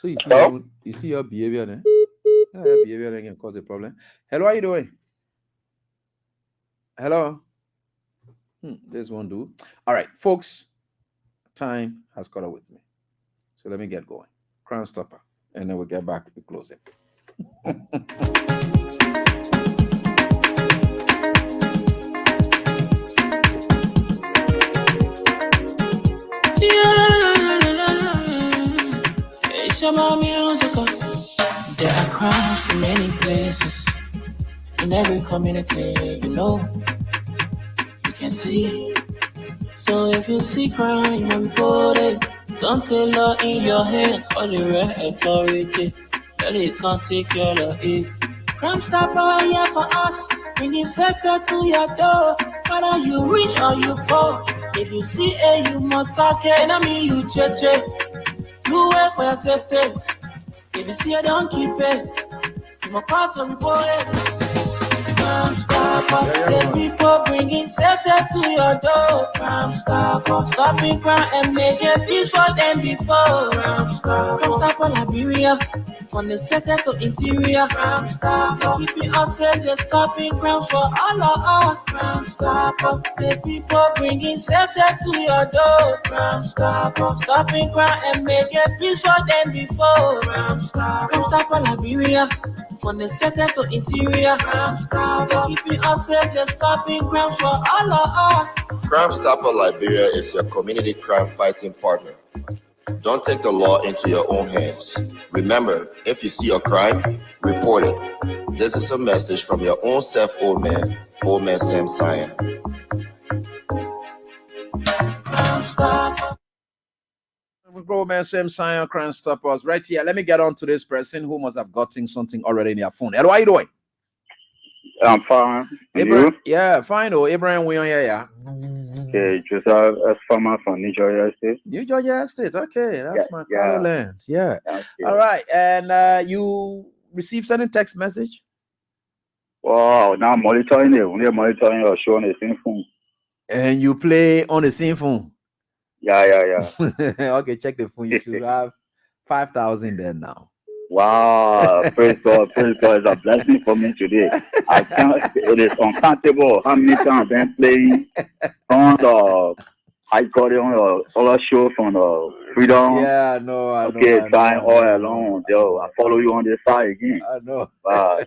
So you see your behavior there? Your behavior can cause a problem. Hello, how you doing? Hello. This won't do. All right, folks. Time has caught up with me. So let me get going. Crown stopper. And then we'll get back to close it. It's about musical. There are crimes in many places. In every community, you know, you can see. So if you see crime, report it. Don't take law in your hands for the right authority. That it can't take care of it. Crime Stopper here for us, bringing safety to your door. Whether you rich or you poor, if you see a you must talk it. I mean you cheche, you wait for your safety. If you see it, don't keep it. You must call to report it. Crime Stopper, the people bringing safety to your door. Crime Stopper, stopping crime and making peace for them before. Crime Stopper, Liberia, from the center to interior. Crime Stopper, keeping us safe, they're stopping crimes for all of us. Crime Stopper, the people bringing safety to your door. Crime Stopper, stopping crime and making peace for them before. Crime Stopper, Liberia. From the center to interior, Crime Stopper, keeping us safe, they're stopping crimes for all of us. Crime Stopper Liberia is your community crime fighting partner. Don't take the law into your own hands. Remember, if you see a crime, report it. This is a message from your own self, old man Sam Cyan. Crime Stopper. Grow man, Sam Cyan, Crime Stoppers, right here. Let me get on to this person who must have gotten something already in their phone. Hello, how you doing? I'm fine. Abraham, yeah, fine. Oh, Abraham, we on here, yeah. Okay, just a farmer from New Georgia State. New Georgia State, okay, that's my yeah. land. Yeah. Okay. All right, and you received certain text message? Wow, now I'm monitoring it. We're monitoring your show on the same phone. And you play on the same phone? Yeah. Okay, check the phone. You should have 5,000 there now. Wow, praise God. It's a blessing for me today. It is uncountable how many times I've been playing on the I got it on the other show from the Freedom. Yeah, no, I know. Time all along. Yo, I follow you on this side again. I know.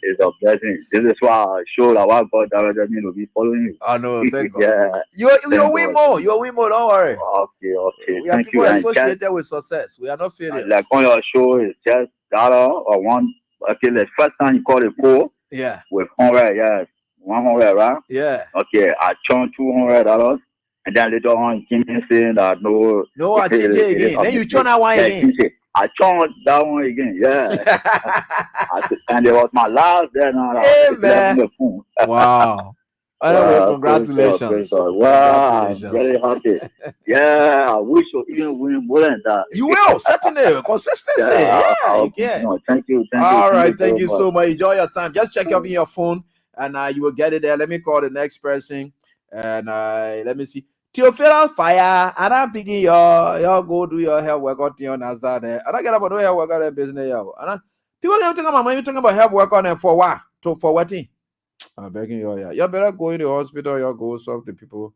It's a blessing. This is why I show that what God directed me to be following you. I know, thank God. Yeah. You're way more. You're way more, don't worry. Okay. We are people associated with success. We are not failures. Like on your show, it's just dollar or one. Okay, the first time you call it call. Yeah. With 100, yes. 100, right? Yeah. Okay, I charge $200. And then later on, he came in saying that no, I change it again. Then you turn that one again. I turned that one again, yeah. And it was my last day now. Hey, man. Wow. Congratulations. Wow, I'm very happy. Yeah, I wish you even win more than that. You will, certainly. Consistency. Yeah, you can. No, thank you. All right, thank you so much. Enjoy your time. Just check up in your phone and you will get it there. Let me call the next person. And let me see. Theophilus Fire, and I'm picking your go do your hair work on your Nazar there. I don't get about do hair work on their business. People don't think about money, talking about hair work on them for what? For what thing? I'm begging you, yeah. You better go in the hospital, you go solve the people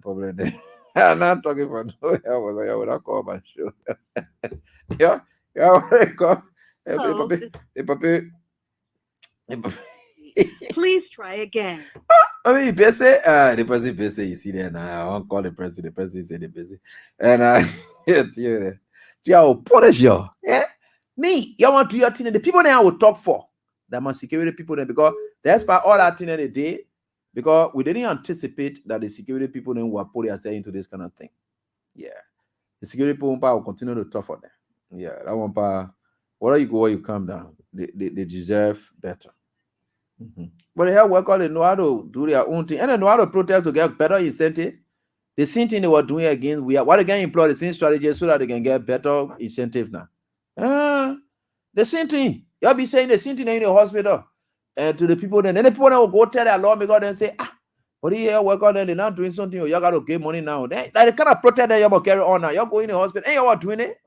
problem there. I'm not talking for no hair work, I would not call my show. Yeah, call. Hey, Please try again. I mean, the person busy, you see there now. I won't call the person. The person is the busy. And you will punish you. Yeah? Me, you want to your team. The people there I will talk for. That must security people there because that's by all that thing they did. Because we didn't anticipate that the security people then will put themselves into this kind of thing. Yeah. The security people will continue to talk for them. Yeah, that one part. Whether you go or you come down, they deserve better. Mm-hmm. But they have workers, they know how to do their own thing and they know how to protest to get better incentives. The same thing they were doing again, what they can employ the same strategy so that they can get better incentives now. The same thing. You'll be saying the same thing in the hospital to the people then. Then the people will go tell their lawmakers and say, But here, work on they're not doing something. You got to get money now. They kind of protect that you're carry on now. You're going to the hospital. Hey, you're doing it.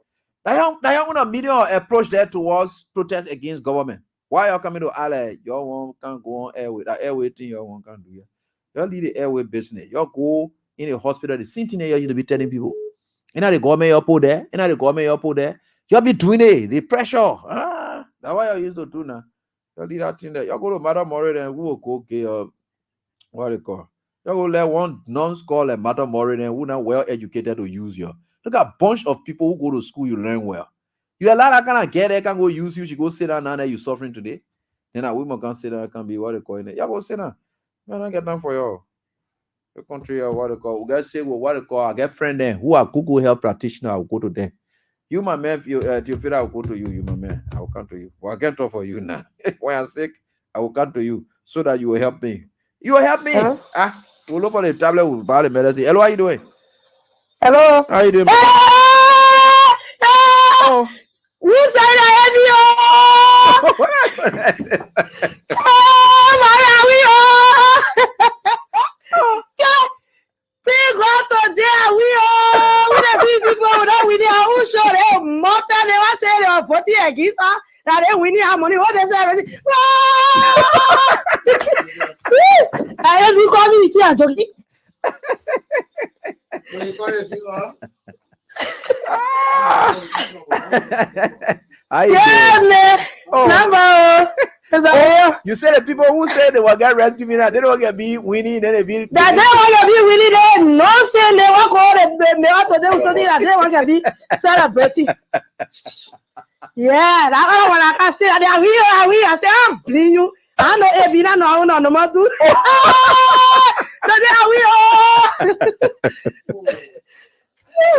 Now you're media approach there towards protest against government. Why you coming to ally? Your one can't go on airway. That airway thing your one can't do. You lead the airway business. You go in a hospital. The same thing you to be telling people. You know the government you put there. You know the government you put there. You be doing it. The pressure. That's why you used to do now. You lead that thing there. You go to Madam Murray and who will go get what they call. You go let one non-scholar like Madam Murray and who now well educated to use you. Look at a bunch of people who go to school. You learn well. You allow that kind of get there can go use you. She go sit down now that you suffering today. Then a woman can sit down can be what they call it. You go sit down. Man, I get down for you. The country or what they call. We guys say well, what they call. I get friend there who are Google health practitioner. I will go to them. You my man, you feel I will go to you. You my man, I will come to you. Well, I can't talk for you now. When I'm sick, I will come to you so that you will help me. You will help me. Huh? We'll look for the tablet. We'll buy the medicine. Hello, how you doing? Hello. How you doing? Oh. Who said I have you? You said the people who said they will get rescue me now, they don't get me winning, then they be that they want to be winning, they no say they want to do something that they want to be celebrating. Yeah, that one I can say that I say I'm bleeding you. I know Ebina no more do.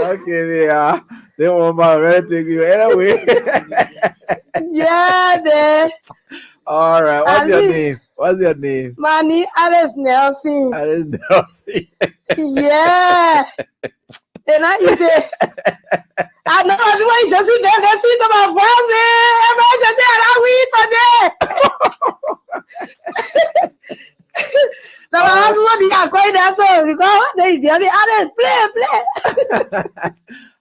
Okay, yeah. They want my relative you anyway. Yeah, they. All right. What's your name? What's your name? Manny Alice Nelson. Alice Nelson. Yeah. And I say, I know everyone just sit there, they see to my voice. Everyone just say, I win today. So my husband is going there, so because they play.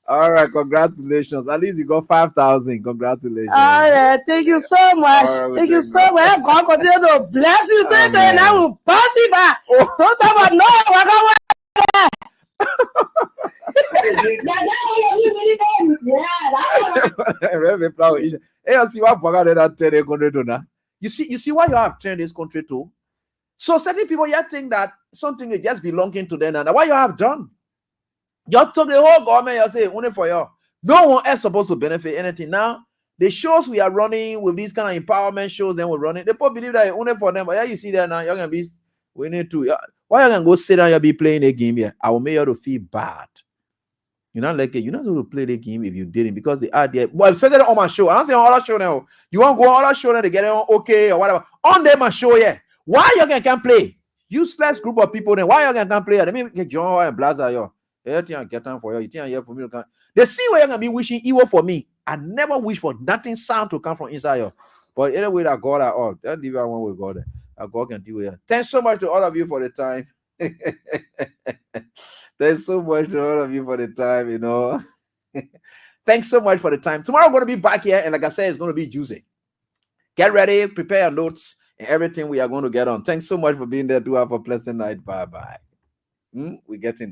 All right, congratulations. At least you got 5,000. Congratulations. All right, thank you so much. Right, thank you so much. God continue to bless you today, and I will pass it back. So that no, you see why you have turned this country to? So certain people yet think that something is just belonging to them, and what you have done. You took the whole government, you say, only for you. No one else supposed to benefit anything. Now, the shows we are running with these kind of empowerment shows, then we're running, they people believe that only for them. But yeah, you see that now, you're going to be winning too. Why you going to go sit down and be playing a game here? I will make you to feel bad. You're not like it. You're not going to play the game if you didn't, because they are there. Well, especially on my show. I'm saying on other show now. You want to go on other show now to get it on okay or whatever. On them, my show, yeah. Why you can't play? Useless group of people then. Why you can't play? Let me get John and Blazer, yo. Get time for you. You think I hear for me? They see where you're gonna be wishing evil for me. I never wish for nothing sound to come from inside you. But anyway, that God at all. Don't leave one with God. That God can deal with it. Thanks so much to all of you for the time. Thanks so much to all of you for the time, you know. Thanks so much for the time. Tomorrow I'm gonna be back here, and like I said, it's gonna be juicy. Get ready, prepare your notes and everything we are going to get on. Thanks so much for being there. Do have a pleasant night. Bye-bye. We're getting there.